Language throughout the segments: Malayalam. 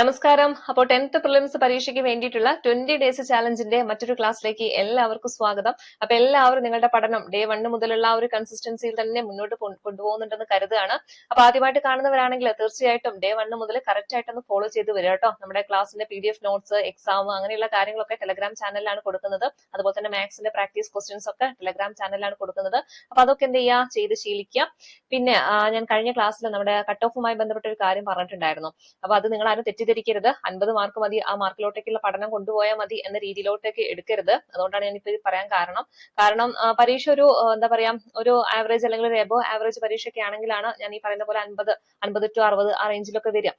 നമസ്കാരം. അപ്പോൾ 10th പ്രിലിംസ് പരീക്ഷയ്ക്ക് വേണ്ടിയിട്ടുള്ള 20 ഡേയ്സ് ചാലഞ്ചിന്റെ മറ്റൊരു ക്ലാസ്സിലേക്ക് എല്ലാവർക്കും സ്വാഗതം. അപ്പൊ എല്ലാവരും നിങ്ങളുടെ പഠനം ഡേ 1 മുതലുള്ള ഒരു കൺസിസ്റ്റൻസിയിൽ തന്നെ മുന്നോട്ട് കൊണ്ടുപോകുന്നുണ്ടെന്ന് കരുതുകയാണ്. അപ്പൊ ആദ്യമായിട്ട് കാണുന്നവരാണെങ്കിൽ തീർച്ചയായിട്ടും ഡേ 1 മുതൽ കറക്റ്റ് ആയിട്ടൊന്ന് ഫോളോ ചെയ്ത് വരിക കേട്ടോ. നമ്മുടെ ക്ലാസ്സിന്റെ PDF നോട്ട്സ്, എക്സാം അങ്ങനെയുള്ള കാര്യങ്ങളൊക്കെ ടെലഗ്രാം ചാനലിലാണ് കൊടുക്കുന്നത്. അതുപോലെ തന്നെ മാത്സിന്റെ പ്രാക്ടീസ് ക്വസ്റ്റ്യൻസ് ഒക്കെ ടെലഗ്രാം ചാനലിലാണ് കൊടുക്കുന്നത്. അപ്പൊ അതൊക്കെ എന്ത് ചെയ്യുക, ചെയ്ത് ശീലിക്കുക. പിന്നെ ഞാൻ കഴിഞ്ഞ ക്ലാസ്സിൽ നമ്മുടെ കട്ട് ഓഫുമായി ബന്ധപ്പെട്ട ഒരു കാര്യം പറഞ്ഞിട്ടുണ്ടായിരുന്നു. അപ്പൊ അത് നിങ്ങൾ ആരും തെറ്റിദ്ധരിക്കരുത്. 50 മാർക്ക് മതി, ആ മാർക്കിലോട്ടേക്കുള്ള പഠനം കൊണ്ടുപോയാൽ മതി എന്ന രീതിയിലോട്ടേക്ക് എടുക്കരുത്. അതുകൊണ്ടാണ് ഞാനിപ്പോ ഇത് പറയാൻ കാരണം പരീക്ഷ ഒരു എന്താ പറയാ, ഒരു ആവറേജ് അല്ലെങ്കിൽ ഒരു എബോ ആവറേജ് പരീക്ഷയൊക്കെ ആണെങ്കിലാണ് ഞാൻ ഈ പറയുന്ന പോലെ 50 to 60 ആ റേഞ്ചിലൊക്കെ വരിക.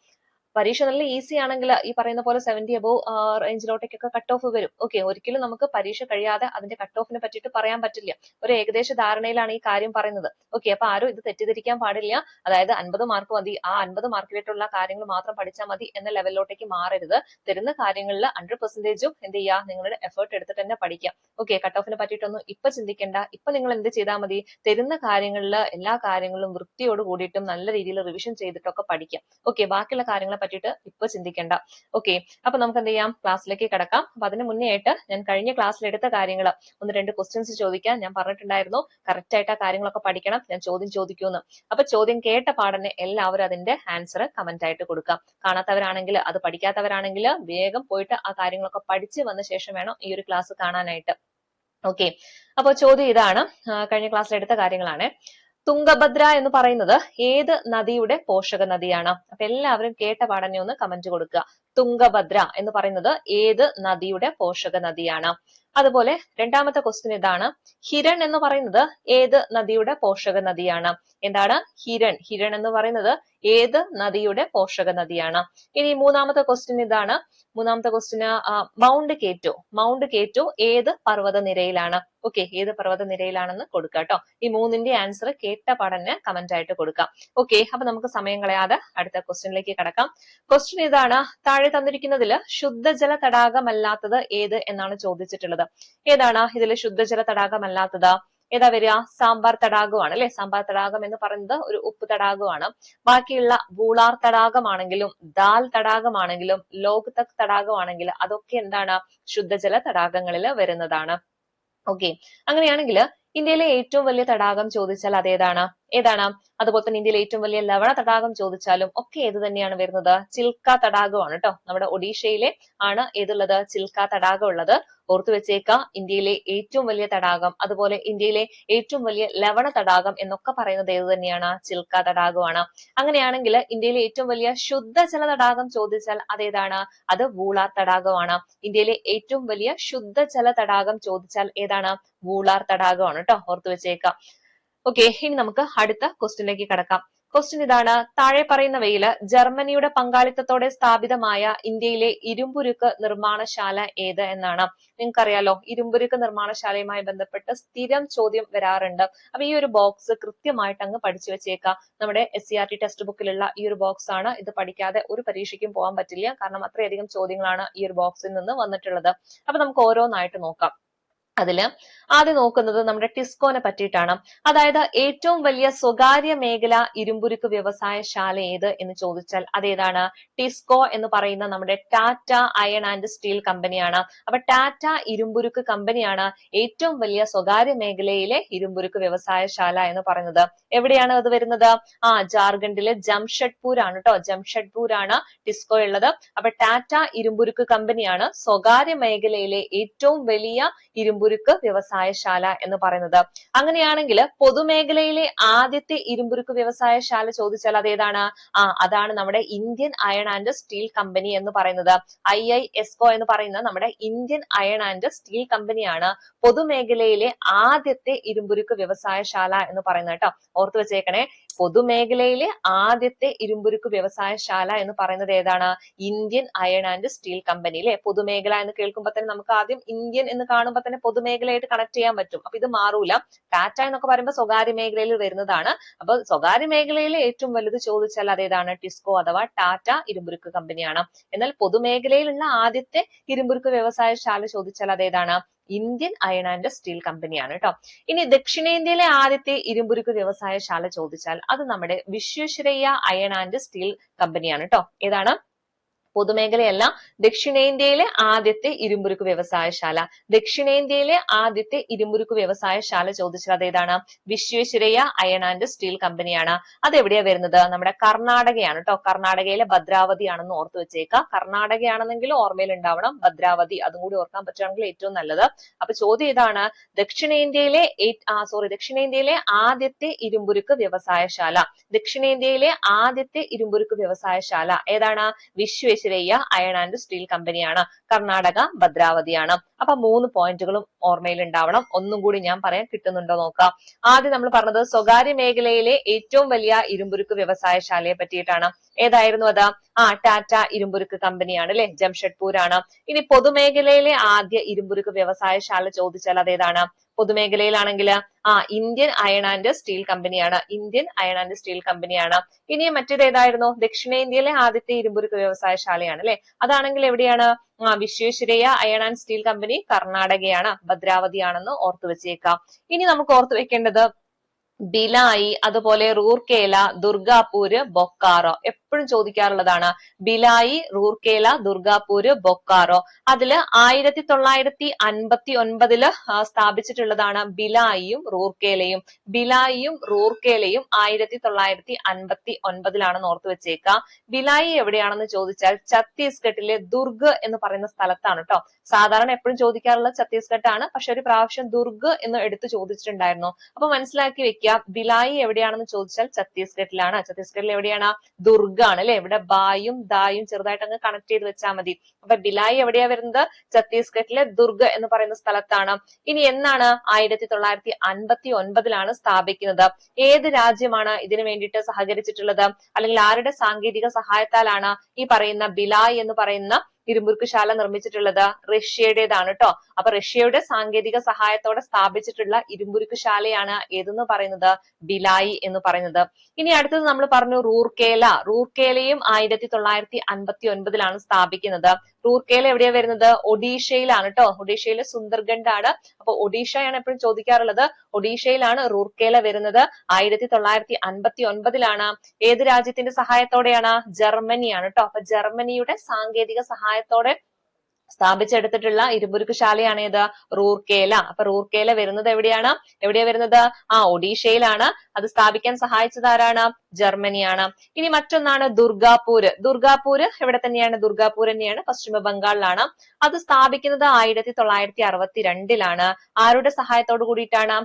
പരീക്ഷ നല്ല ഈസി ആണെങ്കിൽ ഈ പറയുന്ന പോലെ 70 അബോവ് റേഞ്ചിലോട്ടേക്കൊക്കെ കട്ട് ഓഫ് വരും. ഓക്കെ, ഒരിക്കലും നമുക്ക് പരീക്ഷ കഴിയാതെ അതിന്റെ കട്ട് ഓഫിനെ പറ്റിയിട്ട് പറയാൻ പറ്റില്ല. ഒരു ഏകദേശ ധാരണയിലാണ് ഈ കാര്യം പറയുന്നത്. ഓക്കെ, അപ്പൊ ആരും ഇത് തെറ്റിദ്ധരിക്കാൻ പാടില്ല. അതായത് 50 മാർക്ക് മതി, ആ 50 മാർക്കിലേക്കുള്ള കാര്യങ്ങൾ മാത്രം പഠിച്ചാൽ മതി എന്ന ലെവലിലോട്ടേക്ക് മാറരുത്. തരുന്ന കാര്യങ്ങളിൽ 100%ഉം എന്ത് ചെയ്യുക, നിങ്ങളുടെ എഫേർട്ട് എടുത്തിട്ട് തന്നെ പഠിക്കാം. ഓക്കെ, കട്ട് ഓഫിനെ പറ്റിയിട്ടൊന്നും ഇപ്പൊ ചിന്തിക്കേണ്ട. ഇപ്പൊ നിങ്ങൾ എന്ത് ചെയ്താൽ മതി, തരുന്ന കാര്യങ്ങളിൽ എല്ലാ കാര്യങ്ങളും വൃത്തിയോട് കൂടിയിട്ടും നല്ല രീതിയിൽ റിവിഷൻ ചെയ്തിട്ടൊക്കെ പഠിക്കാം. ഓക്കെ, ബാക്കിയുള്ള കാര്യങ്ങളെ പറ്റിയിട്ട് ഇപ്പൊ ചിന്തിക്കേണ്ട. ഓക്കെ, അപ്പൊ നമുക്ക് എന്ത് ചെയ്യാം, ക്ലാസ്സിലേക്ക് കടക്കാം. അപ്പൊ അതിന് മുന്നേ ആയിട്ട് ഞാൻ കഴിഞ്ഞ ക്ലാസ്സിൽ എടുത്ത കാര്യങ്ങൾ 1-2 ക്വസ്റ്റ്യൻസ് ചോദിക്കാൻ ഞാൻ പറഞ്ഞിട്ടുണ്ടായിരുന്നു. കറക്റ്റ് ആയിട്ട് ആ കാര്യങ്ങളൊക്കെ പഠിക്കണം, ഞാൻ ചോദ്യം ചോദിക്കുമെന്ന്. അപ്പൊ ചോദ്യം കേട്ട പാടന്നെ എല്ലാവരും അതിന്റെ ആൻസർ കമന്റ് ആയിട്ട് കൊടുക്കാം. കാണാത്തവരാണെങ്കിൽ, അത് പഠിക്കാത്തവരാണെങ്കിൽ വേഗം പോയിട്ട് ആ കാര്യങ്ങളൊക്കെ പഠിച്ച് വന്ന ശേഷം വേണം ഈ ഒരു ക്ലാസ് കാണാനായിട്ട്. ഓക്കെ, അപ്പൊ ചോദ്യം ഇതാണ്, കഴിഞ്ഞ ക്ലാസ്സിൽ എടുത്ത കാര്യങ്ങളാണ്. തുംഗഭദ്ര എന്ന് പറയുന്നത് ഏത് നദിയുടെ പോഷക നദിയാണ്? അപ്പൊ എല്ലാവരും കേട്ട പാടന്നെ ഒന്ന് കമന്റ് കൊടുക്കുക. തുംഗഭദ്ര എന്ന് പറയുന്നത് ഏത് നദിയുടെ പോഷക നദിയാണ്? അതുപോലെ രണ്ടാമത്തെ ക്വസ്റ്റ്യൻ ഇതാണ്, ഹിരൺ എന്ന് പറയുന്നത് ഏത് നദിയുടെ പോഷക നദിയാണ്? എന്താണ് ഹിരൺ എന്ന് പറയുന്നത് ഏത് നദിയുടെ പോഷക നദിയാണ്? ഇനി മൂന്നാമത്തെ ക്വസ്റ്റ്യൻ ഇതാണ്, മൂന്നാമത്തെ ക്വസ്റ്റ്യന് മൗണ്ട് കേറ്റോ ഏത് പർവ്വത നിരയിലാണ്? ഓക്കെ, ഏത് പർവ്വത നിരയിലാണെന്ന് കൊടുക്കുക കേട്ടോ. ഈ മൂന്നിന്റെ ആൻസർ കേട്ട പാടന്നെ കമന്റ് ആയിട്ട് കൊടുക്കാം. ഓക്കെ, അപ്പൊ നമുക്ക് സമയം കളയാതെ അടുത്ത ക്വസ്റ്റ്യനിലേക്ക് കടക്കാം. ക്വസ്റ്റ്യൻ ഇതാണ്, താഴെ തന്നിരിക്കുന്നതിൽ ശുദ്ധജല തടാകമല്ലാത്തത് ഏത് എന്നാണ് ചോദിച്ചിട്ടുള്ളത്. ഏതാണ് ഇതിൽ ശുദ്ധജല തടാകമല്ലാത്തത്? ഏതാ വരിക? സാമ്പാർ തടാകമാണ് അല്ലെ. സാമ്പാർ തടാകം എന്ന് പറയുന്നത് ഒരു ഉപ്പ് തടാകമാണ്. ബാക്കിയുള്ള ബൂളാർ തടാകമാണെങ്കിലും ദാൽ തടാകമാണെങ്കിലും ലോക്തക് തടാകമാണെങ്കിലും അതൊക്കെ എന്താണ്, ശുദ്ധജല തടാകങ്ങളിൽ വരുന്നതാണ്. ഓക്കെ, അങ്ങനെയാണെങ്കിൽ ഇന്ത്യയിലെ ഏറ്റവും വലിയ തടാകം ചോദിച്ചാൽ അതേതാണ്? അതുപോലെ തന്നെ ഇന്ത്യയിലെ ഏറ്റവും വലിയ ലവണ തടാകം ചോദിച്ചാലും ഒക്കെ ഏത് തന്നെയാണ് വരുന്നത്? ചിൽക്ക തടാകമാണ് കേട്ടോ. നമ്മുടെ ഒഡീഷയിലെ ആണ് ഏതുള്ളത്? ചിൽക്ക തടാകം ഉള്ളത്. ഓർത്തു വെച്ചേക്ക, ഇന്ത്യയിലെ ഏറ്റവും വലിയ തടാകം, അതുപോലെ ഇന്ത്യയിലെ ഏറ്റവും വലിയ ലവണ തടാകം എന്നൊക്കെ പറയുന്നത് ഏത് തന്നെയാണ്? ചിൽക്ക തടാകമാണ്. അങ്ങനെയാണെങ്കിൽ ഇന്ത്യയിലെ ഏറ്റവും വലിയ ശുദ്ധജല തടാകം ചോദിച്ചാൽ അതേതാണ്? അത് വൂളാർ തടാകമാണ്. ഇന്ത്യയിലെ ഏറ്റവും വലിയ ശുദ്ധജല തടാകം ചോദിച്ചാൽ ഏതാണ്? വൂളാർ തടാകമാണ് കേട്ടോ. ഓർത്തു വെച്ചേക്കാം. ഓക്കെ, ഇനി നമുക്ക് അടുത്ത ക്വസ്റ്റ്യനിലേക്ക് കടക്കാം. ക്വസ്റ്റ്യൻ ഇതാണ്, താഴെ പറയുന്നവയിൽ ജർമ്മനിയുടെ പങ്കാളിത്തത്തോടെ സ്ഥാപിതമായ ഇന്ത്യയിലെ ഇരുമ്പുരുക്ക് നിർമ്മാണശാല ഏത് എന്നാണ്? നിങ്ങൾക്കറിയാലോ, ഇരുമ്പുരുക്ക് നിർമ്മാണശാലയുമായി ബന്ധപ്പെട്ട് സ്ഥിരം ചോദ്യം വരാറുണ്ട്. അപ്പൊ ഈ ഒരു ബോക്സ് കൃത്യമായിട്ട് അങ്ങ് പഠിച്ചു വെച്ചേക്കാം. നമ്മുടെ SCERT ടെക്സ്റ്റ് ബുക്കിലുള്ള ഈ ഒരു ബോക്സ് ആണ്. ഇത് പഠിക്കാതെ ഒരു പരീക്ഷയ്ക്കും പോകാൻ പറ്റില്ല. കാരണം അത്രയധികം ചോദ്യങ്ങളാണ് ഈ ഒരു ബോക്സിൽ നിന്ന് വന്നിട്ടുള്ളത്. അപ്പൊ നമുക്ക് ഓരോന്നായിട്ട് നോക്കാം. അതില് ആദ്യം നോക്കുന്നത് നമ്മുടെ ടിസ്കോനെ പറ്റിയിട്ടാണ്. അതായത് ഏറ്റവും വലിയ സ്വകാര്യ മേഖല ഇരുമ്പുരുക്ക് വ്യവസായശാല ഏത് എന്ന് ചോദിച്ചാൽ അതേതാണ്? ടിസ്കോ എന്ന് പറയുന്ന നമ്മുടെ ടാറ്റ അയൺ ആൻഡ് സ്റ്റീൽ കമ്പനിയാണ്. അപ്പൊ ടാറ്റ ഇരുമ്പുരുക്ക് കമ്പനിയാണ് ഏറ്റവും വലിയ സ്വകാര്യ മേഖലയിലെ ഇരുമ്പുരുക്ക് വ്യവസായശാല എന്ന് പറയുന്നത്. എവിടെയാണ് അത് വരുന്നത്? ജാർഖണ്ഡിലെ ജംഷഡ്പൂർ ആണ് കേട്ടോ. ജംഷഡ്പൂർ ആണ് ടിസ്കോ ഉള്ളത്. അപ്പൊ ടാറ്റ ഇരുമ്പുരുക്ക് കമ്പനിയാണ് സ്വകാര്യ മേഖലയിലെ ഏറ്റവും വലിയ ഇരുമ്പുരുക്ക് വ്യവസായശാല എന്ന് പറയുന്നത്. അങ്ങനെയാണെങ്കിൽ പൊതുമേഖലയിലെ ആദ്യത്തെ ഇരുമ്പുരുക്ക് വ്യവസായശാല ചോദിച്ചാൽ അതേതാണ്? അതാണ് നമ്മുടെ Indian iron and steel company എന്ന് പറയുന്നത്. IISCO എന്ന് പറയുന്ന നമ്മുടെ ഇന്ത്യൻ അയൺ ആൻഡ് സ്റ്റീൽ കമ്പനിയാണ് പൊതുമേഖലയിലെ ആദ്യത്തെ ഇരുമ്പുരുക്ക് വ്യവസായശാല എന്ന് പറയുന്നത് കേട്ടോ. ഓർത്തു വെച്ചേക്കണേ, പൊതുമേഖലയിലെ ആദ്യത്തെ ഇരുമ്പുരുക്ക് വ്യവസായശാല എന്ന് പറയുന്നത് ഏതാണ്? Indian iron and steel company അല്ലെ. പൊതുമേഖല എന്ന് കേൾക്കുമ്പോൾ തന്നെ നമുക്ക് ആദ്യം ഇന്ത്യൻ എന്ന് കാണുമ്പോൾ തന്നെ പൊതുമേഖലയായിട്ട് കണക്ട് ചെയ്യാൻ പറ്റും. അപ്പൊ ഇത് മാറൂല. ടാറ്റ എന്നൊക്കെ പറയുമ്പോൾ സ്വകാര്യ മേഖലയിൽ വരുന്നതാണ്. അപ്പൊ സ്വകാര്യ മേഖലയിലെ ഏറ്റവും വലുത് ചോദിച്ചാൽ അതേതാണ്? ടിസ്കോ അഥവാ ടാറ്റ ഇരുമ്പുരുക്ക് കമ്പനിയാണ്. എന്നാൽ പൊതുമേഖലയിലുള്ള ആദ്യത്തെ ഇരുമ്പുരുക്ക് വ്യവസായശാല ചോദിച്ചാൽ അതേതാണ്? ഇന്ത്യൻ അയൺ ആൻഡ് സ്റ്റീൽ കമ്പനിയാണ് കേട്ടോ. ഇനി ദക്ഷിണേന്ത്യയിലെ ആദ്യത്തെ ഇരുമ്പുരുക്ക് വ്യവസായശാല ചോദിച്ചാൽ അത് നമ്മുടെ വിശ്വേശ്വരയ്യ അയൺ ആൻഡ് സ്റ്റീൽ കമ്പനിയാണ് കേട്ടോ. ഏതാണ്? പൊതുമേഖലയല്ല, ദക്ഷിണേന്ത്യയിലെ ആദ്യത്തെ ഇരുമ്പുരുക്ക് വ്യവസായശാല. ദക്ഷിണേന്ത്യയിലെ ആദ്യത്തെ ഇരുമ്പുരുക്ക് വ്യവസായശാല ചോദിച്ചാൽ അതേതാണ്? വിശ്വേശ്വരയ്യ അയൺ ആൻഡ് സ്റ്റീൽ കമ്പനിയാണ്. അതെവിടെയാ വരുന്നത്? നമ്മുടെ കർണാടകയാണ് കേട്ടോ. കർണാടകയിലെ ഭദ്രാവതി ആണെന്ന് ഓർത്തു വെച്ചേക്കുക. കർണാടകയാണെന്നെങ്കിൽ ഓർമ്മയിൽ ഉണ്ടാവണം, ഭദ്രാവതി അതും കൂടി ഓർക്കാൻ പറ്റുകയാണെങ്കിൽ ഏറ്റവും നല്ലത്. അപ്പൊ ചോദ്യം ഇതാണ്, ദക്ഷിണേന്ത്യയിലെ ദക്ഷിണേന്ത്യയിലെ ആദ്യത്തെ ഇരുമ്പുരുക്ക് വ്യവസായശാല. ദക്ഷിണേന്ത്യയിലെ ആദ്യത്തെ ഇരുമ്പുരുക്ക് വ്യവസായശാല ഏതാണ്? വിശ്വേശ്വരയ്യ അയൺ ആൻഡ് സ്റ്റീൽ കമ്പനിയാണ്. കർണാടക ഭദ്രാവതിയാണ്. അപ്പൊ 3 പോയിന്റുകളും ഓർമ്മയിൽ ഉണ്ടാവണം. ഒന്നും കൂടി ഞാൻ പറയാൻ കിട്ടുന്നുണ്ടോ നോക്കാം. ആദ്യം നമ്മൾ പറഞ്ഞത് സ്വകാര്യ മേഖലയിലെ ഏറ്റവും വലിയ ഇരുമ്പുരുക്ക് വ്യവസായശാലയെ പറ്റിയിട്ടാണ്. ഏതായിരുന്നു അത്? ടാറ്റ ഇരുമ്പുരുക്ക് കമ്പനിയാണ് അല്ലെ, ജംഷഡ്പൂർ ആണ്. ഇനി പൊതുമേഖലയിലെ ആദ്യ ഇരുമ്പുരുക്ക് വ്യവസായശാല ചോദിച്ചാൽ അതേതാണ്? പൊതുമേഖലയിലാണെങ്കിൽ ഇന്ത്യൻ അയൺ ആൻഡ് സ്റ്റീൽ കമ്പനിയാണ്. ഇന്ത്യൻ അയൺ ആൻഡ് സ്റ്റീൽ കമ്പനിയാണ്. ഇനി മറ്റേത് ഏതായിരുന്നു? ദക്ഷിണേന്ത്യയിലെ ആദ്യത്തെ ഇരുമ്പുരുക്ക് വ്യവസായശാലയാണ് അല്ലെ. അതാണെങ്കിൽ എവിടെയാണ്? Visvesvaraya iron and steel company കർണാടകയാണ്, ഭദ്രാവതിയാണെന്ന് ഓർത്തു വെച്ചേക്കാം. ഇനി നമുക്ക് ഓർത്തു വെക്കേണ്ടത് ഭിലായി, അതുപോലെ റൂർക്കേല, ദുർഗാപൂര്, ബൊക്കാറോ. എപ്പോഴും ചോദിക്കാറുള്ളതാണ്. ഭിലായി, റൂർക്കേല, ദുർഗാപൂര്, ബൊക്കാറോ. അതില് 1959 സ്ഥാപിച്ചിട്ടുള്ളതാണ് ഭിലായിയും റൂർക്കേലയും. ഭിലായിയും റൂർക്കേലയും 1959 ഓർത്തു വെച്ചേക്കാം. ഭിലായി എവിടെയാണെന്ന് ചോദിച്ചാൽ ഛത്തീസ്ഗഡിലെ ദുർഗ് എന്ന് പറയുന്ന സ്ഥലത്താണ് കേട്ടോ. സാധാരണ എപ്പോഴും ചോദിക്കാറുള്ളത് ഛത്തീസ്ഗഡ് ആണ്, പക്ഷെ ഒരു പ്രാവശ്യം ദുർഗ് എന്ന് എടുത്ത് ചോദിച്ചിട്ടുണ്ടായിരുന്നു. അപ്പൊ മനസ്സിലാക്കി വെക്കുക, ഭിലായി എവിടെയാണെന്ന് ചോദിച്ചാൽ ഛത്തീസ്ഗഡിലാണ്. ഛത്തീസ്ഗഡിൽ എവിടെയാണ്? ദുർഗ് ആണ് അല്ലെ. ഇവിടെ ബായും ദായും ചെറുതായിട്ട് അങ്ങ് കണക്ട് ചെയ്ത് വെച്ചാൽ മതി. അപ്പൊ ഭിലായി എവിടെയാ വരുന്നത്? ഛത്തീസ്ഗഡിലെ ദുർഗ് എന്ന് പറയുന്ന സ്ഥലത്താണ്. ഇനി എന്നാണ്? 1959 സ്ഥാപിക്കുന്നത്. ഏത് രാജ്യമാണ് ഇതിനു വേണ്ടിയിട്ട് സഹകരിച്ചിട്ടുള്ളത്? അല്ലെങ്കിൽ ആരുടെ സാങ്കേതിക സഹായത്താലാണ് ഈ പറയുന്ന ഭിലായി എന്ന് പറയുന്ന ഇരുമ്പുരുക്ക് ശാല നിർമ്മിച്ചിട്ടുള്ളത്? റഷ്യയുടേതാണ് കേട്ടോ. അപ്പൊ റഷ്യയുടെ സാങ്കേതിക സഹായത്തോടെ സ്ഥാപിച്ചിട്ടുള്ള ഇരുമ്പുരുക്ക് ശാലയാണ് ഏതെന്ന് പറയുന്നത്? ഭിലായി എന്ന് പറയുന്നത്. ഇനി അടുത്തത് നമ്മൾ പറഞ്ഞു റൂർക്കേല. റൂർക്കേലയും 1959 സ്ഥാപിക്കുന്നത്. റൂർക്കേല എവിടെയാ വരുന്നത്? ഒഡീഷയിലാണ് കേട്ടോ. ഒഡീഷയിലെ സുന്ദർഗഡ് ആണ്. അപ്പൊ ഒഡീഷയാണ് എപ്പോഴും ചോദിക്കാറുള്ളത്. ഒഡീഷയിലാണ് റൂർക്കേല വരുന്നത്. 1959 ഏത് രാജ്യത്തിന്റെ സഹായത്തോടെയാണ്? ജർമ്മനിയാണ് കേട്ടോ. അപ്പൊ ജർമ്മനിയുടെ സാങ്കേതിക സഹായത്തോടെ സ്ഥാപിച്ചെടുത്തിട്ടുള്ള ഇരുമ്പുരുക്ക് ശാലയാണ് ഏത്? റൂർക്കേല. അപ്പൊ റൂർക്കേല വരുന്നത് എവിടെയാണ്? എവിടെയാ വരുന്നത്? ഒഡീഷയിലാണ്. അത് സ്ഥാപിക്കാൻ സഹായിച്ചത് ആരാണ്? ജർമ്മനിയാണ്. ഇനി മറ്റൊന്നാണ് ദുർഗാപൂര്. ദുർഗാപൂര് എവിടെ തന്നെയാണ്? ദുർഗാപൂർ തന്നെയാണ്, പശ്ചിമ ബംഗാളിലാണ്. അത് സ്ഥാപിക്കുന്നത് 1962 ആരുടെ സഹായത്തോട് കൂടിയിട്ടാണ്?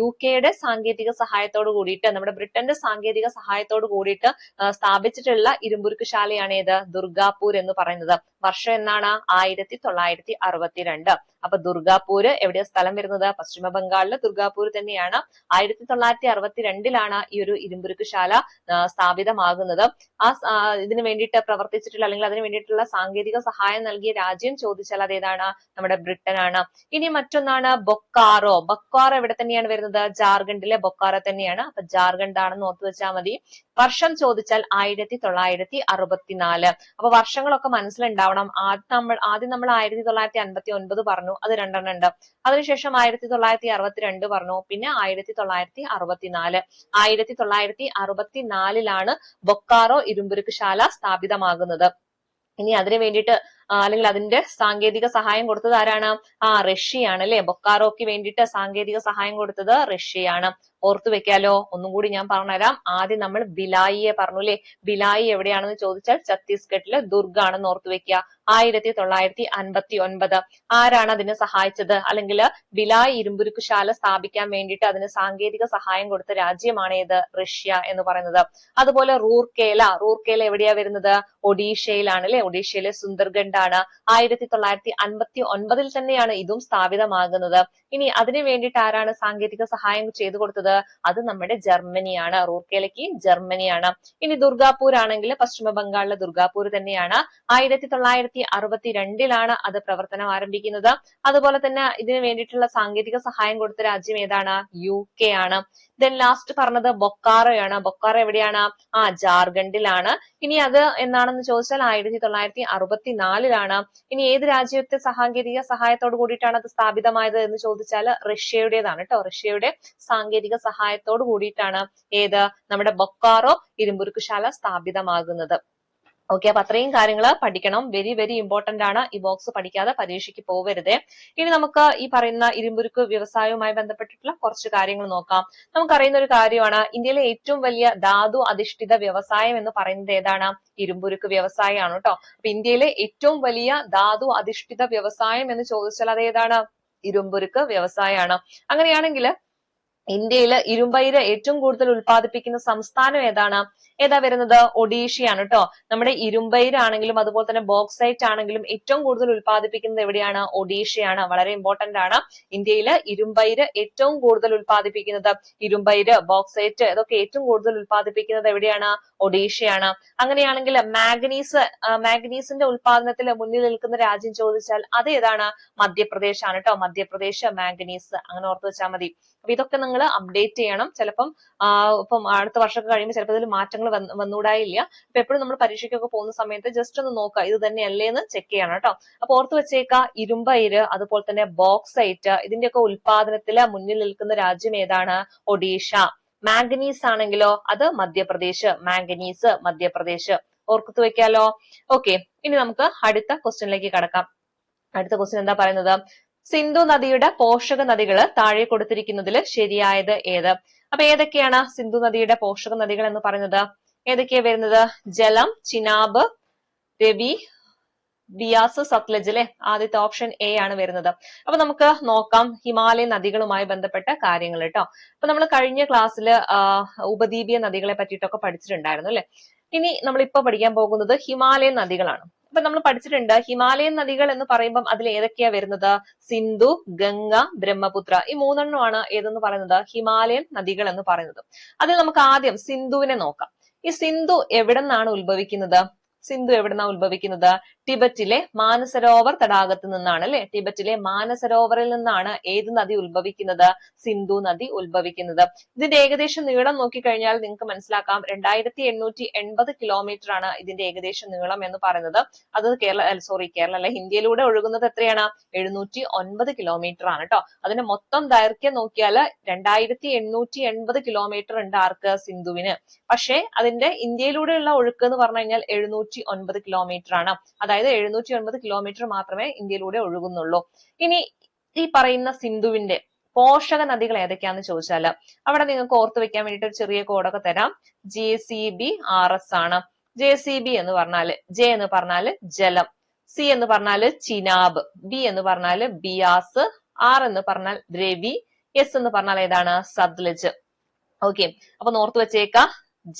UK സാങ്കേതിക സഹായത്തോട് കൂടിയിട്ട്, നമ്മുടെ ബ്രിട്ടന്റെ സാങ്കേതിക സഹായത്തോട് കൂടിയിട്ട് സ്ഥാപിച്ചിട്ടുള്ള ഇരുമ്പുരുക്ക് ശാലയാണ് ഏത്? ദുർഗാപൂർ എന്ന് പറയുന്നത്. വർഷം എന്നാണ്? 1962. അപ്പൊ ദുർഗാപൂര് എവിടെയാ സ്ഥലം വരുന്നത്? പശ്ചിമ ബംഗാളിലെ ദുർഗാപൂർ തന്നെയാണ്. 1962 ഈ ഒരു ഇരുമ്പുരുക്ക് ശാല സ്ഥാപിതമാകുന്നത്. ഇതിനു വേണ്ടിയിട്ട് പ്രവർത്തിച്ചിട്ടുള്ള അല്ലെങ്കിൽ അതിനു വേണ്ടിയിട്ടുള്ള സാങ്കേതിക സഹായം നൽകിയ രാജ്യം ചോദിച്ചാൽ അതേതാണ്? നമ്മുടെ ബ്രിട്ടൻ ആണ്. ഇനി മറ്റൊന്നാണ് ബൊക്കാറോ. ബൊക്കാറോ എവിടെ തന്നെയാണ് വരുന്നത്? ജാർഖണ്ഡിലെ ബൊക്കാറോ തന്നെയാണ്. അപ്പൊ ജാർഖണ്ഡ് ആണെന്ന് ഓർത്തു വെച്ചാൽ മതി. വർഷം ചോദിച്ചാൽ 1964. അപ്പൊ വർഷങ്ങളൊക്കെ മനസ്സിലുണ്ടാവണം. ആദ്യം നമ്മൾ 1959 പറഞ്ഞു, അത് 2 ഉണ്ട്. അതിനുശേഷം 1962 പറഞ്ഞു, പിന്നെ 1964. 1964 ബൊക്കാറോ ഇരുമ്പുരുക്ക് ശാല സ്ഥാപിതമാകുന്നത്. ഇനി അതിനു വേണ്ടിയിട്ട് അല്ലെങ്കിൽ അതിന്റെ സാങ്കേതിക സഹായം കൊടുത്തത് ആരാണ്? റഷ്യയാണ് അല്ലെ. ബൊക്കാറോക്ക് വേണ്ടിയിട്ട് സാങ്കേതിക സഹായം കൊടുത്തത് റഷ്യയാണ്. ഓർത്തു വെക്കാലോ. ഒന്നും കൂടി ഞാൻ പറഞ്ഞുതരാം. ആദ്യം നമ്മൾ ഭിലായിയെ പറഞ്ഞു അല്ലെ. ഭിലായി എവിടെയാണെന്ന് ചോദിച്ചാൽ ഛത്തീസ്ഗഡിലെ ദുർഗ് ആണെന്ന് ഓർത്തു വെക്കുക. 1959 ആരാണ് അതിനെ സഹായിച്ചത്? അല്ലെങ്കിൽ ഭിലായി ഇരുമ്പുരുക്ക് ശാല സ്ഥാപിക്കാൻ വേണ്ടിയിട്ട് അതിന് സാങ്കേതിക സഹായം കൊടുത്ത രാജ്യമാണ് ഏത്? റഷ്യ എന്ന് പറയുന്നത്. അതുപോലെ റൂർക്കേല. റൂർക്കേല എവിടെയാ വരുന്നത്? ഒഡീഷയിലാണ് അല്ലെ. ഒഡീഷയിലെ സുന്ദർഗഡ് ആണ്. 1959 തന്നെയാണ് ഇതും സ്ഥാപിതമാകുന്നത്. ഇനി അതിനു വേണ്ടിയിട്ട് ആരാണ് സാങ്കേതിക സഹായം ചെയ്തു കൊടുത്തത്? അത് നമ്മുടെ ജർമ്മനിയാണ്. റൂർക്കേലയ്ക്ക് ജർമ്മനിയാണ്. ഇനി ദുർഗാപൂർ ആണെങ്കിൽ പശ്ചിമ ബംഗാളിലെ ദുർഗാപൂർ തന്നെയാണ്. 1962 അത് പ്രവർത്തനം ആരംഭിക്കുന്നത്. അതുപോലെ തന്നെ ഇതിനു വേണ്ടിയിട്ടുള്ള സാങ്കേതിക സഹായം കൊടുത്ത രാജ്യം ഏതാണ്? UK ആണ്. ദെൻ ലാസ്റ്റ് പറഞ്ഞത് ബൊക്കാറോയാണ്. ബൊക്കാറോ എവിടെയാണ്? ജാർഖണ്ഡിലാണ്. ഇനി അത് എന്നാണെന്ന് ചോദിച്ചാൽ 1964. ഇനി ഏത് രാജ്യത്തെ സാങ്കേതിക സഹായത്തോട് കൂടിയിട്ടാണ് അത് സ്ഥാപിതമായത് എന്ന് ചോദിച്ചാൽ റഷ്യയുടേതാണ് കേട്ടോ. റഷ്യയുടെ സാങ്കേതിക സഹായത്തോട് കൂടിയിട്ടാണ് ഏത്? നമ്മുടെ ബൊക്കാറോ ഇരുമ്പുരുക്ക് ശാല സ്ഥാപിതമാകുന്നത്. ഓക്കെ, അപ്പൊ അത്രയും കാര്യങ്ങൾ പഠിക്കണം. വെരി വെരി ഇമ്പോർട്ടന്റ് ആണ്. ഈ ബോക്സ് പഠിക്കാതെ പരീക്ഷയ്ക്ക് പോവരുതേ. ഇനി നമുക്ക് ഈ പറയുന്ന ഇരുമ്പുരുക്ക് വ്യവസായവുമായി ബന്ധപ്പെട്ടിട്ടുള്ള കുറച്ച് കാര്യങ്ങൾ നോക്കാം. നമുക്കറിയുന്ന ഒരു കാര്യമാണ്, ഇന്ത്യയിലെ ഏറ്റവും വലിയ ധാതു അധിഷ്ഠിത വ്യവസായം എന്ന് പറയുന്നത് ഏതാണ്? ഇരുമ്പുരുക്ക് വ്യവസായമാണ് കേട്ടോ. അപ്പൊ ഇന്ത്യയിലെ ഏറ്റവും വലിയ ധാതു അധിഷ്ഠിത വ്യവസായം എന്ന് ചോദിച്ചാൽ അത് ഏതാണ്? ഇരുമ്പുരുക്ക് വ്യവസായമാണ്. അങ്ങനെയാണെങ്കിൽ ഇന്ത്യയിൽ ഇരുമ്പയിര് ഏറ്റവും കൂടുതൽ ഉൽപ്പാദിപ്പിക്കുന്ന സംസ്ഥാനം ഏതാണ്? ഏതാ വരുന്നത്? ഒഡീഷയാണ് കേട്ടോ. നമ്മുടെ ഇരുമ്പയിരാണെങ്കിലും അതുപോലെ തന്നെ ബോക്സൈറ്റ് ആണെങ്കിലും ഏറ്റവും കൂടുതൽ ഉൽപ്പാദിപ്പിക്കുന്നത് എവിടെയാണ്? ഒഡീഷയാണ്. വളരെ ഇമ്പോർട്ടന്റ് ആണ്. ഇന്ത്യയിൽ ഇരുമ്പയിര് ഏറ്റവും കൂടുതൽ ഉൽപ്പാദിപ്പിക്കുന്നത്, ഇരുമ്പയിര്, ബോക്സൈറ്റ് ഇതൊക്കെ ഏറ്റവും കൂടുതൽ ഉൽപ്പാദിപ്പിക്കുന്നത് എവിടെയാണ്? ഒഡീഷയാണ്. അങ്ങനെയാണെങ്കിൽ മാഗ്നീസിന്റെ ഉൽപാദനത്തിൽ മുന്നിൽ നിൽക്കുന്ന രാജ്യം ചോദിച്ചാൽ അത് ഏതാണ്? മധ്യപ്രദേശ് ആണ് കേട്ടോ. മധ്യപ്രദേശ് മാഗ്നീസ്, അങ്ങനെ ഓർത്ത് വെച്ചാൽ മതി. അപ്പൊ ഇതൊക്കെ നിങ്ങൾ അപ്ഡേറ്റ് ചെയ്യണം. ചിലപ്പം ഇപ്പം അടുത്ത വർഷമൊക്കെ കഴിയുമ്പോൾ ചിലപ്പോൾ ഇതിൽ മാറ്റങ്ങൾ വന്നുകൂടായില്ല. അപ്പൊ എപ്പോഴും നമ്മൾ പരീക്ഷയ്ക്കൊക്കെ പോകുന്ന സമയത്ത് ജസ്റ്റ് ഒന്ന് നോക്കുക, ഇത് തന്നെയല്ലേന്ന് ചെക്ക് ചെയ്യണം കേട്ടോ. അപ്പൊ ഓർത്ത് വെച്ചേക്ക, ഇരുമ്പയിര് അതുപോലെ തന്നെ ബോക്സൈറ്റ് ഇതിന്റെയൊക്കെ ഉൽപാദനത്തിൽ മുന്നിൽ നിൽക്കുന്ന രാജ്യം ഏതാണ്? ഒഡീഷ. മാംഗനീസ് ആണെങ്കിലോ അത് മധ്യപ്രദേശ്. മാംഗനീസ് മധ്യപ്രദേശ്. ഓർത്ത് വെക്കാലോ. ഓക്കെ, ഇനി നമുക്ക് അടുത്ത ക്വസ്റ്റ്യനിലേക്ക് കടക്കാം. അടുത്ത ക്വസ്റ്റ്യൻ എന്താ പറയുന്നത്? സിന്ധു നദിയുടെ പോഷക നദികൾ താഴെ കൊടുത്തിരിക്കുന്നതിൽ ശരിയായത് ഏത്? അപ്പൊ ഏതൊക്കെയാണ് സിന്ധു നദിയുടെ പോഷക നദികൾ എന്ന് പറയുന്നത്? ഏതൊക്കെയാ വരുന്നത്? ജലം, ചിനാബ്, രവി, ബിയാസ്, സത്ലജ് അല്ലെ. ആദ്യത്തെ ഓപ്ഷൻ എ ആണ് വരുന്നത്. അപ്പൊ നമുക്ക് നോക്കാം ഹിമാലയൻ നദികളുമായി ബന്ധപ്പെട്ട കാര്യങ്ങൾ കേട്ടോ. അപ്പൊ നമ്മൾ കഴിഞ്ഞ ക്ലാസ്സിൽ ഉപദ്വീപീയ നദികളെ പറ്റിയിട്ടൊക്കെ പഠിച്ചിട്ടുണ്ടായിരുന്നു അല്ലെ. ഇനി നമ്മൾ ഇപ്പൊ പഠിക്കാൻ പോകുന്നത് ഹിമാലയൻ നദികളാണ്. അപ്പൊ നമ്മൾ പഠിച്ചിട്ടുണ്ട് ഹിമാലയൻ നദികൾ എന്ന് പറയുമ്പോൾ അതിൽ ഏതൊക്കെയാ വരുന്നത്? സിന്ധു, ഗംഗ, ബ്രഹ്മപുത്ര. ഈ മൂന്നെണ്ണമാണ് ഏതെന്ന് പറയുന്നത്? ഹിമാലയൻ നദികൾ എന്ന് പറയുന്നത്. അതിൽ നമുക്ക് ആദ്യം സിന്ധുവിനെ നോക്കാം. ഈ സിന്ധു എവിടെ നിന്നാണ് ഉത്ഭവിക്കുന്നത്? സിന്ധു എവിടുന്നാ ഉത്ഭവിക്കുന്നത്? ടിബറ്റിലെ മാനസരോവർ തടാകത്തിൽ നിന്നാണ് അല്ലെ. ടിബറ്റിലെ മാനസരോവറിൽ നിന്നാണ് ഏത് നദി ഉത്ഭവിക്കുന്നത്? സിന്ധു നദി ഉത്ഭവിക്കുന്നത്. ഇതിന്റെ ഏകദേശം നീളം നോക്കിക്കഴിഞ്ഞാൽ നിങ്ങൾക്ക് മനസ്സിലാക്കാം 2880 കിലോമീറ്റർ ആണ് ഇതിന്റെ ഏകദേശം നീളം എന്ന് പറയുന്നത്. അത് കേരള ഇന്ത്യയിലൂടെ ഒഴുകുന്നത് എത്രയാണ്? 709 കിലോമീറ്റർ ആണ് കേട്ടോ. അതിന്റെ മൊത്തം ദൈർഘ്യം നോക്കിയാൽ 2880 കിലോമീറ്റർ ഉണ്ട് ആർക്ക്? സിന്ധുവിന്. പക്ഷേ അതിന്റെ ഇന്ത്യയിലൂടെയുള്ള ഒഴുക്ക് എന്ന് പറഞ്ഞു കഴിഞ്ഞാൽ 709 കിലോമീറ്റർ ആണ്. അതായത് 709 കിലോമീറ്റർ മാത്രമേ ഇന്ത്യയിലൂടെ ഒഴുകുന്നുള്ളൂ. ഇനി ഈ പറയുന്ന സിന്ധുവിന്റെ പോഷക നദികൾ ഏതൊക്കെയാന്ന് ചോദിച്ചാല് അവിടെ നിങ്ങൾക്ക് ഓർത്തു വെക്കാൻ വേണ്ടിട്ട് ഒരു ചെറിയ കോഡൊക്കെ തരാം. JCBRS ആണ്. JCB എന്ന് പറഞ്ഞാല്, J എന്ന് പറഞ്ഞാല് ജലം, C എന്ന് പറഞ്ഞാല് ചിനാബ്, B എന്ന് പറഞ്ഞാല് ബിയാസ്, R എന്ന് പറഞ്ഞാൽ രവി, S എന്ന് പറഞ്ഞാൽ ഏതാണ്? സത്ലജ്. ഓക്കെ, അപ്പൊ ഓർത്തു വെച്ചേക്ക,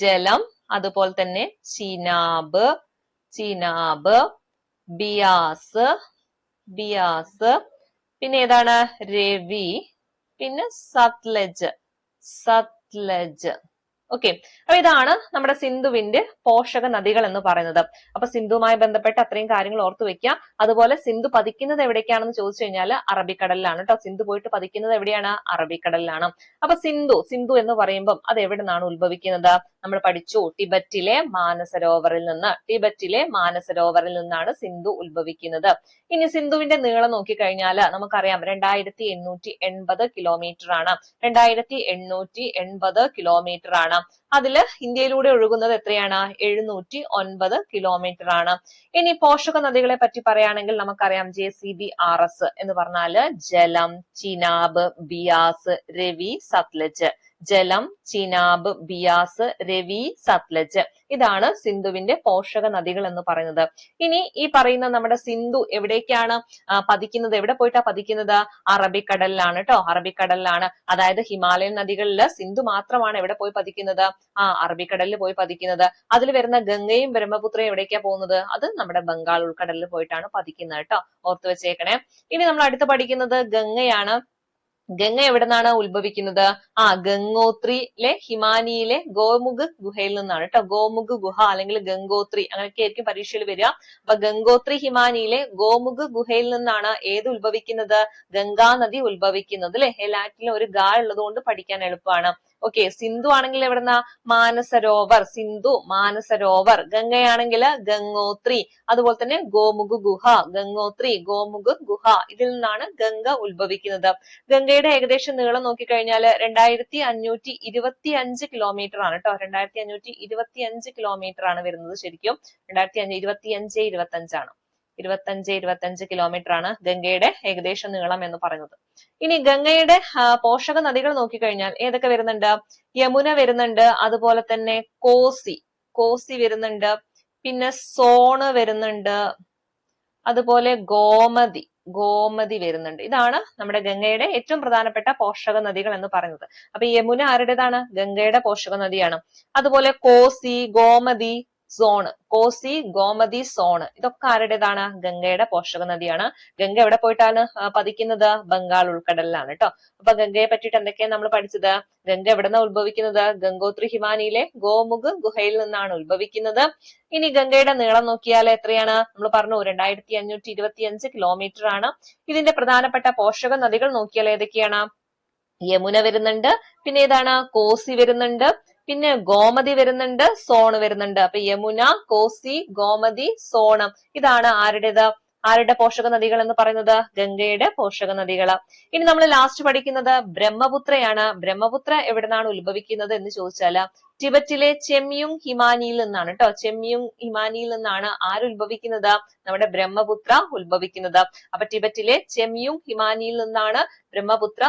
ജലം, അതുപോലെ തന്നെ ചിനാബ്, ബിയാസ്, പിന്നെ ഏതാണ്? രവി, പിന്നെ സത്ലജ്. ഓക്കെ, അപ്പൊ ഇതാണ് നമ്മുടെ സിന്ധുവിന്റെ പോഷക നദികൾ എന്ന് പറയുന്നത്. അപ്പൊ സിന്ധുവുമായി ബന്ധപ്പെട്ട അത്രയും കാര്യങ്ങൾ ഓർത്തു വെക്കുക. അതുപോലെ സിന്ധു പതിക്കുന്നത് എവിടേക്കാണെന്ന് ചോദിച്ചു കഴിഞ്ഞാൽ അറബിക്കടലിലാണ് കേട്ടോ. സിന്ധു പോയിട്ട് പതിക്കുന്നത് എവിടെയാണ്? അറബിക്കടലിലാണ്. അപ്പൊ സിന്ധു എന്ന് പറയുമ്പോൾ അത് എവിടെ നിന്നാണ് ഉത്ഭവിക്കുന്നത്? നമ്മൾ പഠിച്ചു, ടിബറ്റിലെ മാനസരോവറിൽ നിന്നാണ് സിന്ധു ഉത്ഭവിക്കുന്നത്. ഇനി സിന്ധുവിന്റെ നീളം നോക്കിക്കഴിഞ്ഞാൽ നമുക്കറിയാം 2880 കിലോമീറ്റർ ആണ്. 2880 കിലോമീറ്റർ ആണ്. അതില് ഇന്ത്യയിലൂടെ ഒഴുകുന്നത് എത്രയാണ്? 709 കിലോമീറ്റർ ആണ്. ഇനി പോഷക നദികളെ പറ്റി പറയുകയാണെങ്കിൽ നമുക്കറിയാം JCBRS എന്ന് പറഞ്ഞാല് ജലം, ചിനാബ്, ബിയാസ്, രവി, സത്ലജ്. ജലം, ചിനാബ്, ബിയാസ്, രവി, സത്ലജ്. ഇതാണ് സിന്ധുവിന്റെ പോഷക നദികൾ എന്ന് പറയുന്നത്. ഇനി ഈ പറയുന്ന നമ്മുടെ സിന്ധു എവിടേക്കാണ് പതിക്കുന്നത്? എവിടെ പോയിട്ടാ പതിക്കുന്നത്? അറബിക്കടലിലാണ് കേട്ടോ. അറബിക്കടലിലാണ്. അതായത് ഹിമാലയൻ നദികളിൽ സിന്ധു മാത്രമാണ് എവിടെ പോയി പതിക്കുന്നത്? അറബിക്കടലിൽ പോയി പതിക്കുന്നത്. അതിൽ വരുന്ന ഗംഗയും ബ്രഹ്മപുത്രയും എവിടേക്കാ പോകുന്നത്? അത് നമ്മുടെ ബംഗാൾ ഉൾക്കടലിൽ പോയിട്ടാണ് പതിക്കുന്നത് കേട്ടോ. ഓർത്തു വെച്ചേക്കണേ. ഇനി നമ്മൾ അടുത്ത് പഠിക്കുന്നത് ഗംഗയാണ്. ഗംഗ എവിടെ നിന്നാണ് ഉത്ഭവിക്കുന്നത്? ഗംഗോത്രിയിലെ ഹിമാനിയിലെ ഗോമുഖ് ഗുഹയിൽ നിന്നാണ് കേട്ടോ. ഗോമുഖ് ഗുഹ അല്ലെങ്കിൽ ഗംഗോത്രി അങ്ങനെയൊക്കെ ആയിരിക്കും പരീക്ഷയിൽ വരിക. അപ്പൊ ഗംഗോത്രി ഹിമാനിയിലെ ഗോമുഖ് ഗുഹയിൽ നിന്നാണ് ഏത് ഉത്ഭവിക്കുന്നത്? ഗംഗാ നദി ഉത്ഭവിക്കുന്നത് അല്ലെ. എല്ലാറ്റിലും ഒരു ഗാ ഉള്ളത് കൊണ്ട് പഠിക്കാൻ എളുപ്പമാണ്. ഓക്കെ, സിന്ധു ആണെങ്കിൽ എവിടുന്ന മാനസരോവർ, സിന്ധു മാനസരോവർ. ഗംഗയാണെങ്കിൽ ഗംഗോത്രി, അതുപോലെ തന്നെ ഗോമുഖ് ഗുഹ, ഗംഗോത്രി ഗോമുഖ് ഗുഹ. ഇതിൽ നിന്നാണ് ഗംഗ ഉത്ഭവിക്കുന്നത്. ഗംഗയുടെ ഏകദേശം നീളം നോക്കിക്കഴിഞ്ഞാൽ 2525 കിലോമീറ്റർ ആണ് കേട്ടോ. 2525 കിലോമീറ്റർ ആണ് വരുന്നത്. ശരിക്കും 2525 കിലോമീറ്റർ ആണ് ഗംഗയുടെ ഏകദേശം നീളം എന്ന് പറയുന്നത്. ഇനി ഗംഗയുടെ പോഷക നദികൾ നോക്കിക്കഴിഞ്ഞാൽ ഏതൊക്കെ വരുന്നുണ്ട്? യമുന വരുന്നുണ്ട്, അതുപോലെ തന്നെ കോസി വരുന്നുണ്ട്, പിന്നെ സോണ് വരുന്നുണ്ട്, അതുപോലെ ഗോമതി വരുന്നുണ്ട്. ഇതാണ് നമ്മുടെ ഗംഗയുടെ ഏറ്റവും പ്രധാനപ്പെട്ട പോഷക നദികൾ എന്ന് പറയുന്നത്. അപ്പൊ യമുന ആരുടേതാണ്? ഗംഗയുടെ പോഷക നദിയാണ്. അതുപോലെ കോസി, ഗോമതി, സോണ് ഇതൊക്കെ ആരുടേതാണ്? ഗംഗയുടെ പോഷക നദിയാണ്. ഗംഗ എവിടെ പോയിട്ടാണ് പതിക്കുന്നത്? ബംഗാൾ ഉൾക്കടലിലാണ് കേട്ടോ. അപ്പൊ ഗംഗയെ പറ്റിയിട്ട് എന്തൊക്കെയാണ് നമ്മൾ പഠിച്ചത്? ഗംഗ എവിടെന്നാ ഉത്ഭവിക്കുന്നത്? ഗംഗോത്രി ഹിമാനിയിലെ ഗോമുഖ് ഗുഹയിൽ നിന്നാണ് ഉത്ഭവിക്കുന്നത്. ഇനി ഗംഗയുടെ നീളം നോക്കിയാൽ എത്രയാണ്? നമ്മൾ പറഞ്ഞു 2525 കിലോമീറ്റർ ആണ്. ഇതിന്റെ പ്രധാനപ്പെട്ട പോഷക നദികൾ നോക്കിയാൽ ഏതൊക്കെയാണ്? യമുന വരുന്നുണ്ട്, പിന്നെ ഏതാണ്? കോസി വരുന്നുണ്ട്, പിന്നെ ഗോമതി വരുന്നുണ്ട്, സോണ് വരുന്നുണ്ട്. അപ്പൊ യമുന, കോസി, ഗോമതി, സോണം ഇതാണ് ആരുടെ പോഷക നദികൾ എന്ന് പറയുന്നത്? ഗംഗയുടെ പോഷക നദികൾ. ഇനി നമ്മൾ ലാസ്റ്റ് പഠിക്കുന്നത് ബ്രഹ്മപുത്രയാണ്. ബ്രഹ്മപുത്ര എവിടുന്നാണ് ഉത്ഭവിക്കുന്നത് എന്ന് ചോദിച്ചാല് ടിബറ്റിലെ ചെമ്യുങ് ഹിമാനിയിൽ നിന്നാണ് കേട്ടോ. ചെമ്യുങ് ഹിമാനിയിൽ നിന്നാണ് ആര് ഉത്ഭവിക്കുന്നത്? നമ്മുടെ ബ്രഹ്മപുത്ര ഉത്ഭവിക്കുന്നത്. അപ്പൊ ടിബറ്റിലെ ചെമ്യുങ് ഹിമാനിയിൽ നിന്നാണ് ബ്രഹ്മപുത്ര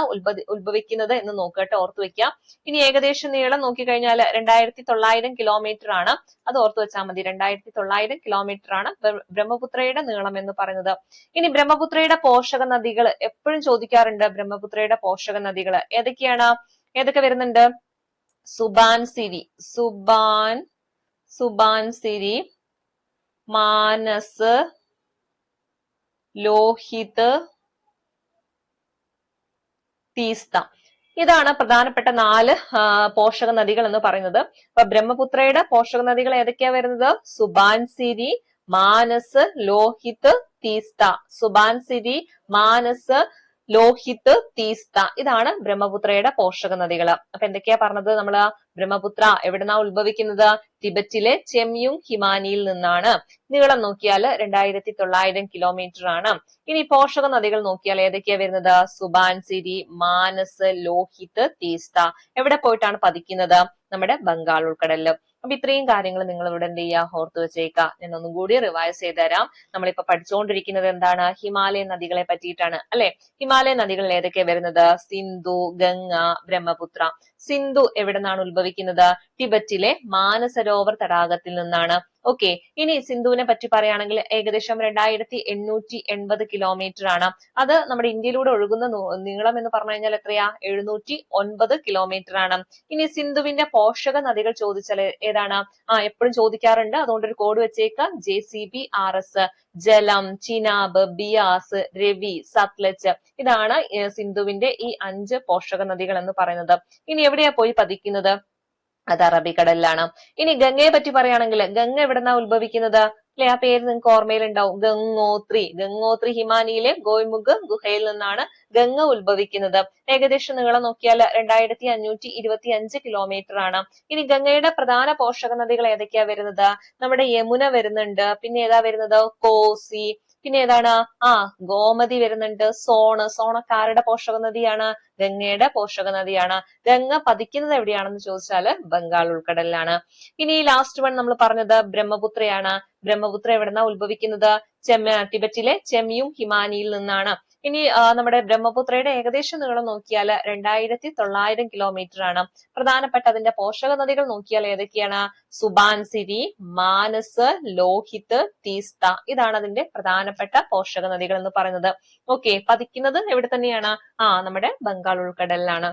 ഉത്ഭവിക്കുന്നത് എന്ന് നോക്കുക കേട്ടോ, ഓർത്തു വെക്കാം. ഇനി ഏകദേശം നീളം നോക്കിക്കഴിഞ്ഞാൽ 2900 കിലോമീറ്റർ ആണ്. അത് ഓർത്തു വെച്ചാൽ മതി. 2900 കിലോമീറ്റർ ആണ് ബ്രഹ്മപുത്രയുടെ നീളം എന്ന് പറയുന്നത്. ഇനി ബ്രഹ്മപുത്രയുടെ പോഷക നദികൾ എപ്പോഴും ചോദിക്കാറുണ്ട്. ബ്രഹ്മപുത്രയുടെ പോഷക നദികൾ ഏതൊക്കെയാണ്? ഏതൊക്കെ വരുന്നുണ്ട്? സുബാൻസിരി, മാനസ്, ലോഹിത്, തീസ്ത. ഇതാണ് പ്രധാനപ്പെട്ട 4 പോഷക നദികൾ എന്ന് പറയുന്നത്. അപ്പൊ ബ്രഹ്മപുത്രയുടെ പോഷക നദികൾ ഏതൊക്കെയാ വരുന്നത്? സുബാൻസിരി, മാനസ്, ലോഹിത്, തീസ്ത. സുബാൻസിരി, മാനസ്, ലോഹിത്, തീസ്ത ഇതാണ് ബ്രഹ്മപുത്രയുടെ പോഷക നദികൾ. അപ്പൊ എന്തൊക്കെയാ പറഞ്ഞത് നമ്മള്? ബ്രഹ്മപുത്ര എവിടുന്നാ ഉത്ഭവിക്കുന്നത്? ടിബറ്റിലെ ചെമ്യുങ് ഹിമാനിയിൽ നിന്നാണ്. നീളം നോക്കിയാൽ 2900 കിലോമീറ്റർ ആണ്. ഇനി പോഷക നദികൾ നോക്കിയാൽ ഏതൊക്കെയാ വരുന്നത്? സുബാൻസിരി, മാനസ്, ലോഹിത്, തീസ്ത. എവിടെ പോയിട്ടാണ് പതിക്കുന്നത്? നമ്മുടെ ബംഗാൾ ഉൾക്കടലില്. അപ്പൊ ഇത്രയും കാര്യങ്ങൾ നിങ്ങൾ ഇവിടെ എന്ത് ചെയ്യുക? ഓർത്തു വെച്ചേക്കാം. ഞാൻ ഒന്നും കൂടി റിവൈസ് ചെയ്ത് തരാം. നമ്മളിപ്പോ പഠിച്ചുകൊണ്ടിരിക്കുന്നത് എന്താണ്? ഹിമാലയൻ നദികളെ പറ്റിയിട്ടാണ് അല്ലെ. ഹിമാലയൻ നദികളിൽ ഏതൊക്കെയാ വരുന്നത്? സിന്ധു, ഗംഗ, ബ്രഹ്മപുത്ര. സിന്ധു എവിടെ നിന്നാണ് ഉത്ഭവിക്കുന്നത്? ടിബറ്റിലെ മാനസരോവർ തടാകത്തിൽ നിന്നാണ്. ഓക്കെ, ഇനി സിന്ധുവിനെ പറ്റി പറയുകയാണെങ്കിൽ ഏകദേശം 2880 കിലോമീറ്റർ ആണ്. അത് നമ്മുടെ ഇന്ത്യയിലൂടെ ഒഴുകുന്ന നീളം എന്ന് പറഞ്ഞു കഴിഞ്ഞാൽ എത്രയാ? 709 കിലോമീറ്റർ ആണ്. ഇനി സിന്ധുവിന്റെ പോഷക നദികൾ ചോദിച്ചാൽ ഏതാണ്? എപ്പോഴും ചോദിക്കാറുണ്ട്, അതുകൊണ്ട് ഒരു കോഡ് വെച്ചേക്ക. JCB-RS. ജലം, ചിനാബ്, ബിയാസ്, രവി, സത്ലജ്. ഇതാണ് സിന്ധുവിന്റെ ഈ 5 പോഷക നദികൾ എന്ന് പറയുന്നത്. ഇനി എവിടെയാ പോയി പതിക്കുന്നത്? അത് അറബിക്കടലിലാണ്. ഇനി ഗംഗയെ പറ്റി പറയുകയാണെങ്കിൽ ഗംഗ എവിടെന്നാ ഉത്ഭവിക്കുന്നത്? അല്ലെ, ആ പേര് നിങ്ങൾക്ക് ഓർമ്മയിലുണ്ടാവും. ഗംഗോത്രി ഹിമാനിയിലെ ഗോമുഖ് ഗുഹയിൽ നിന്നാണ് ഗംഗ ഉത്ഭവിക്കുന്നത്. ഏകദേശം നീളം നോക്കിയാൽ 2525 കിലോമീറ്റർ ആണ്. ഇനി ഗംഗയുടെ പ്രധാന പോഷക നദികൾ ഏതൊക്കെയാ വരുന്നത്? നമ്മുടെ യമുന വരുന്നുണ്ട്, പിന്നെ ഏതാ വരുന്നത്? കോസി, പിന്നെ ഏതാണ്? ഗോമതി വരുന്നുണ്ട്, സോണൊക്കെ ആരുടെ പോഷക നദിയാണ്? ഗംഗയുടെ പോഷക നദിയാണ്. ഗംഗ പതിക്കുന്നത് എവിടെയാണെന്ന് ചോദിച്ചാല് ബംഗാൾ ഉൾക്കടലിലാണ്. ഇനി ലാസ്റ്റ് വൺ നമ്മൾ പറഞ്ഞത് ബ്രഹ്മപുത്രയാണ്. ബ്രഹ്മപുത്ര എവിടെന്നാ ഉത്ഭവിക്കുന്നത്? ടിബറ്റിലെ ചെമ്യുങ് ഹിമാനിയിൽ നിന്നാണ്. ഇനി നമ്മുടെ ബ്രഹ്മപുത്രയുടെ ഏകദേശം നീളം നോക്കിയാൽ 2900 കിലോമീറ്റർ ആണ്. പ്രധാനപ്പെട്ട അതിന്റെ പോഷക നദികൾ നോക്കിയാൽ ഏതൊക്കെയാണ്? സുബാൻസിരി, മാനസ്, ലോഹിത്, തീസ്ത. ഇതാണ് അതിന്റെ പ്രധാനപ്പെട്ട പോഷക നദികൾ എന്ന് പറയുന്നത്. ഓക്കെ, പതിക്കുന്നത് എവിടെ തന്നെയാണ്? നമ്മുടെ ബംഗാൾ ഉൾക്കടലിലാണ്.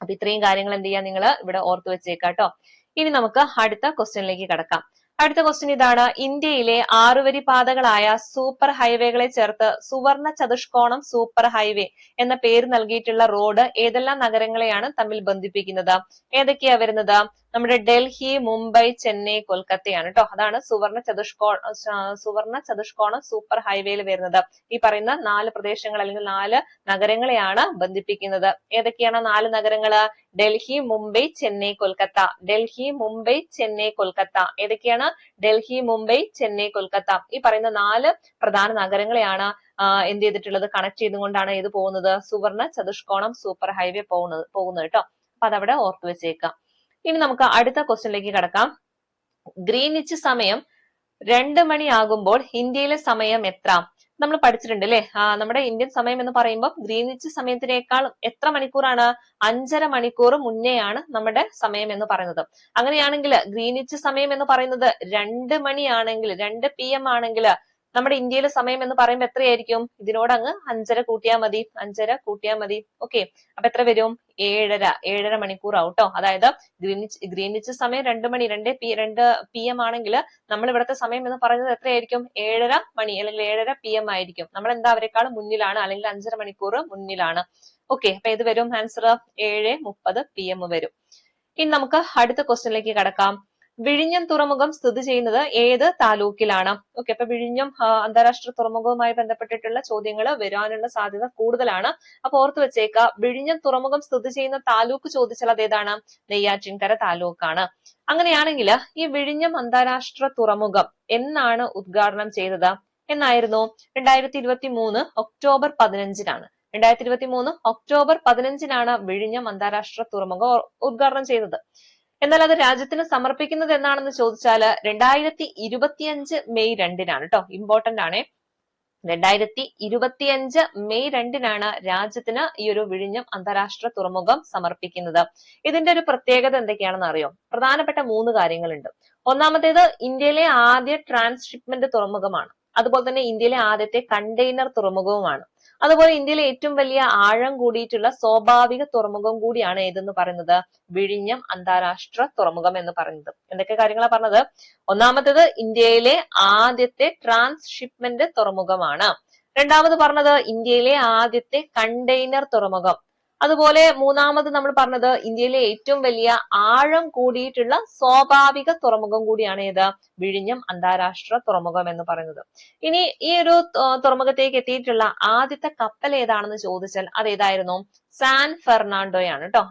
അപ്പൊ ഇത്രയും കാര്യങ്ങൾ എന്ത് ചെയ്യാ? നിങ്ങൾ ഇവിടെ ഓർത്തു വെച്ചേക്കാട്ടോ. ഇനി നമുക്ക് അടുത്ത ക്വസ്റ്റ്യനിലേക്ക് കടക്കാം. അടുത്ത ക്വസ്റ്റ്യൻ ഇതാണ്. ഇന്ത്യയിലെ 6 വരി പാതകളായ സൂപ്പർ ഹൈവേകളെ ചേർത്ത് സുവർണ ചതുഷ്കോണം സൂപ്പർ ഹൈവേ എന്ന പേര് നൽകിയിട്ടുള്ള റോഡ് ഏതെല്ലാം നഗരങ്ങളെയാണ് തമ്മിൽ ബന്ധിപ്പിക്കുന്നത്? ഏതൊക്കെയാ വരുന്നത്? നമ്മുടെ ഡൽഹി, മുംബൈ, ചെന്നൈ, കൊൽക്കത്തയാണ് കേട്ടോ. അതാണ് സുവർണ ചതുഷ്കോണം സൂപ്പർ ഹൈവേയിൽ വരുന്നത്. ഈ പറയുന്ന 4 പ്രദേശങ്ങൾ അല്ലെങ്കിൽ 4 നഗരങ്ങളെയാണ് ബന്ധിപ്പിക്കുന്നത്. ഏതൊക്കെയാണ് 4 നഗരങ്ങള്? ഡൽഹി, മുംബൈ, ചെന്നൈ, കൊൽക്കത്ത. ഡൽഹി, മുംബൈ, ചെന്നൈ, കൊൽക്കത്ത. ഏതൊക്കെയാണ്? ഡൽഹി, മുംബൈ, ചെന്നൈ, കൊൽക്കത്ത. ഈ പറയുന്ന 4 പ്രധാന നഗരങ്ങളെയാണ് എന്ത് ചെയ്തിട്ടുള്ളത്? കണക്ട് ചെയ്തുകൊണ്ടാണ് ഇത് പോകുന്നത്? സുവർണ ചതുഷ്കോണം സൂപ്പർ ഹൈവേ പോകുന്നത് കേട്ടോ. അപ്പൊ അതവിടെ ഓർത്തു വെച്ചേക്കാം. ഇനി നമുക്ക് അടുത്ത ക്വസ്റ്റ്യനിലേക്ക് കടക്കാം. ഗ്രീനിച്ച് സമയം 2 മണിയാകുമ്പോൾ ഇന്ത്യയിലെ സമയം എത്ര? നമ്മൾ പഠിച്ചിട്ടുണ്ട് അല്ലെ? നമ്മുടെ ഇന്ത്യൻ സമയം എന്ന് പറയുമ്പോൾ ഗ്രീനിച്ച് സമയത്തിനേക്കാൾ എത്ര മണിക്കൂറാണ്? 5.5 മണിക്കൂർ മുന്നെയാണ് നമ്മുടെ സമയം എന്ന് പറയുന്നത്. അങ്ങനെയാണെങ്കിൽ ഗ്രീനിച്ച് സമയം എന്ന് പറയുന്നത് 2 മണിയാണെങ്കിൽ, 2 PM ആണെങ്കിൽ നമ്മുടെ ഇന്ത്യയിലെ സമയം എന്ന് പറയുമ്പോൾ എത്രയായിരിക്കും? ഇതിനോട് അങ്ങ് 5.5 കൂട്ടിയാൽ മതി. 5.5 കൂട്ടിയാൽ മതി. ഓക്കെ, അപ്പൊ എത്ര വരും? 7.5 മണിക്കൂർ ആവും കേട്ടോ. അതായത് ഗ്രീനിച്ച് സമയം 2 മണി, 2 PM ആണെങ്കിൽ നമ്മൾ ഇവിടുത്തെ സമയം എന്ന് പറയുന്നത് എത്രയായിരിക്കും? 7.5 മണി അല്ലെങ്കിൽ 7.5 PM ആയിരിക്കും. നമ്മൾ എന്താ അവരെക്കാളും മുന്നിലാണ്, അല്ലെങ്കിൽ 5.5 മണിക്കൂർ മുന്നിലാണ്. ഓക്കെ, അപ്പൊ ഇത് വരും ആൻസർ 7:30 PM വരും. ഇനി നമുക്ക് അടുത്ത ക്വസ്റ്റ്യനിലേക്ക് കടക്കാം. വിഴിഞ്ഞം തുറമുഖം സ്ഥിതി ചെയ്യുന്നത് ഏത് താലൂക്കിലാണ്? ഓക്കെ, അപ്പൊ വിഴിഞ്ഞം അന്താരാഷ്ട്ര തുറമുഖവുമായി ബന്ധപ്പെട്ടിട്ടുള്ള ചോദ്യങ്ങൾ വരാനുള്ള സാധ്യത കൂടുതലാണ്. അപ്പൊ ഓർത്തു വെച്ചേക്ക, വിഴിഞ്ഞം തുറമുഖം സ്ഥിതി ചെയ്യുന്ന താലൂക്ക് ചോദിച്ചാൽ അത് ഏതാണ്? നെയ്യാറ്റിൻകര താലൂക്കാണ്. അങ്ങനെയാണെങ്കിൽ ഈ വിഴിഞ്ഞം അന്താരാഷ്ട്ര തുറമുഖം എന്നാണ് ഉദ്ഘാടനം ചെയ്തത്? എന്നായിരുന്നു? 2023 ഒക്ടോബർ 15-നാണ്. 2023 ഒക്ടോബർ 15-നാണ് വിഴിഞ്ഞം അന്താരാഷ്ട്ര തുറമുഖം ഉദ്ഘാടനം ചെയ്തത്. എന്നാൽ അത് രാജ്യത്തിന് സമർപ്പിക്കുന്നത് എന്നാണെന്ന് ചോദിച്ചാൽ 2025 മെയ് 2-നാണ് കേട്ടോ. ഇമ്പോർട്ടന്റ് ആണ്. 2025 മെയ് 2-നാണ് രാജ്യത്തിന് ഈ ഒരു വിഴിഞ്ഞം അന്താരാഷ്ട്ര തുറമുഖം സമർപ്പിക്കുന്നത്. ഇതിന്റെ ഒരു പ്രത്യേകത എന്തൊക്കെയാണെന്ന് അറിയോ? പ്രധാനപ്പെട്ട 3 കാര്യങ്ങളുണ്ട്. ഒന്നാമത്തേത്, ഇന്ത്യയിലെ ആദ്യ ട്രാൻസ്ഷിപ്മെന്റ് തുറമുഖമാണ്. അതുപോലെ തന്നെ ഇന്ത്യയിലെ ആദ്യത്തെ കണ്ടെയ്നർ തുറമുഖവുമാണ്. അതുപോലെ ഇന്ത്യയിലെ ഏറ്റവും വലിയ ആഴം കൂടിയിട്ടുള്ള സ്വാഭാവിക തുറമുഖം കൂടിയാണ് ഏതെന്ന് പറയുന്നത്? വിഴിഞ്ഞം അന്താരാഷ്ട്ര തുറമുഖം എന്ന് പറയുന്നത്. എന്തൊക്കെ കാര്യങ്ങളാണ് പറഞ്ഞത്? ഒന്നാമത്തേത്, ഇന്ത്യയിലെ ആദ്യത്തെ ട്രാൻസ്ഷിപ്മെന്റ് തുറമുഖമാണ്. രണ്ടാമത് പറഞ്ഞത് ഇന്ത്യയിലെ ആദ്യത്തെ കണ്ടെയ്നർ തുറമുഖം. അതുപോലെ മൂന്നാമത് നമ്മൾ പറഞ്ഞത് ഇന്ത്യയിലെ ഏറ്റവും വലിയ ആഴം കൂടിയിട്ടുള്ള സ്വാഭാവിക തുറമുഖം കൂടിയാണ് ഏത്? വിഴിഞ്ഞം അന്താരാഷ്ട്ര തുറമുഖം എന്ന് പറയുന്നത്. ഇനി ഈ ഒരു തുറമുഖത്തേക്ക് എത്തിയിട്ടുള്ള ആദ്യത്തെ കപ്പൽ ഏതാണെന്ന് ചോദിച്ചാൽ അത് ഏതായിരുന്നു? സാൻ ഫെർണാണ്ടോയാണ് കേട്ടോ.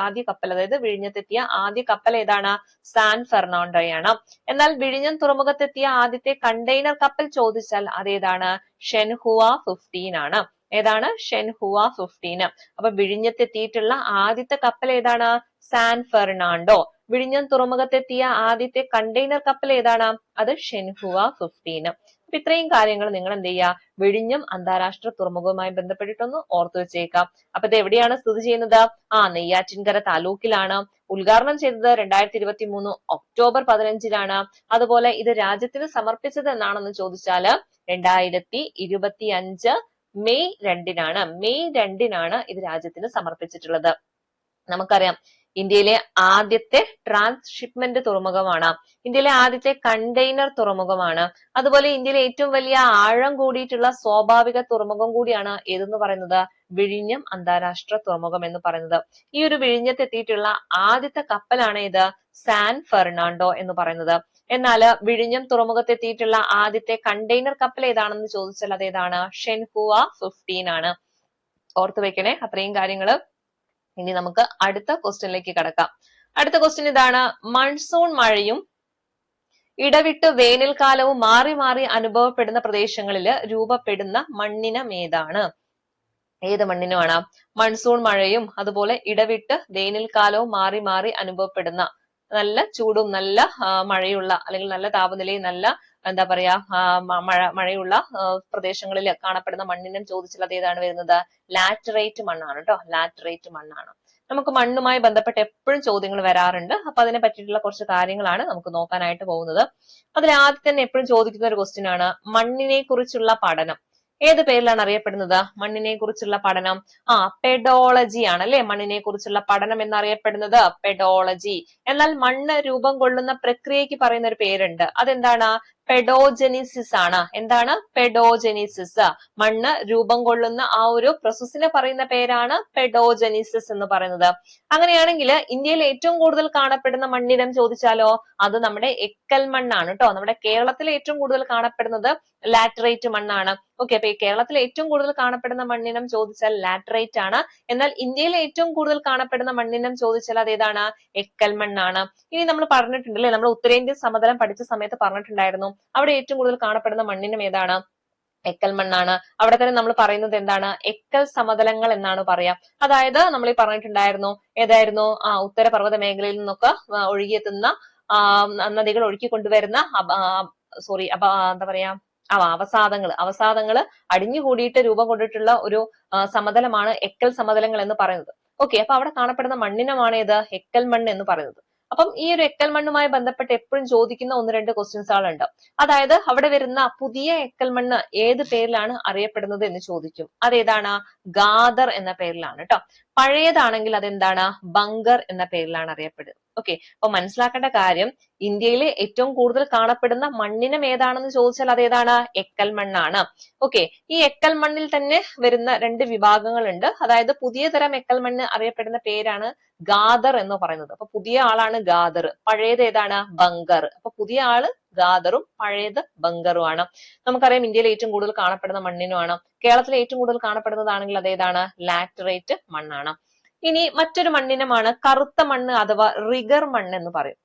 ആദ്യ കപ്പൽ, അതായത് വിഴിഞ്ഞത്തെത്തിയ ആദ്യ കപ്പൽ ഏതാണ്? സാൻ ഫെർണാണ്ടോയാണ്. എന്നാൽ വിഴിഞ്ഞം തുറമുഖത്തെത്തിയ ആദ്യത്തെ കണ്ടെയ്നർ കപ്പൽ ചോദിച്ചാൽ അതേതാണ്? ഷെൻഹുവ 15 ആണ്. ഏതാണ്? ഷെൻഹുവ 15. അപ്പൊ വിഴിഞ്ഞത്തെത്തിയിട്ടുള്ള ആദ്യത്തെ കപ്പൽ ഏതാണ്? San Fernando. വിഴിഞ്ഞം തുറമുഖത്തെത്തിയ ആദ്യത്തെ കണ്ടെയ്നർ കപ്പൽ ഏതാണ്? അത് ഷെൻഹുവ 15. അപ്പൊ ഇത്രയും കാര്യങ്ങൾ നിങ്ങൾ എന്ത് ചെയ്യുക? വിഴിഞ്ഞം അന്താരാഷ്ട്ര തുറമുഖവുമായി ബന്ധപ്പെട്ടിട്ടൊന്ന് ഓർത്തു വെച്ചേക്കാം. അപ്പൊ ഇത് എവിടെയാണ് സ്ഥിതി ചെയ്യുന്നത്? നെയ്യാറ്റിൻകര താലൂക്കിലാണ്. ഉദ്ഘാടനം ചെയ്തത് 2023 ഒക്ടോബർ 15-നാണ്. അതുപോലെ ഇത് രാജ്യത്തിന് സമർപ്പിച്ചത് എന്നാണെന്ന് ചോദിച്ചാല് 2025 മെയ് 2-നാണ്. മെയ് 2-നാണ് ഇത് രാജ്യത്തിന് സമർപ്പിച്ചിട്ടുള്ളത്. നമുക്കറിയാം, ഇന്ത്യയിലെ ആദ്യത്തെ ട്രാൻസ്ഷിപ്മെന്റ് തുറമുഖമാണ്. ഇന്ത്യയിലെ ആദ്യത്തെ കണ്ടെയ്നർ തുറമുഖമാണ്. അതുപോലെ ഇന്ത്യയിലെ ഏറ്റവും വലിയ ആഴം കൂടിയിട്ടുള്ള സ്വാഭാവിക തുറമുഖം കൂടിയാണ് ഏതെന്ന് പറയുന്നത്? വിഴിഞ്ഞം അന്താരാഷ്ട്ര തുറമുഖം എന്ന് പറയുന്നത്. ഈ ഒരു വിഴിഞ്ഞത്തെത്തിയിട്ടുള്ള ആദ്യത്തെ കപ്പലാണ് ഇത്? സാൻ ഫെർണാണ്ടോ എന്ന് പറയുന്നത്. എന്നാല് വിഴിഞ്ഞം തുറമുഖത്തെത്തിയിട്ടുള്ള ആദ്യത്തെ കണ്ടെയ്നർ കപ്പൽ ഏതാണെന്ന് ചോദിച്ചാൽ അതേതാണ്? ഷെൻഹുവ 15 ആണ്. ഓർത്തു വെക്കണേ അത്രയും കാര്യങ്ങള്. ഇനി നമുക്ക് അടുത്ത ക്വസ്റ്റ്യനിലേക്ക് കടക്കാം. അടുത്ത ക്വസ്റ്റ്യൻ ഇതാണ്: മൺസൂൺ മഴയും ഇടവിട്ട് വേനൽക്കാലവും മാറി മാറി അനുഭവപ്പെടുന്ന പ്രദേശങ്ങളിൽ രൂപപ്പെടുന്ന മണ്ണിനം ഏതാണ്? ഏത് മണ്ണിനുമാണ്? മൺസൂൺ മഴയും അതുപോലെ ഇടവിട്ട് വേനൽക്കാലവും മാറി മാറി അനുഭവപ്പെടുന്ന, നല്ല ചൂടും നല്ല മഴയുള്ള അല്ലെങ്കിൽ നല്ല താപനിലയും നല്ല എന്താ പറയാ മഴയുള്ള പ്രദേശങ്ങളിൽ കാണപ്പെടുന്ന മണ്ണിനം ചോദിച്ചാൽ അത് ഏതാണ് വരുന്നത്? ലാറ്ററൈറ്റ് മണ്ണാണ് കേട്ടോ. ലാറ്ററൈറ്റ് മണ്ണാണ്. നമുക്ക് മണ്ണുമായി ബന്ധപ്പെട്ട് എപ്പോഴും ചോദ്യങ്ങൾ വരാറുണ്ട്. അപ്പൊ അതിനെ പറ്റിയിട്ടുള്ള കുറച്ച് കാര്യങ്ങളാണ് നമുക്ക് നോക്കാനായിട്ട് പോകുന്നത്. അതിൽ ആദ്യം തന്നെ എപ്പോഴും ചോദിക്കുന്ന ഒരു ക്വസ്റ്റ്യൻ ആണ്, മണ്ണിനെ കുറിച്ചുള്ള പഠനം ഏത് പേരിലാണ് അറിയപ്പെടുന്നത്? മണ്ണിനെ കുറിച്ചുള്ള പഠനം പെഡോളജി ആണ് അല്ലെ? മണ്ണിനെ കുറിച്ചുള്ള പഠനം എന്നറിയപ്പെടുന്നത് പെഡോളജി. എന്നാൽ മണ്ണ് രൂപം കൊള്ളുന്ന പ്രക്രിയക്ക് പറയുന്ന ഒരു പേരുണ്ട്. അതെന്താണ്? പെഡോജെനിസിസ് ആണ്. എന്താണ് പെഡോജെനിസിസ്? മണ്ണ് രൂപം കൊള്ളുന്ന ആ ഒരു പ്രോസസ്സിനെ പറയുന്ന പേരാണ് പെഡോജെനിസിസ് എന്ന് പറയുന്നത്. അങ്ങനെയാണെങ്കിൽ ഇന്ത്യയിൽ ഏറ്റവും കൂടുതൽ കാണപ്പെടുന്ന മണ്ണിനം ചോദിച്ചാലോ, അത് നമ്മുടെ എക്കൽ മണ്ണാണ് കേട്ടോ. നമ്മുടെ കേരളത്തിൽ ഏറ്റവും കൂടുതൽ കാണപ്പെടുന്നത് ലാറ്ററൈറ്റ് മണ്ണാണ്. ഓക്കെ, അപ്പൊ ഈ കേരളത്തിൽ ഏറ്റവും കൂടുതൽ കാണപ്പെടുന്ന മണ്ണിനം ചോദിച്ചാൽ ലാറ്ററൈറ്റ് ആണ്. എന്നാൽ ഇന്ത്യയിലെ ഏറ്റവും കൂടുതൽ കാണപ്പെടുന്ന മണ്ണിനം ചോദിച്ചാൽ അത് ഏതാണ്? എക്കൽ മണ്ണാണ്. ഇനി നമ്മൾ പറഞ്ഞിട്ടുണ്ടല്ലേ, നമ്മൾ ഉത്തരേന്ത്യൻ സമതലം പഠിച്ച സമയത്ത് പറഞ്ഞിട്ടുണ്ടായിരുന്നു, അവിടെ ഏറ്റവും കൂടുതൽ കാണപ്പെടുന്ന മണ്ണിനം ഏതാണ്? എക്കൽ മണ്ണാണ്. അവിടെ തന്നെ നമ്മൾ പറയുന്നത് എന്താണ്? എക്കൽ സമതലങ്ങൾ എന്നാണ് പറയാ. അതായത് നമ്മൾ ഈ പറഞ്ഞിട്ടുണ്ടായിരുന്നു, ഏതായിരുന്നു? ഉത്തരപർവ്വത മേഖലയിൽ നിന്നൊക്കെ ഒഴുകിയെത്തുന്ന നദികൾ ഒഴുക്കി കൊണ്ടുവരുന്ന എന്താ പറയാ, അവസാദങ്ങള് അടിഞ്ഞുകൂടിയിട്ട് രൂപം കൊണ്ടിട്ടുള്ള ഒരു സമതലമാണ് എക്കൽ സമതലങ്ങൾ എന്ന് പറയുന്നത്. ഓക്കെ, അപ്പൊ അവിടെ കാണപ്പെടുന്ന മണ്ണിനമാണ് ഏത്? എക്കൽ മണ്ണ് എന്ന് പറയുന്നത്. അപ്പം ഈ ഒരു എക്കൽ മണ്ണുമായി ബന്ധപ്പെട്ട് എപ്പോഴും ചോദിക്കുന്ന 1-2 ക്വസ്റ്റ്യൻസുകളുണ്ട്. അതായത് അവിടെ വരുന്ന പുതിയ എക്കൽ മണ്ണ് ഏത് പേരിലാണ് അറിയപ്പെടുന്നത് എന്ന് ചോദിക്കും. അതേതാണ്? ഗാദർ എന്ന പേരിലാണ് കേട്ടോ. പഴയതാണെങ്കിൽ അതെന്താണ്? ബങ്കർ എന്ന പേരിലാണ് അറിയപ്പെടുന്നത്. ഓക്കെ, അപ്പൊ മനസ്സിലാക്കേണ്ട കാര്യം, ഇന്ത്യയിലെ ഏറ്റവും കൂടുതൽ കാണപ്പെടുന്ന മണ്ണിനം ഏതാണെന്ന് ചോദിച്ചാൽ അതേതാണ്? എക്കൽ മണ്ണാണ്. ഓക്കെ, ഈ എക്കൽ മണ്ണിൽ തന്നെ വരുന്ന 2 വിഭാഗങ്ങളുണ്ട്. അതായത് പുതിയ തരം എക്കൽ മണ്ണ് അറിയപ്പെടുന്ന പേരാണ് ഗാദർ എന്ന് പറയുന്നത്. അപ്പൊ പുതിയ ആളാണ് ഗാദർ, പഴയത് ഏതാണ്? ബങ്കർ. അപ്പൊ പുതിയ ആള് ഗാദറും പഴയത് ബങ്കറുമാണ്. നമുക്കറിയാം ഇന്ത്യയിൽ ഏറ്റവും കൂടുതൽ കാണപ്പെടുന്ന മണ്ണിനുമാണ്. കേരളത്തിൽ ഏറ്റവും കൂടുതൽ കാണപ്പെടുന്നതാണെങ്കിൽ അതേതാണ്? ലാറ്ററൈറ്റ് മണ്ണാണ്. ഇനി മറ്റൊരു മണ്ണിനമാണ് കറുത്ത മണ്ണ് അഥവാ റിഗർ മണ്ണ് എന്ന് പറയും.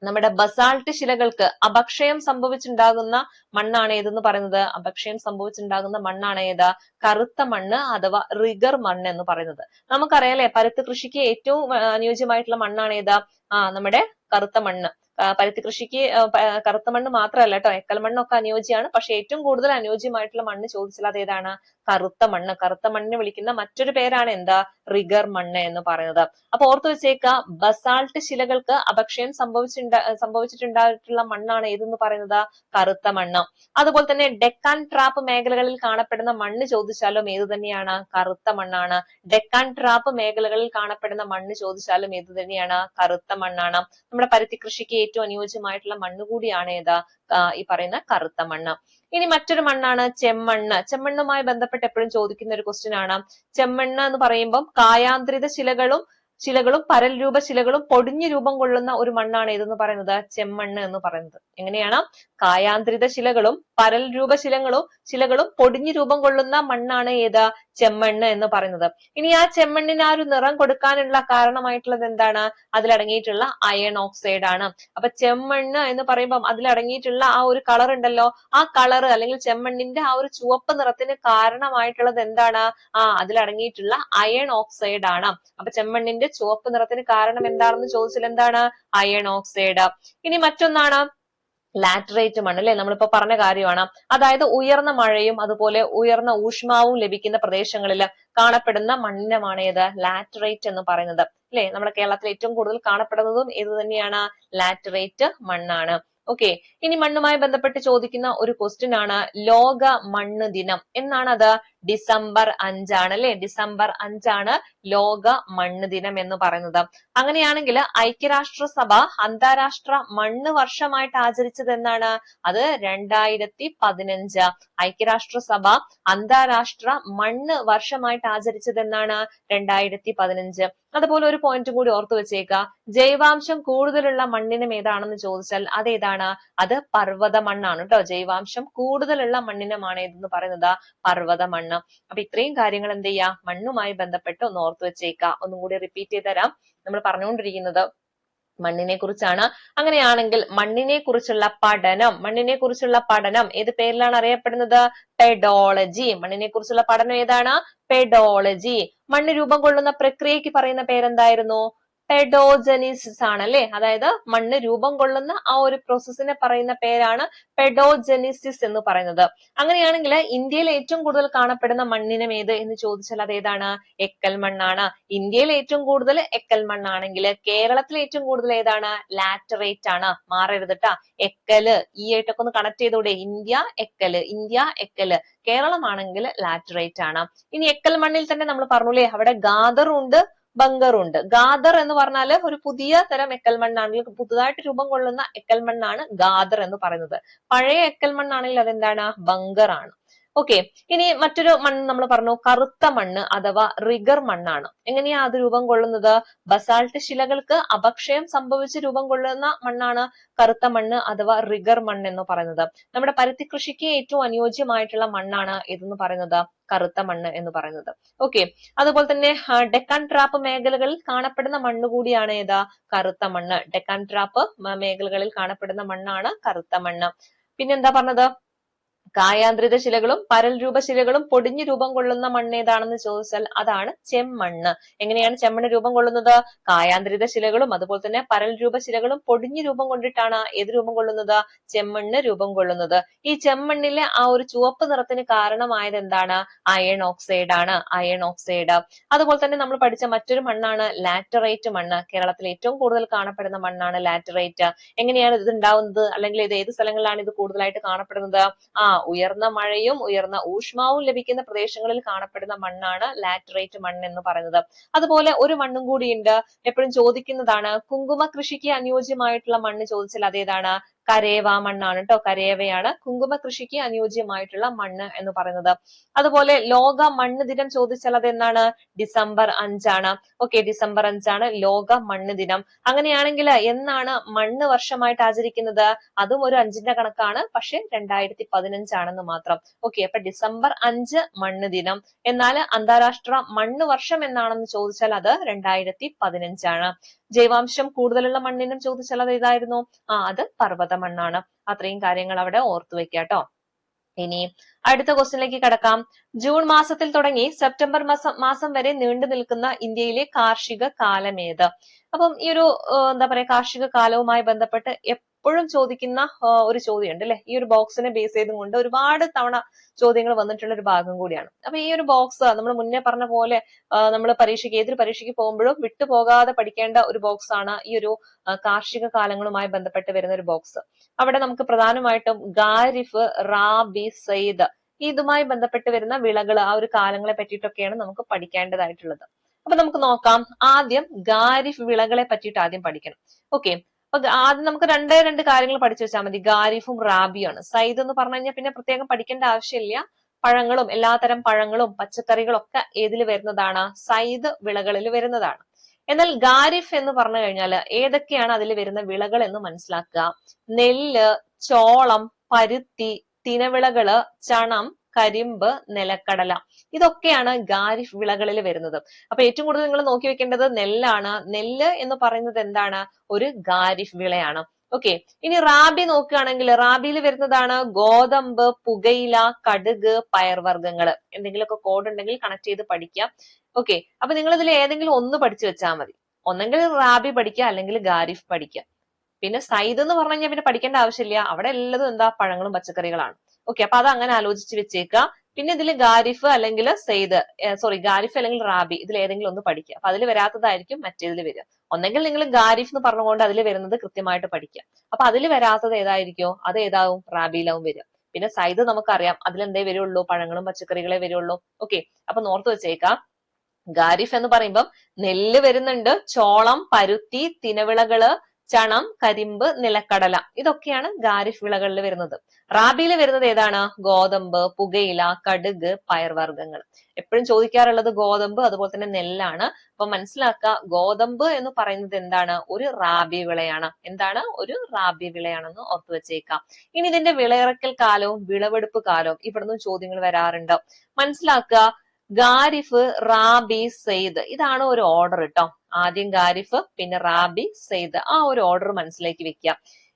നമ്മുടെ ബസാൾട്ട് ശിലകൾക്ക് അപക്ഷയം സംഭവിച്ചുണ്ടാകുന്ന മണ്ണാണ് ഏതെന്ന് പറയുന്നത്? അപക്ഷയം സംഭവിച്ചുണ്ടാകുന്ന മണ്ണാണ് ഏത്? കറുത്ത മണ്ണ് അഥവാ റിഗർ മണ്ണ് എന്ന് പറയുന്നത്. നമുക്കറിയാം അല്ലെ, പരുത്തി കൃഷിക്ക് ഏറ്റവും അനുയോജ്യമായിട്ടുള്ള മണ്ണാണ് ഏത്? നമ്മുടെ കറുത്ത മണ്ണ്. പരുത്തി കൃഷിക്ക് കറുത്ത മണ്ണ് മാത്രമല്ല കേട്ടോ, എക്കൽ മണ്ണൊക്കെ അനുയോജ്യമാണ്. പക്ഷെ ഏറ്റവും കൂടുതൽ അനുയോജ്യമായിട്ടുള്ള മണ്ണ് ചോദിച്ചാൽ അത് ഏതാണ്? കറുത്ത മണ്ണ്. കറുത്ത മണ്ണിനെ വിളിക്കുന്ന മറ്റൊരു പേരാണ് എന്താ? റിഗർ മണ്ണ് എന്ന് പറയുന്നത്. അപ്പൊ ഓർത്തു വെച്ചേക്ക, ബസാൾട്ട് ശിലകൾക്ക് അപക്ഷയം സംഭവിച്ചിട്ടുണ്ടായിട്ടുള്ള മണ്ണാണ് ഏതെന്ന് പറയുന്നത്? കറുത്ത മണ്ണ്. അതുപോലെ തന്നെ ഡെക്കാൻ ട്രാപ്പ് മേഖലകളിൽ കാണപ്പെടുന്ന മണ്ണ് ചോദിച്ചാലും ഏത് തന്നെയാണ്? കറുത്ത മണ്ണാണ്. ഡെക്കാൻ ട്രാപ്പ് മേഖലകളിൽ കാണപ്പെടുന്ന മണ്ണ് ചോദിച്ചാലും ഏത് തന്നെയാണ്? കറുത്ത മണ്ണാണ്. നമ്മുടെ പരുത്തി കൃഷിക്ക് ഏറ്റവും അനുയോജ്യമായിട്ടുള്ള മണ്ണ് കൂടിയാണ് ഏതാ? ഈ പറയുന്ന കറുത്ത മണ്ണ്. ഇനി മറ്റൊരു മണ്ണാണ് ചെമ്മണ്ണ്. ചെമ്മണ്ണുമായി ബന്ധപ്പെട്ട് എപ്പോഴും ചോദിക്കുന്ന ഒരു ക്വസ്റ്റ്യൻ ആണ്. ചെമ്മണ്ണ് എന്ന് പറയുമ്പോൾ കായാന്ത്രിത ശിലകളും പരൽ രൂപ ശിലകളും പൊടിഞ്ഞു രൂപം കൊള്ളുന്ന ഒരു മണ്ണാണ് ഏതെന്ന് പറയുന്നത്? ചെമ്മണ്ണ് എന്ന് പറയുന്നത്. എങ്ങനെയാണ്? കായാന്ത്രിത ശിലകളും പരൽ രൂപ ശിലകളും പൊടിഞ്ഞു രൂപം കൊള്ളുന്ന മണ്ണാണ് ഏത്? ചെമ്മണ്ണ് എന്ന് പറയുന്നത്. ഇനി ആ ചെമ്മണ്ണിന് ആ ഒരു നിറം കൊടുക്കാനുള്ള കാരണമായിട്ടുള്ളത് എന്താണ്? അതിലടങ്ങിയിട്ടുള്ള അയൺ ഓക്സൈഡ് ആണ്. അപ്പൊ ചെമ്മണ്ണ് എന്ന് പറയുമ്പോൾ അതിലടങ്ങിയിട്ടുള്ള ആ ഒരു കളർ ഉണ്ടല്ലോ, ആ കളർ അല്ലെങ്കിൽ ചെമ്മണ്ണിന്റെ ആ ഒരു ചുവപ്പ് നിറത്തിന് കാരണമായിട്ടുള്ളത് എന്താണ്? അതിലടങ്ങിയിട്ടുള്ള അയൺ ഓക്സൈഡ് ആണ്. അപ്പൊ ചെമ്മണ്ണിന്റെ ചുവപ്പ് നിറത്തിന് കാരണം എന്താണെന്ന് ചോദിച്ചാൽ എന്താണ്? Iron oxide. ഇനി മറ്റൊന്നാണ് ലാറ്ററൈറ്റ് മണ്ണ് അല്ലെ, നമ്മളിപ്പോ പറഞ്ഞ കാര്യമാണ്. അതായത് ഉയർന്ന മഴയും അതുപോലെ ഉയർന്ന ഊഷ്മാവും ലഭിക്കുന്ന പ്രദേശങ്ങളിൽ കാണപ്പെടുന്ന മണ്ണിനമാണ് ഏത്? ലാറ്ററൈറ്റ് എന്ന് പറയുന്നത് അല്ലെ. നമ്മുടെ കേരളത്തിൽ ഏറ്റവും കൂടുതൽ കാണപ്പെടുന്നതും ഏത് തന്നെയാണ്? ലാറ്ററൈറ്റ് മണ്ണാണ്. ഓക്കെ, ഇനി മണ്ണുമായി ബന്ധപ്പെട്ട് ചോദിക്കുന്ന ഒരു ക്വസ്റ്റ്യൻ ആണ് ലോക മണ്ണ് ദിനം എന്നാണ്. അത് ഡിസംബർ 5 ആണ് അല്ലെ. ഡിസംബർ 5 ആണ് ലോക മണ്ണ് ദിനം എന്ന് പറയുന്നത്. അങ്ങനെയാണെങ്കിൽ ഐക്യരാഷ്ട്രസഭ അന്താരാഷ്ട്ര മണ്ണ് വർഷമായിട്ട് ആചരിച്ചത് എന്നാണ്? അത് 2015. ഐക്യരാഷ്ട്രസഭ അന്താരാഷ്ട്ര മണ്ണ് വർഷമായിട്ട് ആചരിച്ചത് എന്നാണ്? 2015. അതുപോലെ ഒരു പോയിന്റ് കൂടി ഓർത്തു വെച്ചേക്ക, ജൈവാംശം കൂടുതലുള്ള മണ്ണിനം ഏതാണെന്ന് ചോദിച്ചാൽ അതേതാണ്? അത് പർവ്വത മണ്ണാണ് കേട്ടോ. ജൈവാംശം കൂടുതലുള്ള മണ്ണിനമാണ് ഏതെന്ന് പറയുന്നത്? പർവ്വത മണ്ണ്. അപ്പൊ ഇത്രയും കാര്യങ്ങൾ എന്ത് ചെയ്യാ? മണ്ണുമായി ബന്ധപ്പെട്ട് ഒന്ന് ഓർത്തു വെച്ചേക്ക. ഒന്നും കൂടി റിപ്പീറ്റ് ചെയ്ത് തരാം. നമ്മൾ പറഞ്ഞുകൊണ്ടിരിക്കുന്നത് മണ്ണിനെ കുറിച്ചാണ്. അങ്ങനെയാണെങ്കിൽ മണ്ണിനെ കുറിച്ചുള്ള പഠനം ഏത് പേരിലാണ് അറിയപ്പെടുന്നത്? പെഡോളജി. മണ്ണിനെ കുറിച്ചുള്ള പഠനം ഏതാണ്? പെഡോളജി. മണ്ണ് രൂപം കൊള്ളുന്ന പ്രക്രിയക്ക് പറയുന്ന പേരെന്തായിരുന്നു? പെഡോജെനിസിസ് ആണ് അല്ലെ. അതായത് മണ്ണ് രൂപം കൊള്ളുന്ന ആ ഒരു പ്രോസസ്സിനെ പറയുന്ന പേരാണ് പെഡോജെനിസിസ് എന്ന് പറയുന്നത്. അങ്ങനെയാണെങ്കിൽ ഇന്ത്യയിൽ ഏറ്റവും കൂടുതൽ കാണപ്പെടുന്ന മണ്ണിനം ഏത് എന്ന് ചോദിച്ചാൽ അതേതാണ്? എക്കൽ മണ്ണാണ്. ഇന്ത്യയിൽ ഏറ്റവും കൂടുതൽ എക്കൽ മണ്ണാണെങ്കിൽ കേരളത്തിൽ ഏറ്റവും കൂടുതൽ ഏതാണ്? ലാറ്ററൈറ്റ് ആണ്. മാറരുത് ട്ടാ. എക്കല് ഈ ആയിട്ടൊക്കെ ഒന്ന് കണക്ട് ചെയ്തൂടെ? ഇന്ത്യ എക്കല്. കേരളമാണെങ്കിൽ ലാറ്ററൈറ്റ് ആണ്. ഇനി എക്കൽ മണ്ണിൽ തന്നെ നമ്മൾ പറഞ്ഞൂലേ, അവിടെ ഗാദറും ഉണ്ട് ബങ്കറുണ്ട്. ഗാദർ എന്ന് പറഞ്ഞാല് ഒരു പുതിയ തരം എക്കൽ മണ്ണാണെങ്കിൽ, പുതുതായിട്ട് രൂപം കൊള്ളുന്ന എക്കൽ മണ്ണാണ് ഗാദർ എന്ന് പറയുന്നത്. പഴയ എക്കൽ മണ്ണാണെങ്കിൽ അതെന്താണ്? ബങ്കർ ആണ്. ഓക്കെ, ഇനി മറ്റൊരു മണ്ണ് നമ്മൾ പറഞ്ഞു, കറുത്ത മണ്ണ് അഥവാ റിഗർ മണ്ണാണ്. എങ്ങനെയാ അത് രൂപം കൊള്ളുന്നത്? ബസാൾട്ട് ശിലകൾക്ക് അപക്ഷയം സംഭവിച്ച് രൂപം കൊള്ളുന്ന മണ്ണാണ് കറുത്ത മണ്ണ് അഥവാ റിഗർ മണ്ണ് എന്ന് പറയുന്നത്. നമ്മുടെ പരുത്തി കൃഷിക്ക് ഏറ്റവും അനുയോജ്യമായിട്ടുള്ള മണ്ണാണ് ഇതെന്ന് പറയുന്നത് കറുത്ത മണ്ണ് എന്ന് പറയുന്നത്. ഓക്കെ, അതുപോലെ തന്നെ ഡെക്കാൻ ട്രാപ്പ് മേഖലകളിൽ കാണപ്പെടുന്ന മണ്ണ് കൂടിയാണ് ഏതാ? കറുത്ത മണ്ണ്. ഡെക്കാൻ ട്രാപ്പ് മേഖലകളിൽ കാണപ്പെടുന്ന മണ്ണാണ് കറുത്ത മണ്ണ്. പിന്നെന്താ പറഞ്ഞത്? കായാന്ത്രിത ശിലകളും പരൽ രൂപ ശിലകളും പൊടിഞ്ഞു രൂപം കൊള്ളുന്ന മണ്ണ് ഏതാണെന്ന് ചോദിച്ചാൽ അതാണ് ചെമ്മണ്ണ്. എങ്ങനെയാണ് ചെമ്മണ്ണ് രൂപം കൊള്ളുന്നത്? കായാന്ത്രിത ശിലകളും അതുപോലെ തന്നെ പരൽ രൂപ ശിലകളും പൊടിഞ്ഞു രൂപം കൊണ്ടിട്ടാണ് ഏത് രൂപം കൊള്ളുന്നത്? ചെമ്മണ്ണ് രൂപം കൊള്ളുന്നത്. ഈ ചെമ്മണ്ണിലെ ആ ഒരു ചുവപ്പ് നിറത്തിന് കാരണമായത് എന്താണ്? അയൺ ഓക്സൈഡ് ആണ്. Iron oxide. അതുപോലെ തന്നെ നമ്മൾ പഠിച്ച മറ്റൊരു മണ്ണാണ് ലാറ്ററൈറ്റ് മണ്ണ്. കേരളത്തിൽ ഏറ്റവും കൂടുതൽ കാണപ്പെടുന്ന മണ്ണാണ് ലാറ്ററൈറ്റ്. എങ്ങനെയാണ് ഇത് ഉണ്ടാവുന്നത്, അല്ലെങ്കിൽ ഇത് ഏത് സ്ഥലങ്ങളിലാണ് ഇത് കൂടുതലായിട്ട് കാണപ്പെടുന്നത്? ഉയർന്ന മഴയും ഉയർന്ന ഊഷ്മാവും ലഭിക്കുന്ന പ്രദേശങ്ങളിൽ കാണപ്പെടുന്ന മണ്ണാണ് ലാറ്ററൈറ്റ് മണ്ണ് എന്ന് പറയുന്നത്. അതുപോലെ ഒരു മണ്ണും കൂടിയുണ്ട്, എപ്പോഴും ചോദിക്കുന്നതാണ്. കുങ്കുമ കൃഷിക്ക് അനുയോജ്യമായിട്ടുള്ള മണ്ണ് ചോദിച്ചാൽ അതേതാണ്? കരേവ മണ്ണാണ് കേട്ടോ. കരേവയാണ് കുങ്കുമ കൃഷിക്ക് അനുയോജ്യമായിട്ടുള്ള മണ്ണ് എന്ന് പറയുന്നത്. അതുപോലെ ലോക മണ്ണ് ദിനം ചോദിച്ചാൽ അതെന്താണ്? ഡിസംബർ 5 ഓക്കെ, ഡിസംബർ 5 ലോക മണ്ണ് ദിനം. അങ്ങനെയാണെങ്കിൽ എന്നാണ് മണ്ണ് വർഷമായിട്ട് ആചരിക്കുന്നത്? അതും ഒരു 5ന്റെ കണക്കാണ്, പക്ഷെ 2015 മാത്രം. ഓക്കെ, അപ്പൊ ഡിസംബർ 5 മണ്ണ് ദിനം. എന്നാൽ അന്താരാഷ്ട്ര മണ്ണ് വർഷം എന്നാണെന്ന് ചോദിച്ചാൽ അത് 2015. ജൈവാംശം കൂടുതലുള്ള മണ്ണിനും ചോദിച്ചാൽ അത് ഏതായിരുന്നു? അത് പർവ്വത മണ്ണാണ്. അത്രയും കാര്യങ്ങൾ അവിടെ ഓർത്തു വെക്കാട്ടോ. ഇനി അടുത്ത ക്വസ്റ്റ്യനിലേക്ക് കടക്കാം. ജൂൺ മാസത്തിൽ തുടങ്ങി സെപ്റ്റംബർ മാസം വരെ നീണ്ടു നിൽക്കുന്ന ഇന്ത്യയിലെ കാർഷിക കാലമേത്? അപ്പം ഈ ഒരു എന്താ പറയാ, കാർഷിക കാലവുമായി ബന്ധപ്പെട്ട് എപ്പോഴും ചോദിക്കുന്ന ഒരു ചോദ്യം ഉണ്ട് അല്ലെ. ഈ ഒരു ബോക്സിനെ ബേസ് ചെയ്തുകൊണ്ട് ഒരുപാട് തവണ ചോദ്യങ്ങൾ വന്നിട്ടുള്ള ഒരു ഭാഗം കൂടിയാണ്. അപ്പൊ ഈ ഒരു ബോക്സ് നമ്മൾ മുന്നേ പറഞ്ഞ പോലെ നമ്മൾ ഏതൊരു പരീക്ഷയ്ക്ക് പോകുമ്പോഴും വിട്ടുപോകാതെ പഠിക്കേണ്ട ഒരു ബോക്സ് ആണ് ഈ ഒരു കാർഷിക കാലങ്ങളുമായി ബന്ധപ്പെട്ട് വരുന്ന ഒരു ബോക്സ്. അവിടെ നമുക്ക് പ്രധാനമായിട്ടും ഖാരിഫ്, റാബി, സയ്ദ് ഇതുമായി ബന്ധപ്പെട്ട് വരുന്ന വിളകൾ, ആ ഒരു കാലങ്ങളെ പറ്റിയിട്ടൊക്കെയാണ് നമുക്ക് പഠിക്കേണ്ടതായിട്ടുള്ളത്. അപ്പൊ നമുക്ക് നോക്കാം. ആദ്യം ഖാരിഫ് വിളകളെ പറ്റിയിട്ട് ആദ്യം പഠിക്കണം. ഓക്കെ, അപ്പൊ ആദ്യം നമുക്ക് രണ്ട് കാര്യങ്ങൾ പഠിച്ചു വെച്ചാൽ മതി. ഖാരിഫും റാബിയാണ്. സയ്ദ് എന്ന് പറഞ്ഞു കഴിഞ്ഞാൽ പിന്നെ പ്രത്യേകം പഠിക്കേണ്ട ആവശ്യമില്ല. പഴങ്ങളും എല്ലാത്തരം പഴങ്ങളും പച്ചക്കറികളും ഒക്കെ ഏതിൽ വരുന്നതാണ്? സയ്ദ് വിളകളിൽ വരുന്നതാണ്. എന്നാൽ ഖാരിഫ് എന്ന് പറഞ്ഞു കഴിഞ്ഞാൽ ഏതൊക്കെയാണ് അതിൽ വരുന്ന വിളകൾ എന്ന് മനസ്സിലാക്കുക. നെല്ല്, ചോളം, പരുത്തി, തിനവിളകള്, ചണം, കരിമ്പ്, നിലക്കടല, ഇതൊക്കെയാണ് ഖാരിഫ് വിളകളിൽ വരുന്നത്. അപ്പൊ ഏറ്റവും കൂടുതൽ നിങ്ങൾ നോക്കി വെക്കേണ്ടത് നെല്ലാണ്. നെല്ല് എന്ന് പറയുന്നത് എന്താണ്? ഒരു ഖാരിഫ് വിളയാണ്. ഓക്കെ, ഇനി റാബി നോക്കുകയാണെങ്കിൽ റാബിയിൽ വരുന്നതാണ് ഗോതമ്പ്, പുകയില, കടുക്, പയർവർഗ്ഗങ്ങള്. എന്തെങ്കിലുമൊക്കെ കോഡ് ഉണ്ടെങ്കിൽ കണക്ട് ചെയ്ത് പഠിക്കാം. ഓക്കെ, അപ്പൊ നിങ്ങൾ ഇതിൽ ഏതെങ്കിലും ഒന്ന് പഠിച്ചു വെച്ചാൽ മതി. ഒന്നെങ്കിൽ റാബി പഠിക്കുക, അല്ലെങ്കിൽ ഖാരിഫ് പഠിക്കുക. പിന്നെ സയ്ദ് എന്ന് പറഞ്ഞു കഴിഞ്ഞാൽ പിന്നെ പഠിക്കേണ്ട ആവശ്യമില്ല. അവിടെ എല്ലാതും എന്താ? പഴങ്ങളും പച്ചക്കറികളാണ്. ഓക്കെ, അപ്പൊ അത് അങ്ങനെ ആലോചിച്ച് വെച്ചേക്കുക. പിന്നെ ഇതിൽ ഖാരിഫ് അല്ലെങ്കിൽ സയ്ദ്, ഖാരിഫ് അല്ലെങ്കിൽ റാബി, ഇതിൽ ഏതെങ്കിലും ഒന്ന് പഠിക്കുക. അപ്പൊ അതിൽ വരാത്തതായിരിക്കും മറ്റേതിൽ വരിക. ഒന്നെങ്കിൽ നിങ്ങൾ ഖാരിഫ് എന്ന് പറഞ്ഞുകൊണ്ട് അതിൽ വരുന്നത് കൃത്യമായിട്ട് പഠിക്കുക. അപ്പൊ അതിൽ വരാത്തത് ഏതായിരിക്കോ? അത് ഏതാവും? റാബിയിലാവും വരിക. പിന്നെ സയ്ദ് നമുക്കറിയാം, അതിലെന്തേ വരുള്ളൂ? പഴങ്ങളും പച്ചക്കറികളെ വരുള്ളൂ. ഓക്കെ, അപ്പൊ നോർത്ത് വെച്ചേക്കാം. ഖാരിഫ് എന്ന് പറയുമ്പം നെല്ല് വരുന്നുണ്ട്, ചോളം, പരുത്തി, തിനവിളകള്, ചണം, കരിമ്പ്, നിലക്കടല, ഇതൊക്കെയാണ് ഖാരിഫ് വിളകളിൽ വരുന്നത്. റാബിയിൽ വരുന്നത് ഏതാണ്? ഗോതമ്പ്, പുകയില, കടുക്, പയർവർഗ്ഗങ്ങൾ. എപ്പോഴും ചോദിക്കാറുള്ളത് ഗോതമ്പ് അതുപോലെ തന്നെ നെല്ലാണ്. അപ്പൊ മനസ്സിലാക്കുക, ഗോതമ്പ് എന്ന് പറയുന്നത് എന്താണ്? ഒരു റാബി വിളയാണ്. എന്താണ്? ഒരു റാബി വിളയാണെന്ന് ഓർത്തു വെച്ചേക്കാം. ഇനി ഇതിന്റെ വിളയിറക്കൽ കാലവും വിളവെടുപ്പ് കാലവും ഇവിടുന്ന് ചോദ്യങ്ങൾ വരാറുണ്ട്. മനസ്സിലാക്കുക, ഖാരിഫ്, റാബി, സയ്ദ്, ഇതാണ് ഒരു ഓർഡർ കേട്ടോ. ആദ്യം ഖാരിഫ്, പിന്നെ റാബി, സയ്ദ്, ആ ഒരു ഓർഡർ മനസ്സിലാക്കി വെക്കുക.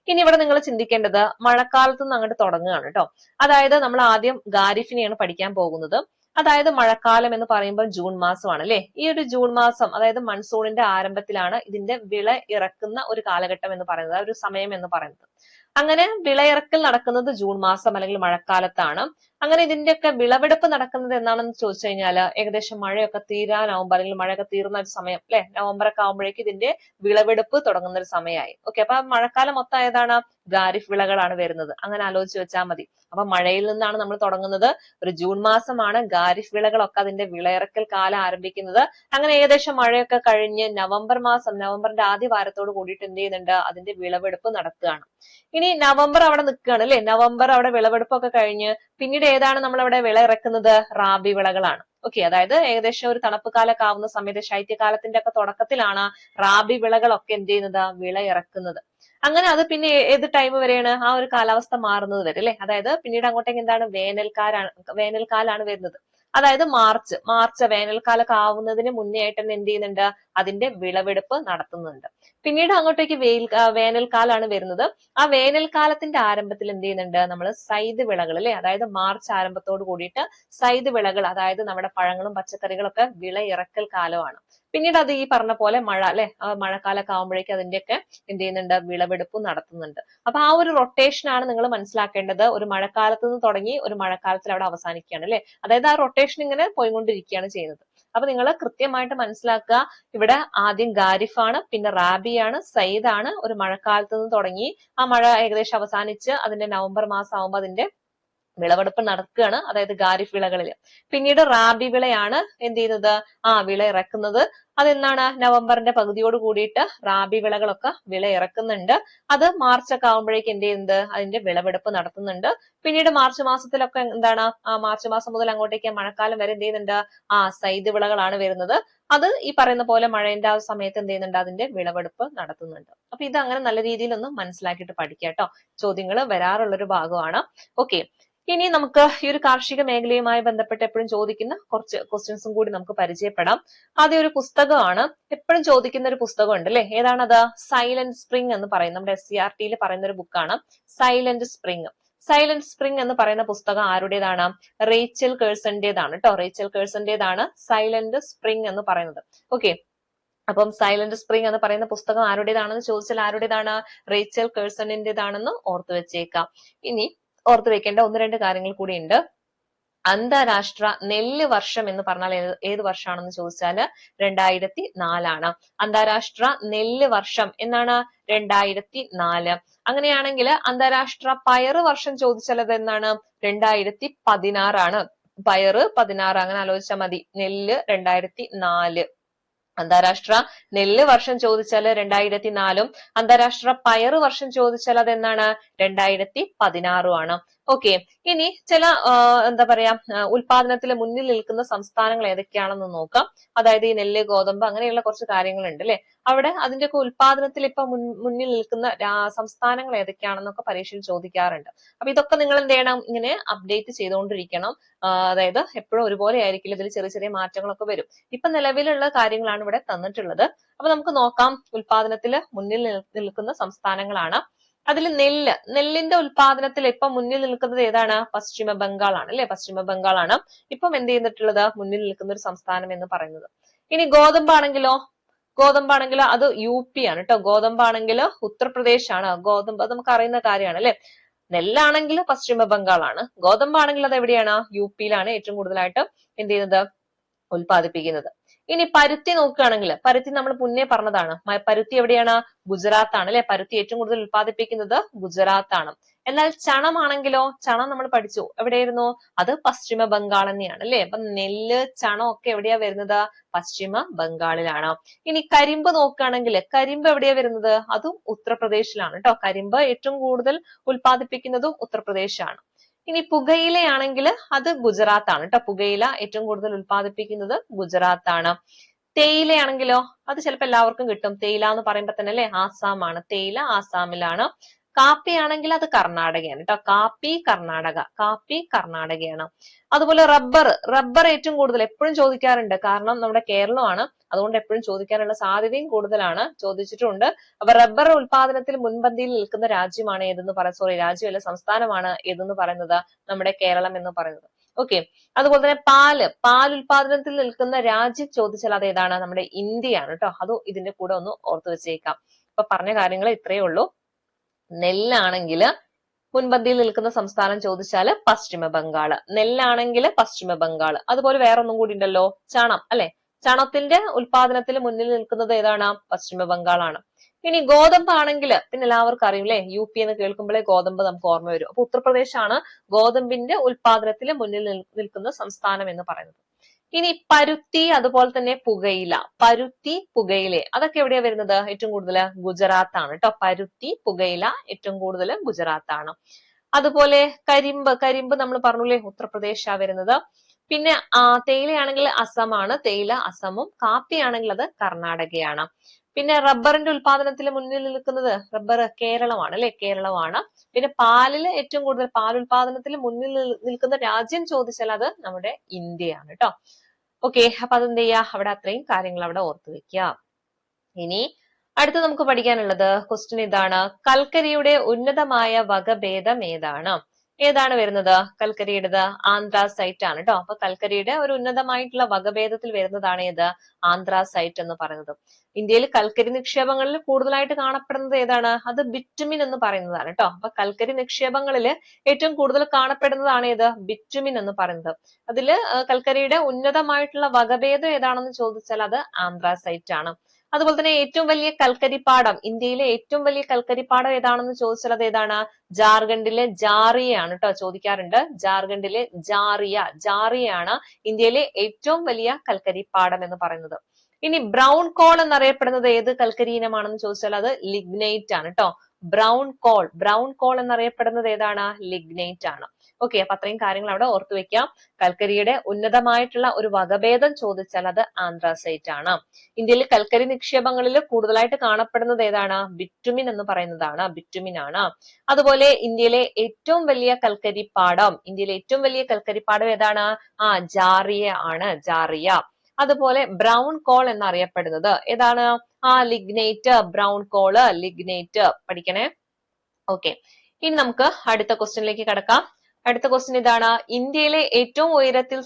ഇനി ഇവിടെ നിങ്ങൾ ചിന്തിക്കേണ്ടത് മഴക്കാലത്ത് നിന്ന് അങ്ങോട്ട് തുടങ്ങുകയാണ് കേട്ടോ. അതായത് നമ്മൾ ആദ്യം ഖാരിഫിനെയാണ് പഠിക്കാൻ പോകുന്നത്. അതായത് മഴക്കാലം എന്ന് പറയുമ്പോൾ ജൂൺ മാസമാണ് അല്ലെ. ഈ ഒരു ജൂൺ മാസം, അതായത് മൺസൂണിന്റെ ആരംഭത്തിലാണ് ഇതിന്റെ വിള ഇറക്കുന്ന ഒരു കാലഘട്ടം എന്ന് പറയുന്നത്, ഒരു സമയം എന്ന് പറയുന്നത്. അങ്ങനെ വിളയിറക്കൽ നടക്കുന്നത് ജൂൺ മാസം അല്ലെങ്കിൽ മഴക്കാലത്താണ്. അങ്ങനെ ഇതിന്റെയൊക്കെ വിളവെടുപ്പ് നടക്കുന്നത് എന്നാണെന്ന് ചോദിച്ചു കഴിഞ്ഞാൽ ഏകദേശം മഴയൊക്കെ തീരാനാവുമ്പോ അല്ലെങ്കിൽ മഴയൊക്കെ തീർന്ന ഒരു സമയം അല്ലെ, നവംബർ ഒക്കെ ആകുമ്പോഴേക്ക് ഇതിന്റെ വിളവെടുപ്പ് തുടങ്ങുന്ന ഒരു സമയമായി. ഓക്കെ, അപ്പൊ മഴക്കാലം മൊത്തം ഏതാണ്? ഖാരിഫ് വിളകളാണ് വരുന്നത്. അങ്ങനെ ആലോചിച്ച് വെച്ചാൽ മതി. അപ്പൊ മഴയിൽ നിന്നാണ് നമ്മൾ തുടങ്ങുന്നത്. ഒരു ജൂൺ മാസമാണ് ഖാരിഫ് വിളകളൊക്കെ അതിന്റെ വിളയിറക്കൽ കാലം ആരംഭിക്കുന്നത്. അങ്ങനെ ഏകദേശം മഴയൊക്കെ കഴിഞ്ഞ് നവംബർ മാസം, നവംബറിന്റെ ആദ്യ വാരത്തോട് കൂടിയിട്ട് എന്ത് ചെയ്യുന്നുണ്ട്? അതിന്റെ വിളവെടുപ്പ് നടക്കുകയാണ്. ഇനി നവംബർ അവിടെ നിൽക്കുകയാണ് അല്ലെ, നവംബർ അവിടെ വിളവെടുപ്പൊക്കെ കഴിഞ്ഞ് പിന്നീട് ഏതാണ് നമ്മൾ അവിടെ വിള ഇറക്കുന്നത്? റാബി വിളകളാണ്. ഓക്കെ, അതായത് ഏകദേശം ഒരു തണുപ്പ് കാലൊക്കെ ആവുന്ന സമയത്ത്, ശൈത്യകാലത്തിന്റെ ഒക്കെ തുടക്കത്തിലാണ് റാബി വിളകളൊക്കെ എന്ത് ചെയ്യുന്നത്? വിള ഇറക്കുന്നത്. അങ്ങനെ അത് പിന്നെ ഏത് ടൈം വരെയാണ്? ആ ഒരു കാലാവസ്ഥ മാറുന്നത് വരെ അല്ലെ. അതായത് പിന്നീട് അങ്ങോട്ടേക്ക് എന്താണ്? വേനൽക്കാലാണ് വരുന്നത്. അതായത് മാർച്ച് വേനൽക്കാലൊക്കെ ആവുന്നതിന് മുന്നേ ആയിട്ട് തന്നെ എന്ത് ചെയ്യുന്നുണ്ട്? അതിന്റെ വിളവെടുപ്പ് നടത്തുന്നുണ്ട്. പിന്നീട് അങ്ങോട്ടേക്ക് വേനൽക്കാലാണ് വരുന്നത്. ആ വേനൽക്കാലത്തിന്റെ ആരംഭത്തിൽ എന്ത് ചെയ്യുന്നുണ്ട്? നമ്മൾ സൈദ് വിളകൾ അല്ലെ, അതായത് മാർച്ച് ആരംഭത്തോട് കൂടിയിട്ട് സൈദ് വിളകൾ, അതായത് നമ്മുടെ പഴങ്ങളും പച്ചക്കറികളൊക്കെ വിള ഇറക്കൽ കാലമാണ്. പിന്നീട് അത് ഈ പറഞ്ഞ പോലെ മഴ അല്ലെ, ആ മഴക്കാലൊക്കെ ആകുമ്പോഴേക്കും അതിന്റെയൊക്കെ എന്ത് ചെയ്യുന്നുണ്ട്? വിളവെടുപ്പ് നടത്തുന്നുണ്ട്. അപ്പൊ ആ ഒരു റൊട്ടേഷൻ ആണ് നിങ്ങൾ മനസ്സിലാക്കേണ്ടത്. ഒരു മഴക്കാലത്ത് നിന്ന് തുടങ്ങി ഒരു മഴക്കാലത്തിൽ അവിടെ അവസാനിക്കുകയാണ് അല്ലെ. അതായത് ആ റൊട്ടേഷൻ ഇങ്ങനെ പോയിക്കൊണ്ടിരിക്കുകയാണ് ചെയ്യുന്നത്. അപ്പൊ നിങ്ങൾ കൃത്യമായിട്ട് മനസ്സിലാക്കുക, ഇവിടെ ആദ്യം ഖാരിഫ് ആണ്, പിന്നെ റാബി ആണ്, സയ്യിദ് ആണ്. ഒരു മഴക്കാലത്ത് നിന്ന് തുടങ്ങി ആ മഴ ഏകദേശം അവസാനിച്ച് അതിന്റെ നവംബർ മാസം ആകുമ്പോൾ അതിന്റെ വിളവെടുപ്പ് നടക്കുകയാണ്, അതായത് ഖാരിഫ് വിളകളിൽ. പിന്നീട് റാബി വിളയാണ് എന്ത് ചെയ്യുന്നത്? വിള ഇറക്കുന്നത്. അതെന്താണ്? നവംബറിന്റെ പകുതിയോട് കൂടിയിട്ട് റാബി വിളകളൊക്കെ വിള ഇറക്കുന്നുണ്ട്. അത് മാർച്ച് ഒക്കെ ആകുമ്പോഴേക്ക് എന്ത് ചെയ്യുന്നത്? അതിന്റെ വിളവെടുപ്പ് നടത്തുന്നുണ്ട്. പിന്നീട് മാർച്ച് മാസത്തിലൊക്കെ എന്താണ്? മാർച്ച് മാസം മുതൽ അങ്ങോട്ടേക്ക് മഴക്കാലം വരെ എന്ത് ചെയ്യുന്നുണ്ട്? സൈദ് വിളകളാണ് വരുന്നത്. അത് ഈ പറയുന്ന പോലെ മഴയുടെ ആ സമയത്ത് എന്ത് ചെയ്യുന്നുണ്ട്? അതിന്റെ വിളവെടുപ്പ് നടത്തുന്നുണ്ട്. അപ്പൊ ഇത് അങ്ങനെ നല്ല രീതിയിൽ ഒന്ന് മനസ്സിലാക്കിയിട്ട് പഠിക്കുക കേട്ടോ. ചോദ്യങ്ങൾ വരാറുള്ള ഒരു ഭാഗമാണ്. ഓക്കെ, ഇനി നമുക്ക് ഈ ഒരു കാർഷിക മേഖലയുമായി ബന്ധപ്പെട്ട് എപ്പോഴും ചോദിക്കുന്ന കുറച്ച് ക്വസ്റ്റ്യൻസും കൂടി നമുക്ക് പരിചയപ്പെടാം. ആദ്യം ഒരു പുസ്തകമാണ്, എപ്പോഴും ചോദിക്കുന്ന ഒരു പുസ്തകം ഉണ്ട് അല്ലെ. ഏതാണത്? സൈലന്റ് സ്പ്രിംഗ് എന്ന് പറയും. നമ്മുടെ SCERT പറയുന്ന ഒരു ബുക്കാണ് സൈലന്റ് സ്പ്രിംഗ്. സൈലന്റ് സ്പ്രിംഗ് എന്ന് പറയുന്ന പുസ്തകം ആരുടേതാണ്? റേച്ചൽ കേഴ്സന്റേതാണ് കേട്ടോ. റേച്ചൽ കേഴ്സന്റേതാണ് സൈലന്റ് സ്പ്രിംഗ് എന്ന് പറയുന്നത്. ഓക്കെ, അപ്പം സൈലന്റ് സ്പ്രിംഗ് എന്ന് പറയുന്ന പുസ്തകം ആരുടേതാണെന്ന് ചോദിച്ചാൽ ആരുടേതാണ്? റേച്ചൽ കേഴ്സണിന്റേതാണെന്ന് ഓർത്തു വെച്ചേക്കാം. ഇനി ഓർത്തു വെക്കേണ്ട ഒന്ന് രണ്ട് കാര്യങ്ങൾ കൂടി ഉണ്ട്. അന്താരാഷ്ട്ര നെല്ല് വർഷം എന്ന് പറഞ്ഞാൽ ഏത് വർഷമാണെന്ന് ചോദിച്ചാൽ 2004. അന്താരാഷ്ട്ര നെല്ല് വർഷം എന്നാണ് 2004. അങ്ങനെയാണെങ്കിൽ അന്താരാഷ്ട്ര പയറ് വർഷം ചോദിച്ചാൽ അത് എന്നാണ്? 2016. പയറ് 16. അങ്ങനെ ആലോചിച്ചാൽ മതി. നെല്ല് 2004. അന്താരാഷ്ട്ര നെല്ല് വർഷം ചോദിച്ചാൽ 2004. അന്താരാഷ്ട്ര പയറ് വർഷം ചോദിച്ചാൽ അതെന്നാണ്? 2016. ഓക്കെ, ഇനി ചില എന്താ പറയാ ഉൽപാദനത്തിൽ മുന്നിൽ നിൽക്കുന്ന സംസ്ഥാനങ്ങൾ ഏതൊക്കെയാണെന്ന് നോക്കാം. അതായത് ഈ നെല്ല്, ഗോതമ്പ് അങ്ങനെയുള്ള കുറച്ച് കാര്യങ്ങളുണ്ട് അല്ലെ. അവിടെ അതിന്റെയൊക്കെ ഉൽപാദനത്തിൽ ഇപ്പൊ മുന്നിൽ നിൽക്കുന്ന സംസ്ഥാനങ്ങൾ ഏതൊക്കെയാണെന്നൊക്കെ പരീക്ഷയിൽ ചോദിക്കാറുണ്ട്. അപ്പൊ ഇതൊക്കെ നിങ്ങൾ എന്ത് ചെയ്യണം? ഇങ്ങനെ അപ്ഡേറ്റ് ചെയ്തുകൊണ്ടിരിക്കണം. അതായത് എപ്പോഴും ഒരുപോലെ ആയിരിക്കില്ല, ഇതിൽ ചെറിയ ചെറിയ മാറ്റങ്ങളൊക്കെ വരും. ഇപ്പൊ നിലവിലുള്ള കാര്യങ്ങളാണ് ഇവിടെ തന്നിട്ടുള്ളത്. അപ്പൊ നമുക്ക് നോക്കാം. ഉൽപാദനത്തിൽ മുന്നിൽ നിൽക്കുന്ന സംസ്ഥാനങ്ങളാണ്. അതിൽ നെല്ലിന്റെ ഉൽപാദനത്തിൽ ഇപ്പൊ മുന്നിൽ നിൽക്കുന്നത് ഏതാണ്? പശ്ചിമ ബംഗാളാണ് അല്ലെ. പശ്ചിമ ബംഗാളാണ് ഇപ്പം എന്ത് ചെയ്യുന്നിട്ടുള്ളത്? മുന്നിൽ നിൽക്കുന്ന ഒരു സംസ്ഥാനം എന്ന് പറയുന്നത്. ഇനി ഗോതമ്പാണെങ്കിലോ അത് UP ആണ് കേട്ടോ. ഗോതമ്പാണെങ്കിൽ ഉത്തർപ്രദേശ് ആണ്. ഗോതമ്പ് അത് നമുക്ക് അറിയുന്ന കാര്യമാണ് അല്ലെ. നെല്ലാണെങ്കിൽ പശ്ചിമ ബംഗാളാണ്. ഗോതമ്പാണെങ്കിൽ അത് എവിടെയാണ്? UP യിലാണ് ഏറ്റവും കൂടുതലായിട്ട് എന്ത് ചെയ്യുന്നത്? ഉൽപ്പാദിപ്പിക്കുന്നത്. ഇനി പരുത്തി നോക്കുകയാണെങ്കിൽ, പരുത്തി നമ്മൾ മുന്നേ പറഞ്ഞതാണ്. പരുത്തി എവിടെയാണ്? ഗുജറാത്ത് ആണ് അല്ലെ. പരുത്തി ഏറ്റവും കൂടുതൽ ഉൽപ്പാദിപ്പിക്കുന്നത് ഗുജറാത്ത് ആണ്. എന്നാൽ ചണമാണെങ്കിലോ? ചണം നമ്മൾ പഠിച്ചു, എവിടെയായിരുന്നു? അത് പശ്ചിമ ബംഗാൾ തന്നെയാണ് അല്ലെ. അപ്പൊ നെല്ല്, ചണം ഒക്കെ എവിടെയാ വരുന്നത്? പശ്ചിമ ബംഗാളിലാണ്. ഇനി കരിമ്പ് നോക്കുകയാണെങ്കിൽ, കരിമ്പ് എവിടെയാ വരുന്നത്? അതും ഉത്തർപ്രദേശിലാണ് കേട്ടോ. കരിമ്പ് ഏറ്റവും കൂടുതൽ ഉൽപ്പാദിപ്പിക്കുന്നതും ഉത്തർപ്രദേശാണ്. ഇനി പുകയിലയാണെങ്കിൽ അത് ഗുജറാത്ത് ആണ് കേട്ടോ. പുകയില ഏറ്റവും കൂടുതൽ ഉൽപ്പാദിപ്പിക്കുന്നത് ഗുജറാത്ത് ആണ്. തേയിലയാണെങ്കിലോ? അത് ചിലപ്പോൾ എല്ലാവർക്കും കിട്ടും. തേയില എന്ന് പറയുമ്പോൾ തന്നെ അല്ലെ, ആസാമാണ്. തേയില ആസാമിലാണ്. കാപ്പി ആണെങ്കിൽ അത് കർണാടകയാണ് കേട്ടോ. കാപ്പി കർണാടകയാണ്. അതുപോലെ റബ്ബർ ഏറ്റവും കൂടുതൽ എപ്പോഴും ചോദിക്കാറുണ്ട്. കാരണം നമ്മുടെ കേരളമാണ്, അതുകൊണ്ട് എപ്പോഴും ചോദിക്കാനുള്ള സാധ്യതയും കൂടുതലാണ്. ചോദിച്ചിട്ടുണ്ട്. അപ്പൊ റബ്ബർ ഉൽപാദനത്തിൽ മുൻപന്തിയിൽ നിൽക്കുന്ന രാജ്യമാണ് ഏതെന്ന് രാജ്യമല്ല, സംസ്ഥാനമാണ് ഏതെന്ന് പറയുന്നത്? നമ്മുടെ കേരളം എന്ന് പറയുന്നത്. ഓക്കെ, അതുപോലെ തന്നെ പാൽ ഉൽപാദനത്തിൽ നിൽക്കുന്ന രാജ്യം ചോദിച്ചാൽ അത് ഏതാണ്? നമ്മുടെ ഇന്ത്യയാണ് കേട്ടോ. അതും ഇതിന്റെ കൂടെ ഒന്ന് ഓർത്തു വെച്ചേക്കാം. അപ്പൊ പറഞ്ഞ കാര്യങ്ങൾ ഇത്രയേ ഉള്ളൂ. നെല്ലാണെങ്കിൽ മുൻപന്തിയിൽ നിൽക്കുന്ന സംസ്ഥാനം ചോദിച്ചാൽ പശ്ചിമ ബംഗാള്. നെല്ലാണെങ്കിൽ പശ്ചിമ ബംഗാള്. അതുപോലെ വേറൊന്നും കൂടി ഉണ്ടല്ലോ, ചണം അല്ലെ. ചണത്തിന്റെ ഉൽപാദനത്തിൽ മുന്നിൽ നിൽക്കുന്നത് ഏതാണ്? പശ്ചിമ ബംഗാളാണ്. ഇനി ഗോതമ്പ് ആണെങ്കിൽ പിന്നെ എല്ലാവർക്കും അറിയില്ലേ, UP എന്ന് കേൾക്കുമ്പോഴേ ഗോതമ്പ് നമുക്ക് ഓർമ്മ വരും. അപ്പൊ ഉത്തർപ്രദേശാണ് ഗോതമ്പിന്റെ ഉൽപാദനത്തിൽ മുന്നിൽ നിൽക്കുന്ന സംസ്ഥാനം എന്ന് പറയുന്നത്. ഇനി പരുത്തി, അതുപോലെ തന്നെ പുകയില. പരുത്തി, പുകയില അതൊക്കെ എവിടെയാ വരുന്നത്? ഏറ്റവും കൂടുതൽ ഗുജറാത്ത് ആണ് കേട്ടോ. പരുത്തി, പുകയില ഏറ്റവും കൂടുതൽ ഗുജറാത്താണ്. അതുപോലെ കരിമ്പ് നമ്മൾ പറഞ്ഞില്ലേ ഉത്തർപ്രദേശാ വരുന്നത്. പിന്നെ തേയിലയാണെങ്കിൽ അസമാണ്, തേയില അസമും. കാപ്പിയാണെങ്കിൽ അത് കർണാടകയാണ്. പിന്നെ റബ്ബറിന്റെ ഉൽപാദനത്തിൽ മുന്നിൽ നിൽക്കുന്നത് റബ്ബർ കേരളമാണ് അല്ലെ, കേരളമാണ്. പിന്നെ പാലില് ഏറ്റവും കൂടുതൽ പാൽ ഉൽപാദനത്തിൽ മുന്നിൽ നിൽക്കുന്ന രാജ്യം ചോദിച്ചാൽ അത് നമ്മുടെ ഇന്ത്യയാണ് കേട്ടോ. ഓക്കെ, അപ്പൊ അതെന്ത് ചെയ്യാ, അവിടെ അത്രയും കാര്യങ്ങൾ അവിടെ ഓർത്തു വെക്കുക. ഇനി അടുത്ത് നമുക്ക് പഠിക്കാനുള്ളത് ക്വസ്റ്റ്യൻ ഇതാണ്. കൽക്കരിയുടെ ഉന്നതമായ വകഭേദം ഏതാണ്? ഏതാണ് വരുന്നത്? കൽക്കരിയുടേത് ആന്ത്രാസൈറ്റ് ആണ് കേട്ടോ. അപ്പൊ കൽക്കരിയുടെ ഒരു ഉന്നതമായിട്ടുള്ള വകഭേദത്തിൽ വരുന്നതാണ് ഏത്? ആന്ത്രാസൈറ്റ് എന്ന് പറയുന്നത്. ഇന്ത്യയിൽ കൽക്കരി നിക്ഷേപങ്ങളിൽ കൂടുതലായിട്ട് കാണപ്പെടുന്നത് ഏതാണ്? അത് ബിറ്റുമിൻ എന്ന് പറയുന്നതാണ് കേട്ടോ. അപ്പൊ കൽക്കരി നിക്ഷേപങ്ങളിൽ ഏറ്റവും കൂടുതൽ കാണപ്പെടുന്നതാണ് ഏത്? ബിറ്റുമിൻ എന്ന് പറയുന്നത്. അതില് കൽക്കരിയുടെ ഉന്നതമായിട്ടുള്ള വകഭേദം ഏതാണെന്ന് ചോദിച്ചാൽ അത് ആന്ത്രാസൈറ്റ് ആണ്. അതുപോലെ തന്നെ ഏറ്റവും വലിയ കൽക്കരിപ്പാടം, ഇന്ത്യയിലെ ഏറ്റവും വലിയ കൽക്കരിപ്പാടം ഏതാണെന്ന് ചോദിച്ചാൽ അത് ഏതാണ്? ജാർഖണ്ഡിലെ ജാറിയാണ് കേട്ടോ, ചോദിക്കാറുണ്ട്. ജാർഖണ്ഡിലെ ജാറിയാണ് ഇന്ത്യയിലെ ഏറ്റവും വലിയ കൽക്കരിപ്പാടം എന്ന് പറയുന്നത്. ഇനി ബ്രൗൺ കോൾ എന്നറിയപ്പെടുന്നത് ഏത് കൽക്കരി ഇനമാണെന്ന് ചോദിച്ചാൽ അത് ലിഗ്നൈറ്റ് ആണ് കേട്ടോ. ബ്രൗൺ കോൾ എന്നറിയപ്പെടുന്നത് ഏതാണ്? ലിഗ്നൈറ്റ് ആണ്. ഓക്കെ, അപ്പൊ അത്രയും കാര്യങ്ങൾ അവിടെ ഓർത്തു വെക്കാം. കൽക്കരിയുടെ ഉന്നതമായിട്ടുള്ള ഒരു വകഭേദം ചോദിച്ചാൽ അത് ആന്ത്രാസൈറ്റ് ആണ്. ഇന്ത്യയിൽ കൽക്കരി നിക്ഷേപങ്ങളിൽ കൂടുതലായിട്ട് കാണപ്പെടുന്നത് ഏതാണ്? ബിറ്റുമിൻ എന്ന് പറയുന്നതാണ്, ബിറ്റുമിൻ ആണ്. അതുപോലെ ഇന്ത്യയിലെ ഏറ്റവും വലിയ കൽക്കരിപ്പാടം ഏതാണ്? ജാറിയ ആണ്, ജാറിയ. അതുപോലെ ബ്രൗൺ കോൾ എന്നറിയപ്പെടുന്നത് ഏതാണ്? ലിഗ്നൈറ്റ്, ബ്രൗൺ കോള്, ലിഗ്നൈറ്റ് പഠിക്കണേ. ഓക്കെ, ഇനി നമുക്ക് അടുത്ത ക്വസ്റ്റ്യനിലേക്ക് കടക്കാം. അടുത്ത ക്വസ്റ്റ്യൻ ഇതാണ്. ഇന്ത്യയിലെ ഏറ്റവും ഉയരത്തിൽ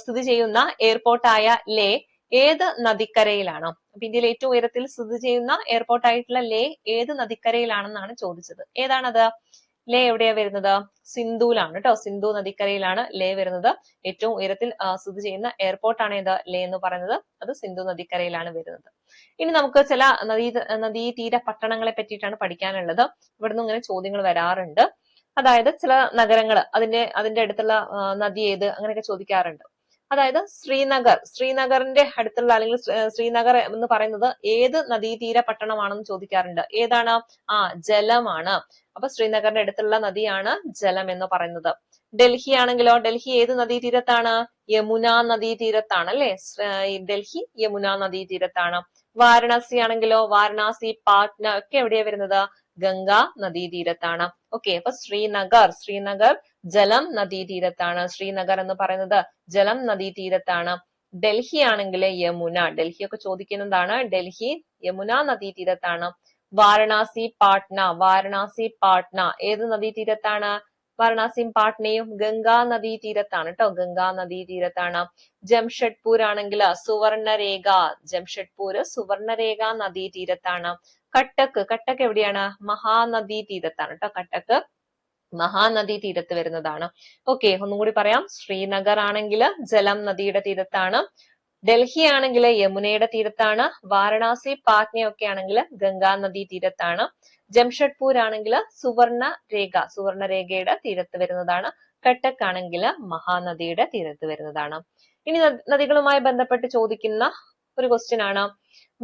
സ്ഥിതി ചെയ്യുന്ന എയർപോർട്ടായ ലേ ഏത് നദിക്കരയിലാണ്? അപ്പൊ ഇന്ത്യയിലെ ഏറ്റവും ഉയരത്തിൽ സ്ഥിതി ചെയ്യുന്ന എയർപോർട്ട് ആയിട്ടുള്ള ലേ ഏത് നദിക്കരയിലാണെന്നാണ് ചോദിച്ചത്. ഏതാണത്? ലേ എവിടെയാ വരുന്നത്? സിന്ധുവിലാണ് കേട്ടോ. സിന്ധു നദിക്കരയിലാണ് ലേ വരുന്നത്. ഏറ്റവും ഉയരത്തിൽ സ്ഥിതി ചെയ്യുന്ന എയർപോർട്ടാണ് ഏത്? ലേ എന്ന് പറയുന്നത്. അത് സിന്ധു നദിക്കരയിലാണ് വരുന്നത്. ഇനി നമുക്ക് ചില നദീതീര പട്ടണങ്ങളെ പറ്റിയിട്ടാണ് പഠിക്കാനുള്ളത്. ഇവിടുന്ന് ഇങ്ങനെ ചോദ്യങ്ങൾ വരാറുണ്ട്. അതായത് ചില നഗരങ്ങൾ, അതിന്റെ അടുത്തുള്ള നദി ഏത്, അങ്ങനെയൊക്കെ ചോദിക്കാറുണ്ട്. അതായത് ശ്രീനഗറിന്റെ അടുത്തുള്ള അല്ലെങ്കിൽ ശ്രീനഗർ എന്ന് പറയുന്നത് ഏത് നദീതീര പട്ടണമാണെന്ന് ചോദിക്കാറുണ്ട്. ഏതാണ്? ജലമാണ്. അപ്പൊ ശ്രീനഗറിന്റെ അടുത്തുള്ള നദിയാണ് ജലം എന്ന് പറയുന്നത്. ഡൽഹി ആണെങ്കിലോ, ഡൽഹി ഏത് നദീതീരത്താണ്? യമുന നദീതീരത്താണ് അല്ലെ. ഡൽഹി യമുന നദീതീരത്താണ്. വാരണാസി ആണെങ്കിലോ, വാരണാസി, പാട്ന ഒക്കെ എവിടെയാ വരുന്നത്? ഗംഗാ നദീതീരത്താണ്. ഓക്കെ, അപ്പൊ ശ്രീനഗർ ജലം നദീതീരത്താണ്. ശ്രീനഗർ എന്ന് പറയുന്നത് ജലം നദീതീരത്താണ്. ഡൽഹി ആണെങ്കിൽ യമുന, ഡൽഹി ഒക്കെ ചോദിക്കുന്നതാണ്. ഡൽഹി യമുന നദീതീരത്താണ്. വാരണാസി പാട്ന ഏത് നദീതീരത്താണ്? വാരണാസിയും പാട്നയും ഗംഗാ നദീതീരത്താണ് കേട്ടോ. ഗംഗാ നദീതീരത്താണ്. ജംഷഡ്പൂർ ആണെങ്കിൽ സുവർണരേഖ നദീതീരത്താണ്. കട്ടക്ക് എവിടെയാണ്? മഹാനദീ തീരത്താണ് കേട്ടോ. കട്ടക്ക് മഹാനദി തീരത്ത് വരുന്നതാണ്. ഓക്കെ, ഒന്നും കൂടി പറയാം. ശ്രീനഗർ ആണെങ്കിൽ ജലം നദിയുടെ തീരത്താണ്. ഡൽഹി ആണെങ്കിൽ യമുനയുടെ തീരത്താണ്. വാരണാസി, പാട്നയൊക്കെ ആണെങ്കിൽ ഗംഗാ നദി തീരത്താണ്. ജംഷഡ്പൂർ ആണെങ്കിൽ സുവർണരേഖയുടെ തീരത്ത് വരുന്നതാണ്. കട്ടക്ക് ആണെങ്കിൽ മഹാനദിയുടെ തീരത്ത് വരുന്നതാണ്. ഇനി നദികളുമായി ബന്ധപ്പെട്ട് ചോദിക്കുന്ന ഒരു ക്വസ്റ്റ്യൻ ആണ്.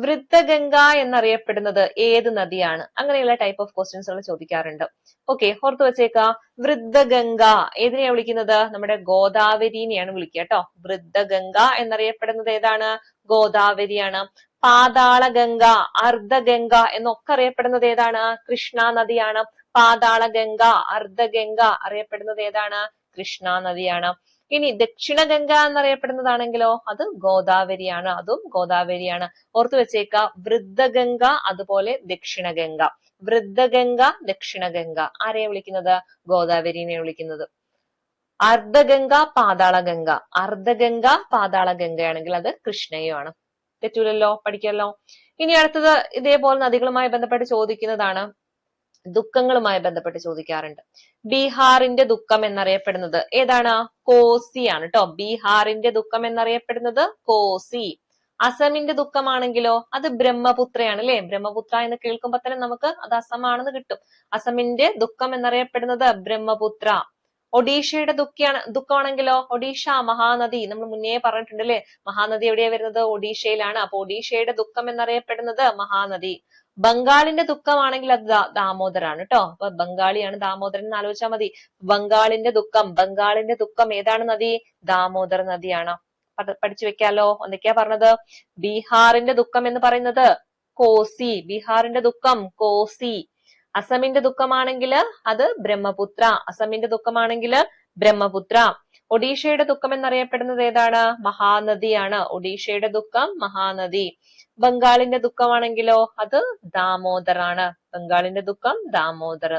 വൃദ്ധഗംഗ എന്നറിയപ്പെടുന്നത് ഏത് നദിയാണ്? അങ്ങനെയുള്ള ടൈപ്പ് ഓഫ് ക്വസ്റ്റ്യൻസുകൾ ചോദിക്കാറുണ്ട്. ഓക്കെ, ഓർത്ത് വെച്ചേക്ക. വൃദ്ധഗംഗ ഏതിനെയാണ് വിളിക്കുന്നത്? നമ്മുടെ ഗോദാവരിനെയാണ് വിളിക്കുക കേട്ടോ. വൃദ്ധഗംഗ എന്നറിയപ്പെടുന്നത് ഏതാണ്? ഗോദാവരിയാണ്. പാതാളഗംഗ, അർദ്ധഗംഗ എന്നൊക്കെ അറിയപ്പെടുന്നത് ഏതാണ്? കൃഷ്ണ നദിയാണ്. പാതാളഗംഗ, അർദ്ധഗംഗ അറിയപ്പെടുന്നത് ഏതാണ്? കൃഷ്ണ നദിയാണ്. ഇനി ദക്ഷിണഗംഗ എന്നറിയപ്പെടുന്നതാണെങ്കിലോ അത് ഗോദാവരിയാണ്, അതും ഗോദാവരിയാണ്. ഓർത്തു വെച്ചേക്ക. വൃദ്ധഗംഗ അതുപോലെ ദക്ഷിണഗംഗ. വൃദ്ധഗംഗ, ദക്ഷിണഗംഗ ആരെയാ വിളിക്കുന്നത്? ഗോദാവരിനെ വിളിക്കുന്നത്. അർദ്ധഗംഗ, പാതാളഗംഗയാണെങ്കിൽ അത് കൃഷ്ണയുമാണ്. തെറ്റൂലല്ലോ, പഠിക്കല്ലോ. ഇനി അടുത്തത് ഇതേപോലെ നദികളുമായി ബന്ധപ്പെട്ട് ചോദിക്കുന്നതാണ്. ദുഃഖങ്ങളുമായി ബന്ധപ്പെട്ട് ചോദിക്കാറുണ്ട്. ബീഹാറിന്റെ ദുഃഖം എന്നറിയപ്പെടുന്നത് ഏതാണ്? കോസി ആണ് കേട്ടോ. ബീഹാറിന്റെ ദുഃഖം എന്നറിയപ്പെടുന്നത് കോസി. അസമിന്റെ ദുഃഖമാണെങ്കിലോ അത് ബ്രഹ്മപുത്രയാണ് അല്ലെ. ബ്രഹ്മപുത്ര എന്ന് കേൾക്കുമ്പോ തന്നെ നമുക്ക് അത് അസമാണെന്ന് കിട്ടും. അസമിന്റെ ദുഃഖം എന്നറിയപ്പെടുന്നത് ബ്രഹ്മപുത്ര. ഒഡീഷയുടെ ദുഃഖമാണെങ്കിലോ ഒഡീഷ മഹാനദി. നമ്മൾ മുന്നേ പറഞ്ഞിട്ടുണ്ട് അല്ലെ, മഹാനദി എവിടെയാ വരുന്നത്? ഒഡീഷയിലാണ്. അപ്പൊ ഒഡീഷയുടെ ദുഃഖം എന്നറിയപ്പെടുന്നത് മഹാനദി. ബംഗാളിന്റെ ദുഃഖമാണെങ്കിൽ അത് ദാമോദരാണ് കേട്ടോ. അപ്പൊ ബംഗാളിയാണ് ദാമോദരൻ എന്ന് ആലോചിച്ചാൽ മതി. ബംഗാളിന്റെ ദുഃഖം ഏതാണ് നദി? ദാമോദർ നദിയാണ്. പഠിച്ചു വെക്കാലോ. എന്തൊക്കെയാ പറഞ്ഞത്? ബീഹാറിന്റെ ദുഃഖം എന്ന് പറയുന്നത് കോസി. ബീഹാറിന്റെ ദുഃഖം കോസി. അസമിന്റെ ദുഃഖമാണെങ്കിൽ അത് ബ്രഹ്മപുത്ര. അസമിന്റെ ദുഃഖമാണെങ്കിൽ ബ്രഹ്മപുത്ര. ഒഡീഷയുടെ ദുഃഖം എന്നറിയപ്പെടുന്നത് ഏതാണ്? മഹാനദിയാണ്. ഒഡീഷയുടെ ദുഃഖം മഹാനദി. ബംഗാളിന്റെ ദുഃഖമാണെങ്കിലോ അത് ദാമോദറാണ്. ബംഗാളിന്റെ ദുഃഖം ദാമോദർ.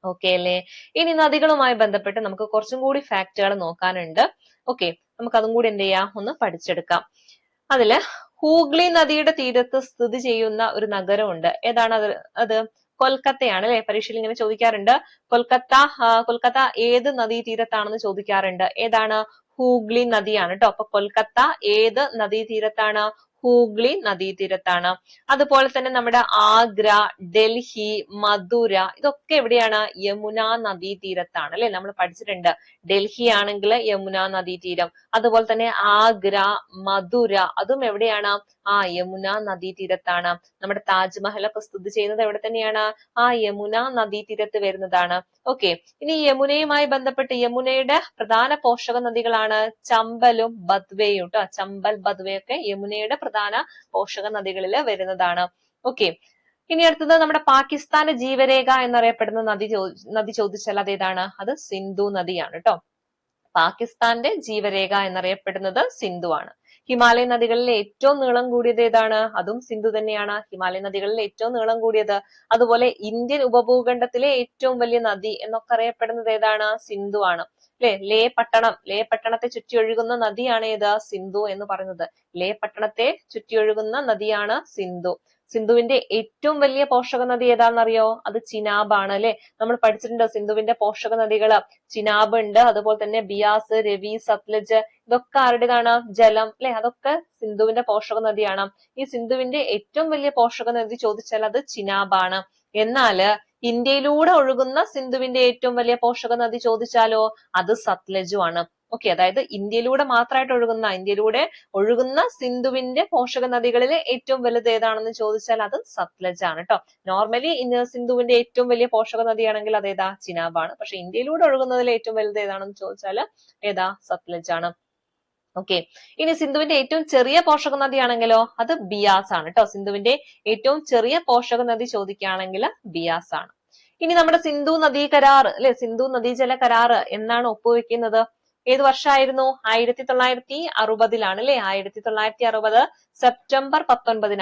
ഓക്കെ അല്ലേ? ഇനി നദികളുമായി ബന്ധപ്പെട്ട് നമുക്ക് കുറച്ചും കൂടി ഫാക്ടുകൾ നോക്കാനുണ്ട്. ഓക്കെ, നമുക്ക് അതും കൂടി എന്ത് ചെയ്യാം, ഒന്ന് പഠിച്ചെടുക്കാം. അതില് ഹൂഗ്ലി നദിയുടെ തീരത്ത് സ്ഥിതി ചെയ്യുന്ന ഒരു നഗരമുണ്ട്. ഏതാണ് അത്? കൊൽക്കത്തയാണ് അല്ലെ. പരീക്ഷയിൽ ഇങ്ങനെ ചോദിക്കാറുണ്ട്. കൊൽക്കത്ത ഏത് നദീ തീരത്താണെന്ന് ചോദിക്കാറുണ്ട്. ഏതാണ്? ഹൂഗ്ലി നദിയാണ് കേട്ടോ. അപ്പൊ കൊൽക്കത്ത ഏത് നദീ തീരത്താണ്? ഹൂഗ്ലി നദീതീരത്താണ്. അതുപോലെ തന്നെ നമ്മുടെ ആഗ്ര, ഡൽഹി, മധുര ഇതൊക്കെ എവിടെയാണ്? യമുന നദീതീരത്താണ് അല്ലെ. നമ്മൾ പഠിച്ചിട്ടുണ്ട്. ഡൽഹി ആണെങ്കിൽ യമുന നദീതീരം. അതുപോലെ തന്നെ ആഗ്ര, മധുര അതും എവിടെയാണ്? യമുന നദീതീരത്താണ്. നമ്മുടെ താജ്മഹൽ ഒക്കെ സ്ഥിതി ചെയ്യുന്നത് എവിടെ തന്നെയാണ്? യമുന നദീതീരത്ത് വരുന്നതാണ്. ഓക്കെ, ഇനി യമുനയുമായി ബന്ധപ്പെട്ട് യമുനയുടെ പ്രധാന പോഷക നദികളാണ് ചമ്പലും ബദ്വയും കേട്ടോ. ചമ്പൽ, ബദ്വയൊക്കെ യമുനയുടെ പ്രധാന പോഷക നദികളിൽ വരുന്നതാണ്. ഓക്കെ, ഇനി അടുത്തത് നമ്മുടെ പാകിസ്ഥാന്റെ ജീവരേഖ എന്നറിയപ്പെടുന്ന നദി ചോദിച്ചാൽ അത് ഏതാണ്? അത് സിന്ധു നദിയാണ് കേട്ടോ. പാകിസ്ഥാന്റെ ജീവരേഖ എന്നറിയപ്പെടുന്നത് സിന്ധു ആണ്. ഹിമാലയൻ നദികളിൽ ഏറ്റവും നീളം കൂടിയത് ഏതാണ്? അതും സിന്ധു തന്നെയാണ്. ഹിമാലയൻ നദികളിൽ ഏറ്റവും നീളം കൂടിയത്. അതുപോലെ ഇന്ത്യൻ ഉപഭൂഖണ്ഡത്തിലെ ഏറ്റവും വലിയ നദി എന്നൊക്കെ അറിയപ്പെടുന്നത് ഏതാണ്? സിന്ധു ആണ് അല്ലെ. ലേ പട്ടണത്തെ ചുറ്റി ഒഴുകുന്ന നദിയാണ് ഏത്? സിന്ധു എന്ന് പറയുന്നത്. ലേ പട്ടണത്തെ ചുറ്റി ഒഴുകുന്ന നദിയാണ് സിന്ധു. സിന്ധുവിന്റെ ഏറ്റവും വലിയ പോഷക നദി ഏതാണെന്നറിയോ? അത് ചിനാബ് ആണ് അല്ലെ. നമ്മൾ പഠിച്ചിട്ടുണ്ട് സിന്ധുവിന്റെ പോഷക നദികള്. ചിനാബ് ഉണ്ട്, അതുപോലെ തന്നെ ബിയാസ്, രവി, സത്ലജ് ഇതൊക്കെ ആരുടേതാണ്? ജലം അല്ലെ. അതൊക്കെ സിന്ധുവിന്റെ പോഷക നദിയാണ്. ഈ സിന്ധുവിന്റെ ഏറ്റവും വലിയ പോഷക നദി ചോദിച്ചാൽ അത് ചിനാബാണ്. എന്നാല് ഇന്ത്യയിലൂടെ ഒഴുകുന്ന സിന്ധുവിന്റെ ഏറ്റവും വലിയ പോഷക നദി ചോദിച്ചാലോ അത് സത്ലജു ആണ്. ഓക്കെ, അതായത് ഇന്ത്യയിലൂടെ ഒഴുകുന്ന സിന്ധുവിന്റെ പോഷക നദികളിലെ ഏറ്റവും വലുത് ഏതാണെന്ന് ചോദിച്ചാൽ അത് സത്ലജ് ആണ് കേട്ടോ. നോർമലി സിന്ധുവിന്റെ ഏറ്റവും വലിയ പോഷക നദിയാണെങ്കിൽ അത് ഏതാ? ചിനാബാണ്. പക്ഷെ ഇന്ത്യയിലൂടെ ഒഴുകുന്നതിൽ ഏറ്റവും വലുത് ഏതാണെന്ന് ചോദിച്ചാൽ ഏതാ? സത്ലജ് ആണ്. ഓക്കെ, ഇനി സിന്ധുവിന്റെ ഏറ്റവും ചെറിയ പോഷക നദിയാണെങ്കിലോ അത് ബിയാസ് ആണ് കേട്ടോ. സിന്ധുവിന്റെ ഏറ്റവും ചെറിയ പോഷക നദി ചോദിക്കുകയാണെങ്കിൽ ബിയാസ് ആണ്. ഇനി നമ്മുടെ സിന്ധു നദീ കരാർ അല്ലെ, സിന്ധു നദീജല കരാർ എന്നാണ് ഒപ്പുവെക്കുന്നത്? ഏത് വർഷമായിരുന്നു? 1960 അല്ലെ. 1960 സെപ്റ്റംബർ 19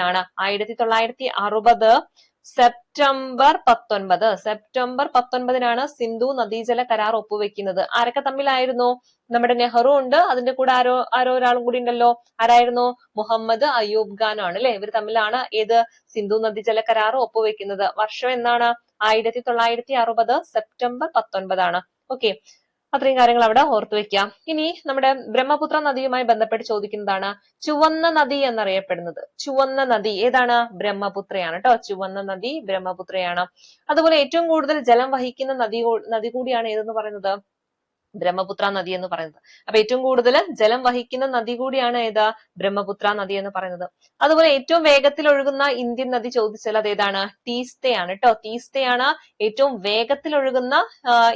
1960 സെപ്റ്റംബർ 19 സിന്ധു നദീജല കരാർ ഒപ്പുവെക്കുന്നത്. ആരൊക്കെ തമ്മിലായിരുന്നു? നമ്മുടെ നെഹ്റു ഉണ്ട്, അതിന്റെ കൂടെ ആരോ ഒരാളും കൂടി ഉണ്ടല്ലോ. ആരായിരുന്നു? മുഹമ്മദ് അയ്യൂബ് ഖാനും ആണ് അല്ലെ. ഇവർ തമ്മിലാണ് ഏത്? സിന്ധു നദീജല കരാർ ഒപ്പുവെക്കുന്നത്. വർഷം എന്നാണ്? 1960 സെപ്റ്റംബർ 19 ഓക്കെ, അത്രയും കാര്യങ്ങൾ അവിടെ ഓർത്തു വെക്കാം. ഇനി നമ്മുടെ ബ്രഹ്മപുത്ര നദിയുമായി ബന്ധപ്പെട്ട് ചോദിക്കുന്നതാണ് ചുവന്ന നദി എന്നറിയപ്പെടുന്നത്. ചുവന്ന നദി ഏതാണ്? ബ്രഹ്മപുത്രയാണ് കേട്ടോ. ചുവന്ന നദി ബ്രഹ്മപുത്രയാണ്. അതുപോലെ ഏറ്റവും കൂടുതൽ ജലം വഹിക്കുന്ന നദി കൂടിയാണ് ഏതെന്ന് പറയുന്നത്? ബ്രഹ്മപുത്ര നദി എന്ന് പറയുന്നത്. അപ്പൊ ഏറ്റവും കൂടുതൽ ജലം വഹിക്കുന്ന നദി കൂടിയാണ് ഏതാ? ബ്രഹ്മപുത്ര നദി എന്ന് പറയുന്നത്. അതുപോലെ ഏറ്റവും വേഗത്തിൽ ഒഴുകുന്ന ഇന്ത്യൻ നദി ചോദിച്ചാൽ അത് ഏതാണ്? തീസ്തയാണ് കേട്ടോ. തീസ്തയാണ് ഏറ്റവും വേഗത്തിൽ ഒഴുകുന്ന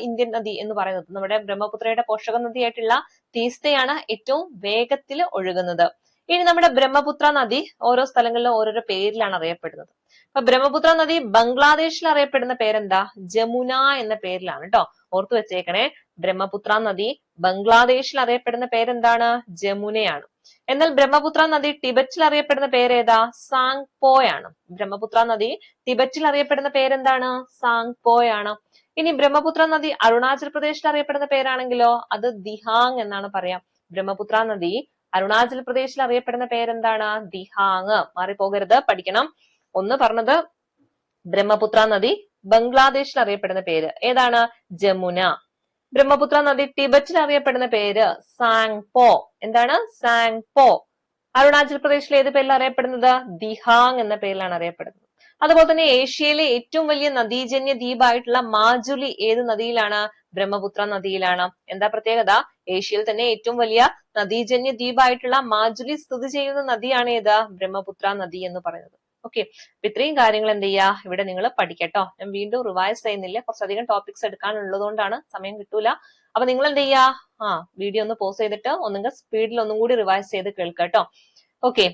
ഇന്ത്യൻ നദി എന്ന് പറയുന്നത്. നമ്മുടെ ബ്രഹ്മപുത്രയുടെ പോഷക നദിയായിട്ടുള്ള തീസ്തയാണ് ഏറ്റവും വേഗത്തിൽ ഒഴുകുന്നത്. ഇനി നമ്മുടെ ബ്രഹ്മപുത്ര നദി ഓരോ സ്ഥലങ്ങളിലും ഓരോരോ പേരിലാണ് അറിയപ്പെടുന്നത്. അപ്പൊ ബ്രഹ്മപുത്ര നദി ബംഗ്ലാദേശിൽ അറിയപ്പെടുന്ന പേരെന്താ? ജമുന എന്ന പേരിലാണ് കേട്ടോ. ഓർത്തു വെച്ചേക്കണേ, ബ്രഹ്മപുത്ര നദി ബംഗ്ലാദേശിൽ അറിയപ്പെടുന്ന പേരെന്താണ്? ജമുനയാണ്. എന്നാൽ ബ്രഹ്മപുത്ര നദി ടിബറ്റിൽ അറിയപ്പെടുന്ന പേരേതാ? സാങ്പോയാണ്. ബ്രഹ്മപുത്ര നദി ടിബറ്റിൽ അറിയപ്പെടുന്ന പേരെന്താണ്? സാങ്പോയാണ്. ഇനി ബ്രഹ്മപുത്ര നദി അരുണാചൽ പ്രദേശിൽ അറിയപ്പെടുന്ന പേരാണെങ്കിലോ അത് ദിഹാങ് എന്നാണ് പറയാം. ബ്രഹ്മപുത്ര നദി അരുണാചൽ പ്രദേശിൽ അറിയപ്പെടുന്ന പേരെന്താണ്? ദിഹാങ്. മാറിപ്പോകരുത്, പഠിക്കണം. ഒന്ന് പറഞ്ഞത് ബ്രഹ്മപുത്ര നദി ബംഗ്ലാദേശിൽ അറിയപ്പെടുന്ന പേര് ഏതാണ്? ജമുന. ബ്രഹ്മപുത്ര നദി ടിബറ്റിൽ അറിയപ്പെടുന്ന പേര് സാങ്പോ. എന്താണ്? സാങ്പോ. അരുണാചൽ പ്രദേശിൽ ഏത് പേരിൽ അറിയപ്പെടുന്നത്? ദിഹാങ് എന്ന പേരിലാണ് അറിയപ്പെടുന്നത്. അതുപോലെ തന്നെ ഏഷ്യയിലെ ഏറ്റവും വലിയ നദീജന്യ ദ്വീപായിട്ടുള്ള മാജുലി ഏത് നദിയിലാണ്? ബ്രഹ്മപുത്ര നദിയിലാണ്. എന്താ പ്രത്യേകത? ഏഷ്യയിൽ തന്നെ ഏറ്റവും വലിയ നദീജന്യ ദ്വീപായിട്ടുള്ള മാജുലി സ്ഥിതി ചെയ്യുന്ന നദിയാണ് ഏത്? ബ്രഹ്മപുത്ര നദി എന്ന് പറയുന്നത്. ഓക്കെ, അപ്പൊ ഇത്രയും കാര്യങ്ങൾ എന്ത് ചെയ്യാ ഇവിടെ നിങ്ങൾ പഠിക്കട്ടോ. ഞാൻ വീണ്ടും റിവൈസ് ചെയ്യുന്നില്ല, കുറച്ചധികം ടോപ്പിക്സ് എടുക്കാനുള്ളത് കൊണ്ടാണ്, സമയം കിട്ടൂല. അപ്പൊ നിങ്ങൾ എന്ത് ചെയ്യാ, വീഡിയോ ഒന്ന് പോസ് ചെയ്തിട്ട് ഒന്നുകിൽ സ്പീഡിൽ ഒന്നും കൂടി റിവൈസ് ചെയ്ത് കേൾക്കട്ടോ. ഓക്കെ,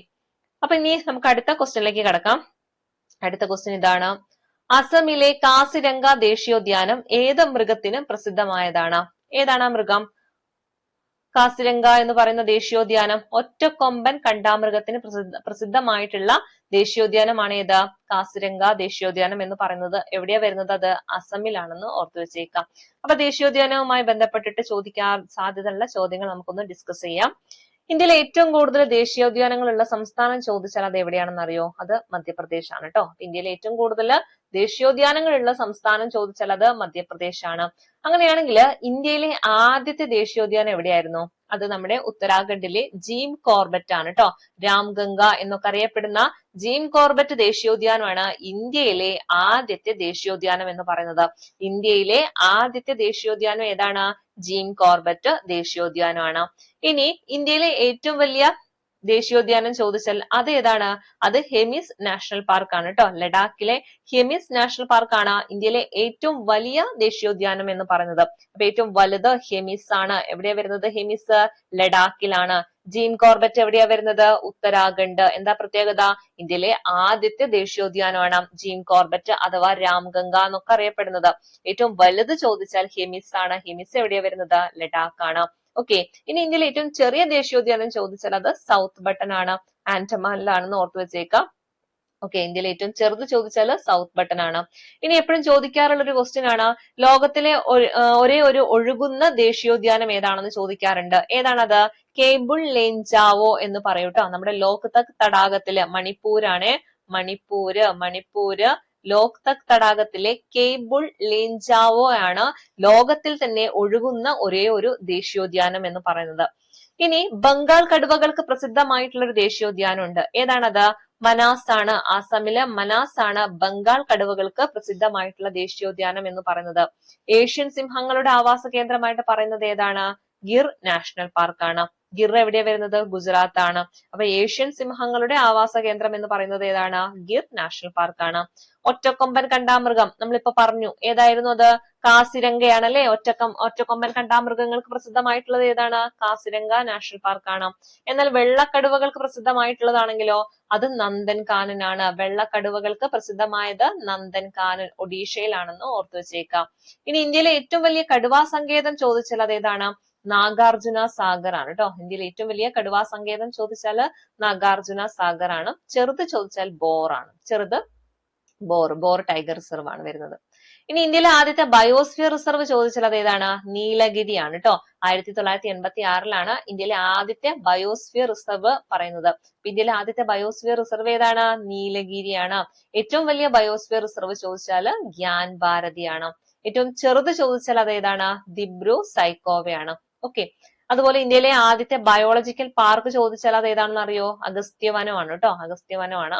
അപ്പൊ ഇനി നമുക്ക് അടുത്ത ക്വസ്റ്റ്യനിലേക്ക് കടക്കാം. അടുത്ത ക്വസ്റ്റ്യൻ ഇതാണ്: അസമിലെ കാസിരംഗ ദേശീയോദ്യാനം ഏത് മൃഗത്തിന് പ്രസിദ്ധമായതാണ്? ഏതാണ് ആ മൃഗം? കാസിരംഗ എന്ന് പറയുന്ന ദേശീയോദ്യാനം ഒറ്റക്കൊമ്പൻ കണ്ടാമൃഗത്തിന് പ്രസിദ്ധമായിട്ടുള്ള ദേശീയോദ്യാനമാണ് ഏത്? കാസിരംഗ ദേശീയോദ്യാനം എന്ന് പറയുന്നത്. എവിടെയാ വരുന്നത്? അത് അസമിലാണെന്ന് ഓർത്തു വെച്ചേക്കാം. അപ്പൊ ദേശീയോദ്യാനവുമായി ബന്ധപ്പെട്ടിട്ട് ചോദിക്കാൻ സാധ്യതയുള്ള ചോദ്യങ്ങൾ നമുക്കൊന്ന് ഡിസ്കസ് ചെയ്യാം. ഇന്ത്യയിലെ ഏറ്റവും കൂടുതൽ ദേശീയോദ്യാനങ്ങളുള്ള സംസ്ഥാനം ചോദിച്ചാൽ അത് എവിടെയാണെന്ന് അറിയോ? അത് മധ്യപ്രദേശ് ആണ് കേട്ടോ. ഇന്ത്യയിലെ ഏറ്റവും കൂടുതൽ ദേശീയോദ്യാനങ്ങളുള്ള സംസ്ഥാനം ചോദിച്ചാൽ അത് മധ്യപ്രദേശ് ആണ്. അങ്ങനെയാണെങ്കിൽ ഇന്ത്യയിലെ ആദ്യത്തെ ദേശീയോദ്യാനം എവിടെയായിരുന്നു? അത് നമ്മുടെ ഉത്തരാഖണ്ഡിലെ ജീം കോർബറ്റ് ആണ് കേട്ടോ. രാംഗംഗ എന്നൊക്കെ അറിയപ്പെടുന്ന ജീം കോർബറ്റ് ദേശീയോദ്യാനമാണ് ഇന്ത്യയിലെ ആദ്യത്തെ ദേശീയോദ്യാനം എന്ന് പറയുന്നത്. ഇന്ത്യയിലെ ആദ്യത്തെ ദേശീയോദ്യാനം ഏതാണ്? ജീം കോർബറ്റ് ദേശീയോദ്യാനമാണ്. ഇനി ഇന്ത്യയിലെ ഏറ്റവും വലിയ ദേശീയോദ്യാനം ചോദിച്ചാൽ അത് ഏതാണ്? അത് ഹെമിസ് നാഷണൽ പാർക്ക് ആണ് കേട്ടോ. ലഡാക്കിലെ ഹെമിസ് നാഷണൽ പാർക്ക് ആണ് ഇന്ത്യയിലെ ഏറ്റവും വലിയ ദേശീയോദ്യാനം എന്ന് പറയുന്നത്. അപ്പൊ ഏറ്റവും വലുത് ഹെമിസ് ആണ്. എവിടെയാ വരുന്നത്? ഹെമിസ് ലഡാക്കിലാണ്. ജീം കോർബറ്റ് എവിടെയാ വരുന്നത്? ഉത്തരാഖണ്ഡ്. എന്താ പ്രത്യേകത? ഇന്ത്യയിലെ ആദ്യത്തെ ദേശീയോദ്യാനമാണ് ജീം കോർബറ്റ് അഥവാ രാംഗംഗ എന്നൊക്കെ അറിയപ്പെടുന്നത്. ഏറ്റവും വലുത് ചോദിച്ചാൽ ഹെമിസ് ആണ്. ഹെമിസ് എവിടെയാ വരുന്നത്? ലഡാക്ക് ആണ്. ഓക്കെ, ഇനി ഇന്ത്യയിലെ ഏറ്റവും ചെറിയ ദേശീയോദ്യാനം ചോദിച്ചാൽ അത് സൗത്ത് ബട്ടൺ ആണ്, ആൻഡമാനിലാണെന്ന് ഓർത്തു വെച്ചേക്കാം. ഓക്കെ, ഇന്ത്യയിലെ ഏറ്റവും ചെറുത് ചോദിച്ചാൽ സൗത്ത് ബട്ടൺ ആണ്. ഇനി എപ്പോഴും ചോദിക്കാറുള്ള ഒരു ക്വസ്റ്റ്യൻ ആണ്, ലോകത്തിലെ ഒരേ ഒരു ഒഴുകുന്ന ദേശീയോദ്യാനം ഏതാണെന്ന് ചോദിക്കാറുണ്ട്. ഏതാണത്? കേബിൾ ലേഞ്ചാവോ എന്ന് പറയൂട്ടോ. നമ്മുടെ ലോക്തക് തടാകത്തില് മണിപ്പൂരാണ്. മണിപ്പൂര് ലോക്തക് തടാകത്തിലെ കേബിൾ ലേഞ്ചാവോ ആണ് ലോകത്തിൽ തന്നെ ഒഴുകുന്ന ഒരേ ഒരു ദേശീയോദ്യാനം എന്ന് പറയുന്നത്. ഇനി ബംഗാൾ കടുവകൾക്ക് പ്രസിദ്ധമായിട്ടുള്ള ഒരു ദേശീയോദ്യാനം ഉണ്ട്. ഏതാണത്? മനാസ് ആണ്. ആസാമിലെ മനാസ് ആണ് ബംഗാൾ കടുവകൾക്ക് പ്രസിദ്ധമായിട്ടുള്ള ദേശീയോദ്യാനം എന്ന് പറയുന്നത്. ഏഷ്യൻ സിംഹങ്ങളുടെ ആവാസ കേന്ദ്രമായിട്ട് പറയുന്നത് ഏതാണ്? ഗിർ നാഷണൽ പാർക്ക് ആണ്. ഗിർ എവിടെയാ വരുന്നത്? ഗുജറാത്ത് ആണ്. അപ്പൊ ഏഷ്യൻ സിംഹങ്ങളുടെ ആവാസ കേന്ദ്രം എന്ന് പറയുന്നത് ഏതാണ്? ഗിർ നാഷണൽ പാർക്ക് ആണ്. ഒറ്റക്കൊമ്പൻ കണ്ടാമൃഗം നമ്മളിപ്പോ പറഞ്ഞു, ഏതായിരുന്നു അത്? കാസിരംഗയാണല്ലേ. ഒറ്റക്കൊമ്പൻ കണ്ടാമൃഗങ്ങൾക്ക് പ്രസിദ്ധമായിട്ടുള്ളത് ഏതാണ്? കാസിരംഗ നാഷണൽ പാർക്ക് ആണ്. എന്നാൽ വെള്ളക്കടുവകൾക്ക് പ്രസിദ്ധമായിട്ടുള്ളതാണെങ്കിലോ അത് നന്ദൻകാനൻ ആണ്. വെള്ളക്കടുവകൾക്ക് പ്രസിദ്ധമായത് നന്ദൻകാനൻ ഒഡീഷയിലാണെന്ന് ഓർത്തു വെച്ചേക്കാം. ഇനി ഇന്ത്യയിലെ ഏറ്റവും വലിയ കടുവാ സങ്കേതം ചോദിച്ചാൽ അത് ഏതാണ്? നാഗാർജുന സാഗർ ആണ് കേട്ടോ. ഇന്ത്യയിലെ ഏറ്റവും വലിയ കടുവാ സങ്കേതം ചോദിച്ചാൽ നാഗാർജുന സാഗർ ആണ്. ചെറുത് ചോദിച്ചാൽ ബോർ ആണ്. ചെറുത് ബോർ ടൈഗർ റിസർവ് ആണ് വരുന്നത്. ഇനി ഇന്ത്യയിലെ ആദ്യത്തെ ബയോസ്ഫിയർ റിസർവ് ചോദിച്ചാൽ അത് ഏതാണ്? നീലഗിരി ആണ് കേട്ടോ. 1986 ഇന്ത്യയിലെ ആദ്യത്തെ ബയോസ്ഫിയർ റിസർവ് പറയുന്നത്. ഇന്ത്യയിലെ ആദ്യത്തെ ബയോസ്ഫിയർ റിസർവ് ഏതാണ്? നീലഗിരിയാണ്. ഏറ്റവും വലിയ ബയോസ്ഫിയർ റിസർവ് ചോദിച്ചാൽ ഗ്യാൻ ഭാരതിയാണ്. ഏറ്റവും ചെറുത് ചോദിച്ചാൽ അത് ഏതാണ്? ദിബ്രു സൈക്കോവയാണ്. ഓക്കെ, അതുപോലെ ഇന്ത്യയിലെ ആദ്യത്തെ ബയോളജിക്കൽ പാർക്ക് ചോദിച്ചാൽ അത് ഏതാണെന്ന് അറിയോ? അഗസ്ത്യവനമാണ് കേട്ടോ. അഗസ്ത്യവനമാണ്.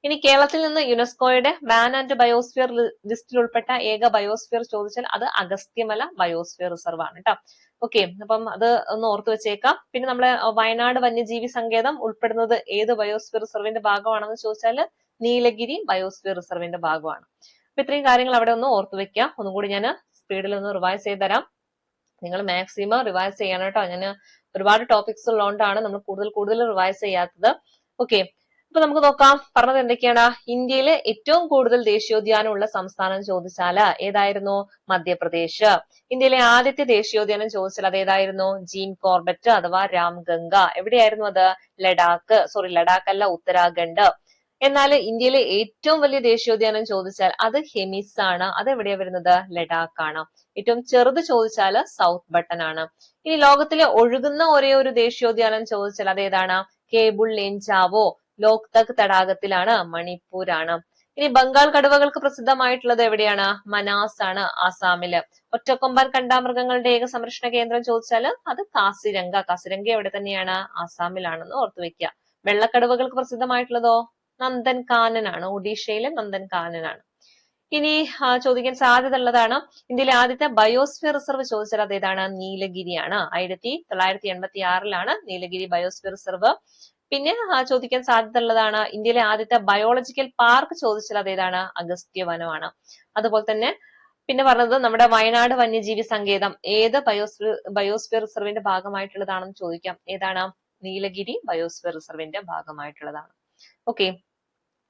ഇനി കേരളത്തിൽ നിന്ന് യുനെസ്കോയുടെ മാൻ ആൻഡ് ബയോസ്ഫിയർ ലിസ്റ്റിൽ ഉൾപ്പെട്ട ഏക ബയോസ്ഫിയർ ചോദിച്ചാൽ അത് അഗസ്ത്യമല ബയോസ്ഫിയർ റിസർവ് ആണ് കേട്ടോ. ഓക്കെ, അപ്പം അത് ഒന്ന് ഓർത്തു വെച്ചേക്കാം. പിന്നെ നമ്മളെ വയനാട് വന്യജീവി സങ്കേതം ഉൾപ്പെടുന്നത് ഏത് ബയോസ്ഫിയർ റിസർവിന്റെ ഭാഗമാണെന്ന് ചോദിച്ചാൽ നീലഗിരി ബയോസ്ഫിയർ റിസർവിന്റെ ഭാഗമാണ്. അപ്പൊ ഇത്രയും കാര്യങ്ങൾ അവിടെ ഒന്ന് ഓർത്തു വെക്കാം. ഒന്നുകൂടി ഞാൻ സ്പീഡിൽ ഒന്ന് റിവൈസ് ചെയ്ത് തരാം. നിങ്ങൾ മാക്സിമം റിവൈസ് ചെയ്യണം കേട്ടോ. ഞാൻ ഒരുപാട് ടോപ്പിക്സ് ഉള്ളതുകൊണ്ടാണ് നമ്മൾ കൂടുതൽ റിവൈസ് ചെയ്യാത്തത്. ഓക്കെ, അപ്പൊ നമുക്ക് നോക്കാം. പറഞ്ഞത് എന്തൊക്കെയാണ്? ഇന്ത്യയിലെ ഏറ്റവും കൂടുതൽ ദേശീയോദ്യാനം ഉള്ള സംസ്ഥാനം ചോദിച്ചാൽ ഏതായിരുന്നു? മധ്യപ്രദേശ്. ഇന്ത്യയിലെ ആദ്യത്തെ ദേശീയോദ്യാനം ചോദിച്ചാൽ അത് ഏതായിരുന്നു? ജീം കോർബറ്റ് അഥവാ രാംഗംഗ. എവിടെയായിരുന്നു അത്? ലഡാക്ക് അല്ല, ഉത്തരാഖണ്ഡ്. എന്നാൽ ഇന്ത്യയിലെ ഏറ്റവും വലിയ ദേശീയോദ്യാനം ചോദിച്ചാൽ അത് ഹെമിസ് ആണ്. അത് എവിടെയാ വരുന്നത്? ലഡാക്ക് ആണ്. ഏറ്റവും ചെറുത് ചോദിച്ചാൽ സൗത്ത് ബട്ടൺ ആണ്. ഇനി ലോകത്തിലെ ഒഴുകുന്ന ഒരേ ഒരു ദേശീയോദ്യാനം ചോദിച്ചാൽ അത് ഏതാണ്? കേബിൾ ലേഞ്ചാവോ. ലോക്തക് തടാകത്തിലാണ്. മണിപ്പൂരാണ്. ഇനി ബംഗാൾ കടുവകൾക്ക് പ്രസിദ്ധമായിട്ടുള്ളത് എവിടെയാണ്? മനാസ് ആണ്, ആസാമില്. ഒറ്റക്കൊമ്പൻ കണ്ടാമൃഗങ്ങളുടെ ഏക സംരക്ഷണ കേന്ദ്രം ചോദിച്ചാൽ അത് കാസിരംഗ. കാസിരംഗ എവിടെ തന്നെയാണ്? ആസാമിലാണെന്ന് ഓർത്തു വെക്കുക. വെള്ളക്കടുവകൾക്ക് പ്രസിദ്ധമായിട്ടുള്ളതോ? നന്ദൻ കാനനാണ്, ഒഡീഷയിലെ നന്ദൻ കാനനാണ്. ഇനി ചോദിക്കാൻ സാധ്യത ഉള്ളതാണ്, ഇന്ത്യയിലെ ആദ്യത്തെ ബയോസ്ഫിയർ റിസർവ് ചോദിച്ചാൽ അത് ഏതാണ്? നീലഗിരിയാണ്. 1986 നീലഗിരി ബയോസ്ഫിയർ റിസർവ്. പിന്നെ ചോദിക്കാൻ സാധ്യത ഉള്ളതാണ്, ഇന്ത്യയിലെ ആദ്യത്തെ ബയോളജിക്കൽ പാർക്ക് ചോദിച്ചാൽ അത് ഏതാണ്? അഗസ്ത്യ വനമാണ്. അതുപോലെ തന്നെ പിന്നെ പറഞ്ഞത് നമ്മുടെ വയനാട് വന്യജീവി സങ്കേതം ഏത് ബയോസ്ഫിയർ റിസർവിന്റെ ഭാഗമായിട്ടുള്ളതാണെന്ന് ചോദിക്കാം. ഏതാണ്? നീലഗിരി ബയോസ്ഫിയർ റിസർവിന്റെ ഭാഗമായിട്ടുള്ളതാണ്. ഓക്കെ,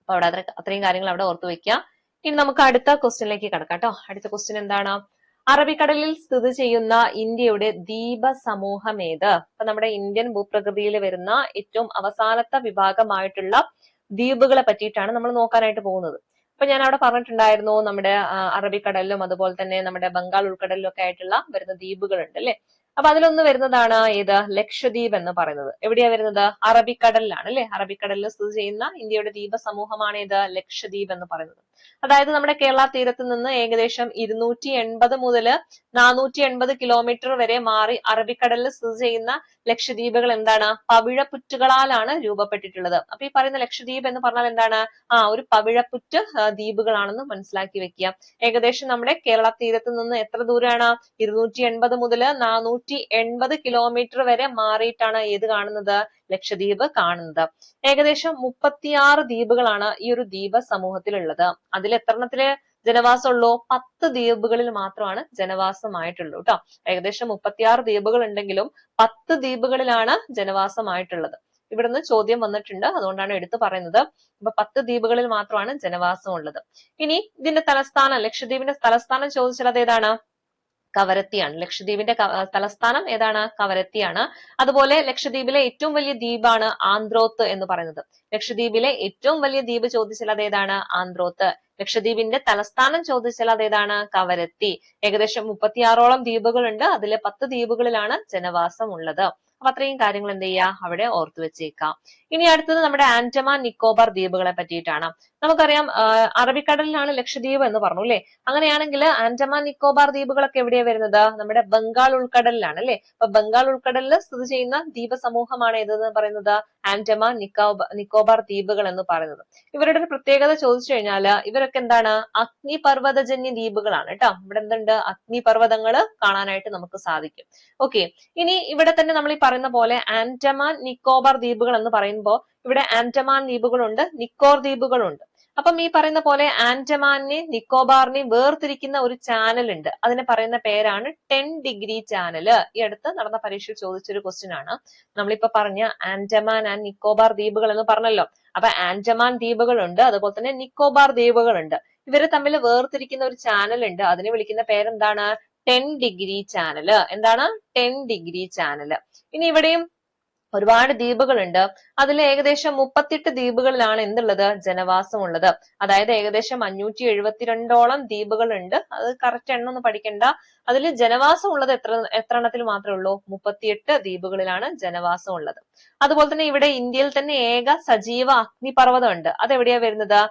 അപ്പൊ അവിടെ അത്രയും കാര്യങ്ങൾ അവിടെ ഓർത്തു വെക്കുക. ഇനി നമുക്ക് അടുത്ത ക്വസ്റ്റ്യനിലേക്ക് കടക്കാം കേട്ടോ. അടുത്ത ക്വസ്റ്റ്യൻ എന്താണ്? അറബിക്കടലിൽ സ്ഥിതി ചെയ്യുന്ന ഇന്ത്യയുടെ ദ്വീപ സമൂഹം ഏത്? അപ്പൊ നമ്മുടെ ഇന്ത്യൻ ഭൂപ്രകൃതിയിൽ വരുന്ന ഏറ്റവും അവസാനത്തെ വിഭാഗമായിട്ടുള്ള ദ്വീപുകളെ പറ്റിയിട്ടാണ് നമ്മൾ നോക്കാനായിട്ട് പോകുന്നത്. അപ്പൊ ഞാൻ അവിടെ പറഞ്ഞിട്ടുണ്ടായിരുന്നു, നമ്മുടെ അറബിക്കടലിലും അതുപോലെ തന്നെ നമ്മുടെ ബംഗാൾ ഉൾക്കടലിലും ഒക്കെ ആയിട്ടുള്ള വരുന്ന ദ്വീപുകളുണ്ട് അല്ലെ. അപ്പൊ അതിലൊന്ന് വരുന്നതാണ് ഏത്? ലക്ഷദ്വീപ് എന്ന് പറയുന്നത്. എവിടെയാ വരുന്നത്? അറബിക്കടലിലാണ് അല്ലെ. അറബിക്കടലിൽ സ്ഥിതി ചെയ്യുന്ന ഇന്ത്യയുടെ ദ്വീപ സമൂഹമാണ് ഏത്? ലക്ഷദ്വീപ് എന്ന് പറയുന്നത്. അതായത് നമ്മുടെ കേരള തീരത്ത് നിന്ന് ഏകദേശം 280 മുതൽ 480 കിലോമീറ്റർ വരെ മാറി അറബിക്കടലിൽ സ്ഥിതി ചെയ്യുന്ന ലക്ഷദ്വീപുകൾ എന്താണ്? പവിഴപ്പുറ്റുകളാലാണ് രൂപപ്പെട്ടിട്ടുള്ളത്. അപ്പൊ ഈ പറയുന്ന ലക്ഷദ്വീപ് എന്ന് പറഞ്ഞാൽ എന്താണ്? ഒരു പവിഴപ്പുറ്റ് ദ്വീപുകളാണെന്ന് മനസ്സിലാക്കി വെക്കുക. ഏകദേശം നമ്മുടെ കേരള തീരത്ത് നിന്ന് എത്ര ദൂരമാണ്? 280 മുതൽ 480 കിലോമീറ്റർ വരെ മാറിയിട്ടാണ് ഏത് കാണുന്നത്? ലക്ഷദ്വീപ് കാണുന്നത്. ഏകദേശം 36 ദ്വീപുകളാണ് ഈ ഒരു ദ്വീപ സമൂഹത്തിലുള്ളത്. അതിൽ എത്രണ്ണത്തില് ജനവാസം ഉള്ളൂ? 10 ദ്വീപുകളിൽ മാത്രമാണ് ജനവാസമായിട്ടുള്ളൂ കേട്ടോ. ഏകദേശം 36 ദ്വീപുകൾ ഉണ്ടെങ്കിലും 10 ദ്വീപുകളിലാണ് ജനവാസമായിട്ടുള്ളത്. ഇവിടുന്ന് ചോദ്യം വന്നിട്ടുണ്ട്, അതുകൊണ്ടാണ് എടുത്തു പറയുന്നത്. അപ്പൊ 10 ദ്വീപുകളിൽ മാത്രമാണ് ജനവാസം ഉള്ളത്. ഇനി ഇതിന്റെ തലസ്ഥാനം, ലക്ഷദ്വീപിന്റെ തലസ്ഥാനം ചോദിച്ചാൽ അത് ഏതാണ്? കവരത്തിയാണ്. ലക്ഷദ്വീപിന്റെ തലസ്ഥാനം ഏതാണ്? കവരത്തിയാണ്. അതുപോലെ ലക്ഷദ്വീപിലെ ഏറ്റവും വലിയ ദ്വീപാണ് ആന്ത്രോത്ത് എന്ന് പറയുന്നത്. ലക്ഷദ്വീപിലെ ഏറ്റവും വലിയ ദ്വീപ് ചോദിച്ചാൽ അത് ഏതാണ്? ആന്ത്രോത്ത്. ലക്ഷദ്വീപിന്റെ തലസ്ഥാനം ചോദിച്ചാൽ അത് ഏതാണ്? കവരത്തി. ഏകദേശം 36ഓളം ദ്വീപുകളുണ്ട്. അതിലെ 10 ദ്വീപുകളിലാണ് ജനവാസം ഉള്ളത്. അപ്പൊ അത്രയും കാര്യങ്ങൾ എന്ത് ചെയ്യുക? അവിടെ ഓർത്തു വെച്ചേക്കാം. ഇനി അടുത്തത് നമ്മുടെ ആൻഡമാൻ നിക്കോബാർ ദ്വീപുകളെ പറ്റിയിട്ടാണ്. നമുക്കറിയാം അറബിക്കടലിലാണ് ലക്ഷദ്വീപ് എന്ന് പറഞ്ഞു അല്ലെ. അങ്ങനെയാണെങ്കിൽ ആൻഡമാൻ നിക്കോബാർ ദ്വീപുകളൊക്കെ എവിടെയാണ് വരുന്നത്? നമ്മുടെ ബംഗാൾ ഉൾക്കടലിലാണ് അല്ലെ. അപ്പൊ ബംഗാൾ ഉൾക്കടലിൽ സ്ഥിതി ചെയ്യുന്ന ദ്വീപ സമൂഹമാണ് ഏതെന്ന് പറയുന്നത്? ആൻഡമാൻ നിക്കോബാർ ദ്വീപുകൾ എന്ന് പറയുന്നത്. ഇവരുടെ ഒരു പ്രത്യേകത ചോദിച്ചു കഴിഞ്ഞാല് ഇവരൊക്കെ എന്താണ്? അഗ്നിപർവ്വതജന്യ ദ്വീപുകളാണ് കേട്ടോ. ഇവിടെ എന്തുണ്ട്? അഗ്നിപർവ്വതങ്ങൾ കാണാനായിട്ട് നമുക്ക് സാധിക്കും. ഓക്കെ, ഇനി ഇവിടെ തന്നെ നമ്മൾ ഈ പറയുന്ന പോലെ ആൻഡമാൻ നിക്കോബാർ ദ്വീപുകൾ എന്ന് പറയുമ്പോൾ ഇവിടെ ആൻഡമാൻ ദ്വീപുകളുണ്ട്, നിക്കോർ ദ്വീപുകളുണ്ട്. അപ്പം ഈ പറയുന്ന പോലെ ആൻഡമാനെയും നിക്കോബാറിനെയും വേർതിരിക്കുന്ന ഒരു ചാനൽ ഉണ്ട്. അതിനെ പറയുന്ന പേരാണ് 10 ഡിഗ്രി ചാനല്. ഈ അടുത്ത് നടന്ന പരീക്ഷയിൽ ചോദിച്ചൊരു ക്വസ്റ്റ്യൻ ആണ്. നമ്മളിപ്പോ പറഞ്ഞ ആൻഡമാൻ ആൻഡ് നിക്കോബാർ ദ്വീപുകൾ എന്ന് പറഞ്ഞല്ലോ. അപ്പൊ ആൻഡമാൻ ദ്വീപുകളുണ്ട്, അതുപോലെ തന്നെ നിക്കോബാർ ദ്വീപുകളുണ്ട്. ഇവരെ തമ്മിൽ വേർതിരിക്കുന്ന ഒരു ചാനൽ ഉണ്ട്. അതിനെ വിളിക്കുന്ന പേരെന്താണ്? 10 ഡിഗ്രി ചാനല്. എന്താണ്? 10 ഡിഗ്രി ചാനല്. ഇനി ഇവിടെയും ഒരുപാട് ദ്വീപുകളുണ്ട്. അതിൽ ഏകദേശം 38 ദ്വീപുകളിലാണ് എന്തുള്ളത്? ജനവാസം ഉള്ളത്. അതായത് ഏകദേശം 572ഓളം ദ്വീപുകളുണ്ട്. അത് കറക്റ്റ് എണ്ണം ഒന്നും പഠിക്കണ്ട. അതിൽ ജനവാസം ഉള്ളത് എത്ര എണ്ണത്തിൽ മാത്രമേ ഉള്ളൂ? 38 ദ്വീപുകളിലാണ് ജനവാസം ഉള്ളത്. അതുപോലെ തന്നെ ഇവിടെ ഇന്ത്യയിൽ തന്നെ ഏക സജീവ അഗ്നിപർവ്വതം ഉണ്ട്. അതെവിടെയാ വരുന്നത്?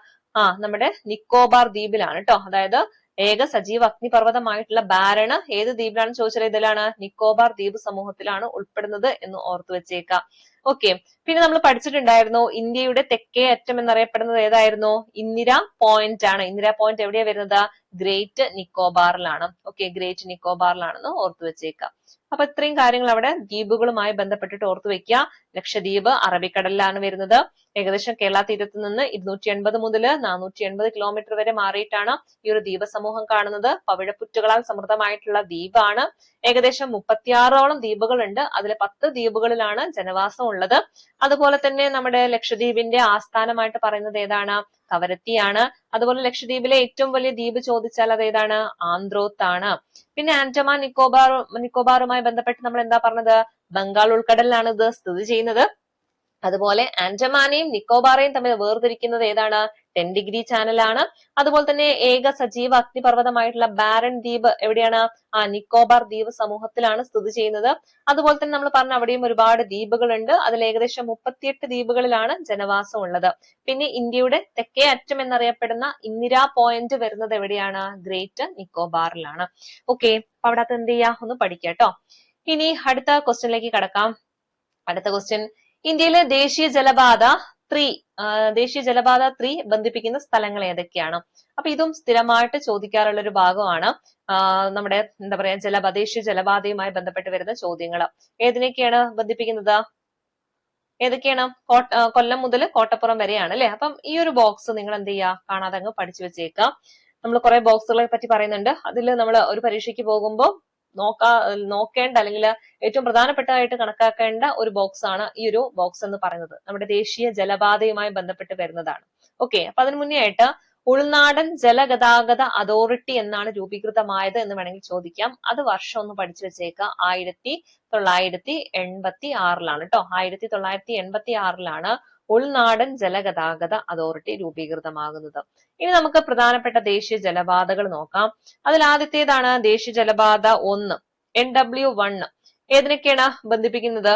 നമ്മുടെ നിക്കോബാർ ദ്വീപിലാണ് കേട്ടോ. അതായത് ഏക സജീവ അഗ്നിപർവ്വതമായിട്ടുള്ള ബാരണ് ഏത് ദ്വീപിലാണ് ചോദിച്ചാൽ ഇതിലാണ്? നിക്കോബാർ ദ്വീപ് സമൂഹത്തിലാണ് ഉൾപ്പെടുന്നത് എന്ന് ഓർത്തു വെച്ചേക്കാം. ഓക്കെ, പിന്നെ നമ്മൾ പഠിച്ചിട്ടുണ്ടായിരുന്നു ഇന്ത്യയുടെ തെക്കേ അറ്റം എന്നറിയപ്പെടുന്നത് ഏതായിരുന്നു? ഇന്ദിര പോയിന്റ് ആണ്. ഇന്ദിര പോയിന്റ് എവിടെയാ വരുന്നത്? ഗ്രേറ്റ് നിക്കോബാറിലാണ്. ഓക്കെ, ഗ്രേറ്റ് നിക്കോബാറിലാണെന്ന് ഓർത്തു വെച്ചേക്കാം. അപ്പൊ ഇത്രയും കാര്യങ്ങൾ അവിടെ ദ്വീപുകളുമായി ബന്ധപ്പെട്ടിട്ട് ഓർത്തു വെക്കുക. ലക്ഷദ്വീപ് അറബിക്കടലിലാണ് വരുന്നത്. ഏകദേശം കേരള തീരത്ത് നിന്ന് 280 മുതൽ 480 കിലോമീറ്റർ വരെ മാറിയിട്ടാണ് ഈ ഒരു ദ്വീപ സമൂഹം കാണുന്നത്. പവിഴപ്പുറ്റുകളാൽ സമൃദ്ധമായിട്ടുള്ള ദ്വീപാണ്. ഏകദേശം 36ഓളം ദ്വീപുകളുണ്ട്. അതിൽ 10 ദ്വീപുകളിലാണ് ജനവാസം ഉള്ളത്. അതുപോലെ തന്നെ നമ്മുടെ ലക്ഷദ്വീപിന്റെ ആസ്ഥാനമായിട്ട് പറയുന്നത് ഏതാണ്? കവരത്തിയാണ്. അതുപോലെ ലക്ഷദ്വീപിലെ ഏറ്റവും വലിയ ദ്വീപ് ചോദിച്ചാൽ അത് ഏതാണ്? ആന്ത്രോത്ത് ആണ്. പിന്നെ ആൻഡമാൻ നിക്കോബാറുമായി ബന്ധപ്പെട്ട് നമ്മൾ എന്താ പറഞ്ഞത്? ബംഗാൾ ഉൾക്കടലിലാണ് ഇത് സ്ഥിതി ചെയ്യുന്നത്. അതുപോലെ ആൻഡമാനെയും നിക്കോബാറേയും തമ്മിൽ വേർതിരിക്കുന്നത് ഏതാണ്? 10 ഡിഗ്രി ചാനലാണ്. അതുപോലെ തന്നെ ഏക സജീവ അഗ്നിപർവ്വതമായിട്ടുള്ള ബാരൻ ദ്വീപ് എവിടെയാണ്? നിക്കോബാർ ദ്വീപ് സമൂഹത്തിലാണ് സ്ഥിതി ചെയ്യുന്നത്. അതുപോലെ തന്നെ നമ്മൾ പറഞ്ഞ അവിടെയും ഒരുപാട് ദ്വീപുകളുണ്ട്. അതിൽ ഏകദേശം 38 ദ്വീപുകളിലാണ് ജനവാസം ഉള്ളത്. പിന്നെ ഇന്ത്യയുടെ തെക്കേ അറ്റം എന്നറിയപ്പെടുന്ന ഇന്ദിരാ പോയിന്റ് വരുന്നത് എവിടെയാണ്? ഗ്രേറ്റ് നിക്കോബാറിലാണ്. ഓക്കെ, അപ്പൊ അവിടെ എന്ത് ചെയ്യാ, ഒന്ന് പഠിക്കാട്ടോ. ഇനി അടുത്ത ക്വസ്റ്റ്യനിലേക്ക് കടക്കാം. അടുത്ത ക്വസ്റ്റ്യൻ, ഇന്ത്യയിലെ ദേശീയ ജലപാത 3 ബന്ധിപ്പിക്കുന്ന സ്ഥലങ്ങൾ ഏതൊക്കെയാണ്? അപ്പൊ ഇതും സ്ഥിരമായിട്ട് ചോദിക്കാറുള്ള ഒരു ഭാഗമാണ്. നമ്മുടെ എന്താ പറയാ ദേശീയ ജലപാതയുമായി ബന്ധപ്പെട്ട് വരുന്ന ചോദ്യങ്ങൾ. ഏതിനൊക്കെയാണ് ബന്ധിപ്പിക്കുന്നത്? ഏതൊക്കെയാണ്? കൊല്ലം മുതൽ കോട്ടപ്പുറം വരെയാണ് അല്ലെ. അപ്പം ഈ ഒരു ബോക്സ് നിങ്ങൾ എന്ത് ചെയ്യുക, കാണാതെ അങ്ങ് പഠിച്ചു വെച്ചേക്കാം. നമ്മൾ കുറെ ബോക്സുകളെ പറ്റി പറയുന്നുണ്ട്. അതിൽ നമ്മൾ ഒരു പരീക്ഷയ്ക്ക് പോകുമ്പോൾ നോക്കേണ്ട അല്ലെങ്കിൽ ഏറ്റവും പ്രധാനപ്പെട്ടതായിട്ട് കണക്കാക്കേണ്ട ഒരു ബോക്സ് ആണ് ഈ ഒരു ബോക്സ് എന്ന് പറയുന്നത്. നമ്മുടെ ദേശീയ ജലപാതയുമായി ബന്ധപ്പെട്ട് വരുന്നതാണ്. ഓക്കെ, അപ്പൊ അതിന് മുന്നേ ആയിട്ട് ഉൾനാടൻ ജലഗതാഗത അതോറിറ്റി എന്നാണ് രൂപീകൃതമായത് എന്ന് വേണമെങ്കിൽ ചോദിക്കാം. അത് വർഷം ഒന്ന് പഠിച്ചു വെച്ചേക്കാം. 1986 കേട്ടോ. 1986 ഉൾനാടൻ ജലഗതാഗത അതോറിറ്റി രൂപീകൃതമാകുന്നത്. ഇനി നമുക്ക് പ്രധാനപ്പെട്ട ദേശീയ ജലപാതകൾ നോക്കാം. അതിൽ ആദ്യത്തേതാണ് ദേശീയ ജലപാത 1, NW1. ഏതിനൊക്കെയാണ് ബന്ധിപ്പിക്കുന്നത്?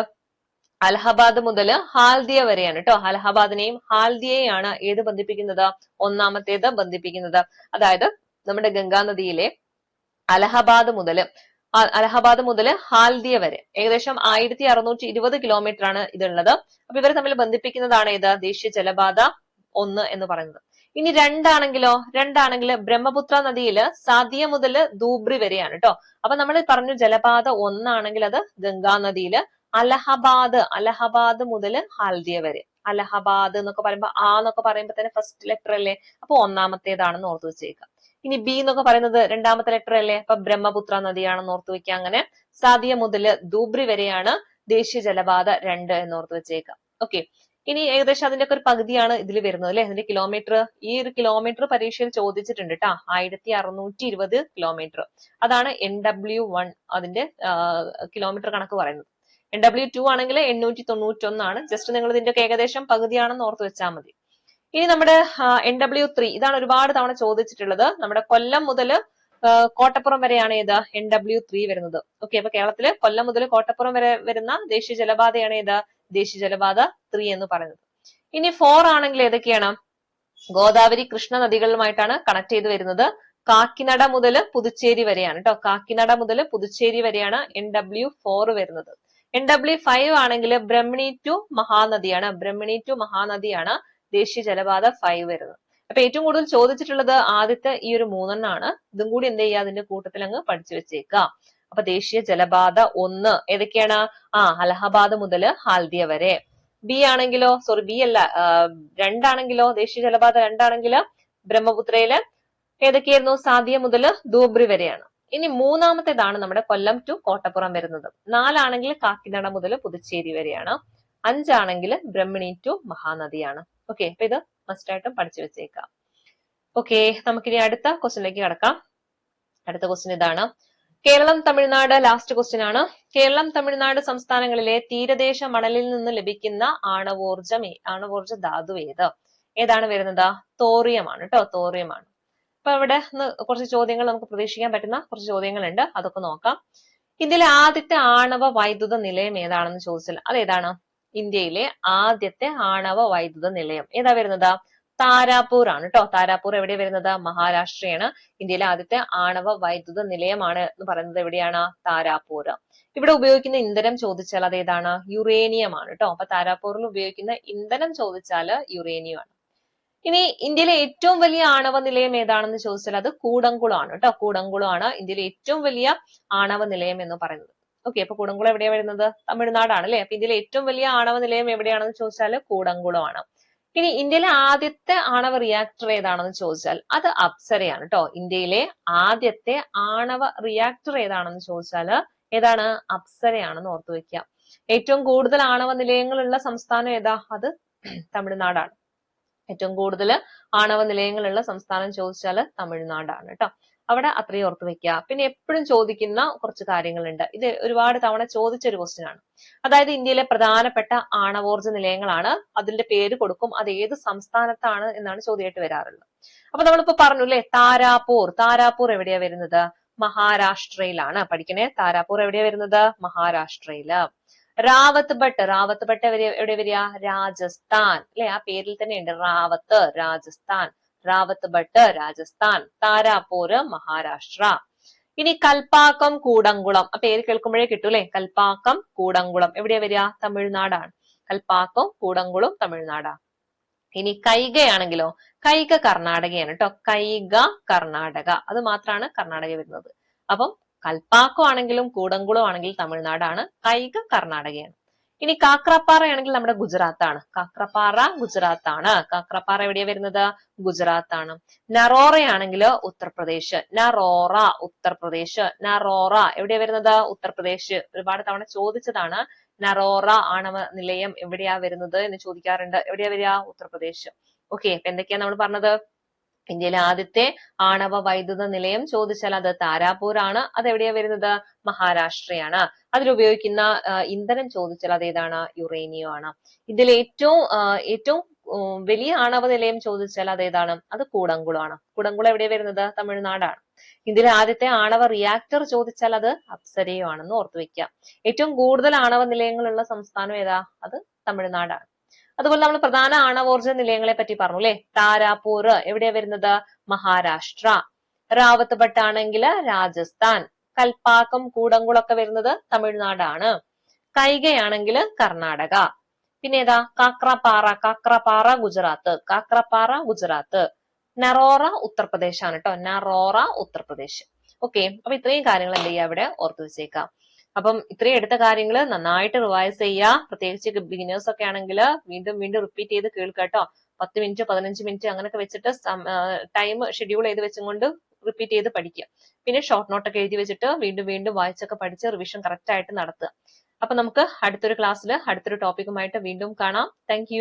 അലഹബാദ് മുതൽ ഹാൽദിയ വരെയാണ് കേട്ടോ. അലഹബാദിനെയും ഹാൽദിയയാണ് ഏത് ബന്ധിപ്പിക്കുന്നത്? ഒന്നാമത്തേത് ബന്ധിപ്പിക്കുന്നത്. അതായത് നമ്മുടെ ഗംഗാനദിയിലെ അലഹബാദ് മുതൽ ഹാൽദിയ വരെ ഏകദേശം 1620 കിലോമീറ്റർ ആണ് ഇതുള്ളത്. അപ്പൊ ഇവരെ തമ്മിൽ ബന്ധിപ്പിക്കുന്നതാണ് ഇത് ദേശീയ ജലപാത 1 എന്ന് പറയുന്നത്. ഇനി രണ്ടാണെങ്കിൽ ബ്രഹ്മപുത്ര നദിയിൽ സാദിയ മുതൽ ധൂബ്രി വരെയാണ് കേട്ടോ. അപ്പൊ നമ്മൾ പറഞ്ഞു ജലപാത 1 ആണെങ്കിൽ അത് ഗംഗാനദിയില് അലഹബാദ് മുതൽ ഹാൽദിയ വരെ. അലഹബാദ് എന്നൊക്കെ പറയുമ്പോൾ തന്നെ ഫസ്റ്റ് ലെറ്റർ അല്ലേ, അപ്പൊ ഒന്നാമത്തേതാണെന്ന് ഓർത്തു വെച്ചേക്കാം. ഇനി ബി എന്നൊക്കെ പറയുന്നത് രണ്ടാമത്തെ ലെറ്റർ അല്ലേ, അപ്പൊ ബ്രഹ്മപുത്ര നദിയാണെന്ന് ഓർത്തു വെക്കാം. അങ്ങനെ സാദിയ മുതൽ ധൂബ്രി വരെയാണ് ദേശീയ ജലപാത 2 എന്ന് ഓർത്തു വെച്ചേക്കാം. ഓക്കെ, ഇനി ഏകദേശം അതിന്റെ ഒക്കെ ഒരു പകുതിയാണ് ഇതിൽ വരുന്നത് അല്ലെ. അതിന്റെ കിലോമീറ്റർ, ഈ ഒരു കിലോമീറ്റർ പരീക്ഷയിൽ ചോദിച്ചിട്ടുണ്ട് കേട്ടോ. 1620 കിലോമീറ്റർ. അതാണ് NW1 അതിന്റെ കിലോമീറ്റർ കണക്ക് പറയുന്നത്. NW2 ആണെങ്കിൽ 891 ആണ്. ജസ്റ്റ് നിങ്ങൾ ഇതിന്റെ ഏകദേശം പകുതിയാണെന്ന് ഓർത്ത് വെച്ചാൽ മതി. ഇനി നമ്മുടെ NW3 ഇതാണ് ഒരുപാട് തവണ ചോദിച്ചിട്ടുള്ളത്. നമ്മുടെ കൊല്ലം മുതൽ കോട്ടപ്പുറം വരെയാണ് ഏത് NW3 വരുന്നത്. ഓക്കെ, അപ്പൊ കേരളത്തില് കൊല്ലം മുതൽ കോട്ടപ്പുറം വരെ വരുന്ന ദേശീയ ജലപാതയാണ് ഏത് ദേശീയ ജലപാത 3 എന്ന് പറയുന്നത്. ഇനി 4 ആണെങ്കിൽ ഏതൊക്കെയാണ്? ഗോദാവരി കൃഷ്ണ നദികളുമായിട്ടാണ് കണക്ട് ചെയ്ത് വരുന്നത്. കാക്കിനട മുതൽ പുതുച്ചേരി വരെയാണ് കേട്ടോ. കാക്കിനട മുതൽ പുതുച്ചേരി വരെയാണ് NW4 വരുന്നത്. NW5 ആണെങ്കിൽ ബ്രഹ്മണി ടു മഹാനദിയാണ് ദേശീയ ജലപാത 5 വരുന്നത്. അപ്പൊ ഏറ്റവും കൂടുതൽ ചോദിച്ചിട്ടുള്ളത് ആദ്യത്തെ ഈ ഒരു 3 ഇതും കൂടി എന്ത് ചെയ്യുക, അതിന്റെ കൂട്ടത്തിൽ അങ്ങ് പഠിച്ചു വെച്ചേക്കാം. അപ്പൊ ദേശീയ ജലപാത 1 ഏതൊക്കെയാണ്? അലഹബാദ് മുതൽ ഹാൽദിയ വരെ. ബി ആണെങ്കിലോ, സോറി ബി അല്ല, 2 ആണെങ്കിലോ, ദേശീയ ജലപാത 2 ആണെങ്കില് ബ്രഹ്മപുത്രയില് ഏതൊക്കെയായിരുന്നു? സാദിയ മുതൽ ധൂബ്രി വരെയാണ്. ഇനി മൂന്നാമത്തേതാണ് നമ്മുടെ കൊല്ലം ടു കോട്ടപ്പുറം വരുന്നത്. 4 ആണെങ്കിൽ കാക്കിനട മുതൽ പുതുച്ചേരി വരെയാണ്. 5 ആണെങ്കിൽ ബ്രഹ്മണി ടു മഹാനദിയാണ്. ഓക്കെ, അപ്പൊ ഇത് മസ്റ്റ് ആയിട്ടും പഠിച്ചു വെച്ചേക്കാം. ഓക്കെ, നമുക്കിനി അടുത്ത ക്വസ്റ്റ്യനിലേക്ക് കടക്കാം. അടുത്ത ക്വസ്റ്റ്യൻ ഇതാണ്. കേരളം തമിഴ്നാട് ലാസ്റ്റ് ക്വസ്റ്റ്യൻ ആണ്. കേരളം തമിഴ്നാട് സംസ്ഥാനങ്ങളിലെ തീരദേശ മണലിൽ നിന്ന് ലഭിക്കുന്ന ആണവോർജ ധാതു ഏതാണ് വരുന്നത്? തോറിയമാണ് കേട്ടോ. തോറിയമാണ്. അപ്പൊ ഇവിടെ കുറച്ച് ചോദ്യങ്ങൾ നമുക്ക് പ്രതീക്ഷിക്കാൻ പറ്റുന്ന കുറച്ച് ചോദ്യങ്ങളുണ്ട്, അതൊക്കെ നോക്കാം. ഇന്ത്യയിലെ ആദ്യത്തെ ആണവ വൈദ്യുത നിലയം ഏതാണെന്ന് ചോദിച്ചാൽ അതേതാണ്? ഇന്ത്യയിലെ ആദ്യത്തെ ആണവ വൈദ്യുത നിലയം ഏതാ വരുന്നത്? താരാപൂർ ആണ് കേട്ടോ. താരാപൂർ എവിടെ വരുന്നത്? മഹാരാഷ്ട്രയാണ്. ഇന്ത്യയിലെ ആദ്യത്തെ ആണവ വൈദ്യുത നിലയമാണ് എന്ന് പറയുന്നത് എവിടെയാണ്? താരാപൂർ. ഇവിടെ ഉപയോഗിക്കുന്ന ഇന്ധനം ചോദിച്ചാൽ അതേതാണ്? യുറേനിയം ആണ് കേട്ടോ. അപ്പൊ താരാപൂരിൽ ഉപയോഗിക്കുന്ന ഇന്ധനം ചോദിച്ചാൽ യുറേനിയം ആണ്. ഇനി ഇന്ത്യയിലെ ഏറ്റവും വലിയ ആണവ നിലയം ഏതാണെന്ന് ചോദിച്ചാൽ അത് കൂടംകുളം ആണ് കേട്ടോ. കൂടംകുളം ആണ് ഇന്ത്യയിലെ ഏറ്റവും വലിയ ആണവ നിലയം എന്ന് പറയുന്നത്. ഓക്കെ, അപ്പൊ കൂടംകുളം എവിടെയാ വരുന്നത്? തമിഴ്നാടാണ് അല്ലെ. അപ്പൊ ഇന്ത്യയിലെ ഏറ്റവും വലിയ ആണവ നിലയം എവിടെയാണെന്ന് ചോദിച്ചാൽ കൂടംകുളമാണ്. ഇനി ഇന്ത്യയിലെ ആദ്യത്തെ ആണവ റിയാക്ടർ ഏതാണെന്ന് ചോദിച്ചാൽ അത് അപ്സരയാണ് കേട്ടോ. ഇന്ത്യയിലെ ആദ്യത്തെ ആണവ റിയാക്ടർ ഏതാണെന്ന് ചോദിച്ചാൽ ഏതാണ്? അപ്സരയാണെന്ന് ഓർത്തു വെക്കുക. ഏറ്റവും കൂടുതൽ ആണവ നിലയങ്ങളുള്ള സംസ്ഥാനം ഏതാ? അത് തമിഴ്നാടാണ്. ഏറ്റവും കൂടുതൽ ആണവ നിലയങ്ങളുള്ള സംസ്ഥാനം ചോദിച്ചാൽ തമിഴ്നാടാണ് കേട്ടോ. അവിടെ അത്രയും ഓർത്ത് വെക്കുക. പിന്നെ എപ്പോഴും ചോദിക്കുന്ന കുറച്ച് കാര്യങ്ങളുണ്ട്. ഇത് ഒരുപാട് തവണ ചോദിച്ചൊരു ക്വസ്റ്റ്യൻ ആണ്. അതായത് ഇന്ത്യയിലെ പ്രധാനപ്പെട്ട ആണവോർജ്ജ നിലയങ്ങളാണ്, അതിന്റെ പേര് കൊടുക്കും, അത് ഏത് സംസ്ഥാനത്താണ് എന്നാണ് ചോദ്യമായിട്ട് വരാറുള്ളത്. അപ്പൊ നമ്മളിപ്പോ പറഞ്ഞു അല്ലെ, താരാപൂർ. താരാപൂർ എവിടെയാ വരുന്നത്? മഹാരാഷ്ട്രയിലാണ്. പഠിക്കണേ, താരാപൂർ എവിടെയാ വരുന്നത്? മഹാരാഷ്ട്രയില്. റാവത്ത് ഭട്ട്. റാവത്ത് ഭട്ട് എവിടെ വരിക? രാജസ്ഥാൻ അല്ലെ, ആ പേരിൽ തന്നെ ഉണ്ട് റാവത്ത്, രാജസ്ഥാൻ. റാവത്ത് ഭട്ട് രാജസ്ഥാൻ. താരാപൂര് മഹാരാഷ്ട്ര. ഇനി കൽപ്പാക്കം കൂടംകുളം, ആ പേര് കേൾക്കുമ്പോഴേ കിട്ടൂ അല്ലെ, കൽപ്പാക്കം കൂടംകുളം എവിടെയാ വരിക? തമിഴ്നാടാണ്. കൽപ്പാക്കം കൂടംകുളം തമിഴ്നാടാ. ഇനി കൈഗയാണെങ്കിലോ? കൈഗ കർണാടകയാണ് കേട്ടോ. കൈഗ കർണാടക, അത് മാത്രമാണ് കർണാടക വരുന്നത്. അപ്പം കൽപ്പാക്കം ആണെങ്കിലും കൂടംകുളം ആണെങ്കിലും തമിഴ്നാടാണ്, കൈഗ കർണാടകയാണ്. ഇനി കാക്രപ്പാറ ആണെങ്കിൽ നമ്മുടെ ഗുജറാത്താണ്. കാക്രപ്പാറ ഗുജറാത്താണ്. കാക്രപ്പാറ എവിടെയാ വരുന്നത്? ഗുജറാത്താണ്. നറോറയാണെങ്കിൽ ഉത്തർപ്രദേശ്. നറോറ ഉത്തർപ്രദേശ്. നറോറ എവിടെയാ വരുന്നത്? ഉത്തർപ്രദേശ്. ഒരുപാട് തവണ ചോദിച്ചതാണ്. നറോറ ആണവ നിലയം എവിടെയാ വരുന്നത് എന്ന് ചോദിക്കാറുണ്ട്. എവിടെയാ വരിക? ഉത്തർപ്രദേശ്. ഓക്കെ, അപ്പൊ എന്തൊക്കെയാ നമ്മൾ പറഞ്ഞത്? ഇന്ത്യയിലെ ആദ്യത്തെ ആണവ വൈദ്യുത നിലയം ചോദിച്ചാൽ അത് താരാപൂർ ആണ്. അത് എവിടെയാ വരുന്നത്? മഹാരാഷ്ട്രയാണ്. അതിലുപയോഗിക്കുന്ന ഇന്ധനം ചോദിച്ചാൽ അത് ഏതാണ്? യുറേനിയം ആണ്. ഇതിൽ ഏറ്റവും വലിയ ആണവ നിലയം ചോദിച്ചാൽ അത് ഏതാണ്? അത് കൂടംകുളമാണ്. കൂടംകുളം എവിടെയാ വരുന്നത്? തമിഴ്നാടാണ്. ഇതിലെ ആദ്യത്തെ ആണവ റിയാക്ടർ ചോദിച്ചാൽ അത് അപ്സരയോ ആണെന്ന് ഓർത്തു വെക്കുക. ഏറ്റവും കൂടുതൽ ആണവ നിലയങ്ങളുള്ള സംസ്ഥാനം ഏതാ? അത് തമിഴ്നാടാണ്. അതുപോലെ നമ്മൾ പ്രധാന ആണവോർജ്ജ നിലയങ്ങളെ പറ്റി പറഞ്ഞു അല്ലെ. താരാപൂർ എവിടെയാ വരുന്നത്? മഹാരാഷ്ട്ര. റാവത്ത് ഭട്ട് ആണെങ്കിൽ രാജസ്ഥാൻ. കൽപ്പാക്കം കൂടംകുളമൊക്കെ വരുന്നത് തമിഴ്നാടാണ്. കൈഗയാണെങ്കിൽ കർണാടക. പിന്നെ ഏതാ? കാക്രപ്പാറ. കാക്രപ്പാറ ഗുജറാത്ത്. കാക്രപ്പാറ ഗുജറാത്ത്. നറോറ ഉത്തർപ്രദേശ് ആണ് കേട്ടോ. നറോറ ഉത്തർപ്രദേശ്. ഓക്കെ, അപ്പൊ ഇത്രയും കാര്യങ്ങൾ എന്ത് ചെയ്യുക? അവിടെ ഓർത്തു വെച്ചേക്കാം. അപ്പം ഇത്രയും എടുത്ത കാര്യങ്ങൾ നന്നായിട്ട് റിവൈസ് ചെയ്യുക. പ്രത്യേകിച്ച് ബിഗിനേഴ്സ് ഒക്കെ ആണെങ്കിൽ വീണ്ടും വീണ്ടും റിപ്പീറ്റ് ചെയ്ത് കേൾക്കുക കേട്ടോ. 10 മിനിറ്റ് 15 മിനിറ്റ് അങ്ങനെയൊക്കെ വെച്ചിട്ട് ടൈം ഷെഡ്യൂൾ ചെയ്ത് വെച്ചുകൊണ്ട് റിപ്പീറ്റ് ചെയ്ത് പഠിക്കുക. പിന്നെ ഷോർട്ട് നോട്ട് ഒക്കെ എഴുതി വെച്ചിട്ട് വീണ്ടും വീണ്ടും വായിച്ചൊക്കെ പഠിച്ച് റിവിഷൻ കറക്റ്റ് ആയിട്ട് നടത്തുക. അപ്പൊ നമുക്ക് അടുത്തൊരു ക്ലാസ്സിൽ അടുത്തൊരു ടോപ്പിക്കുമായിട്ട് വീണ്ടും കാണാം. താങ്ക്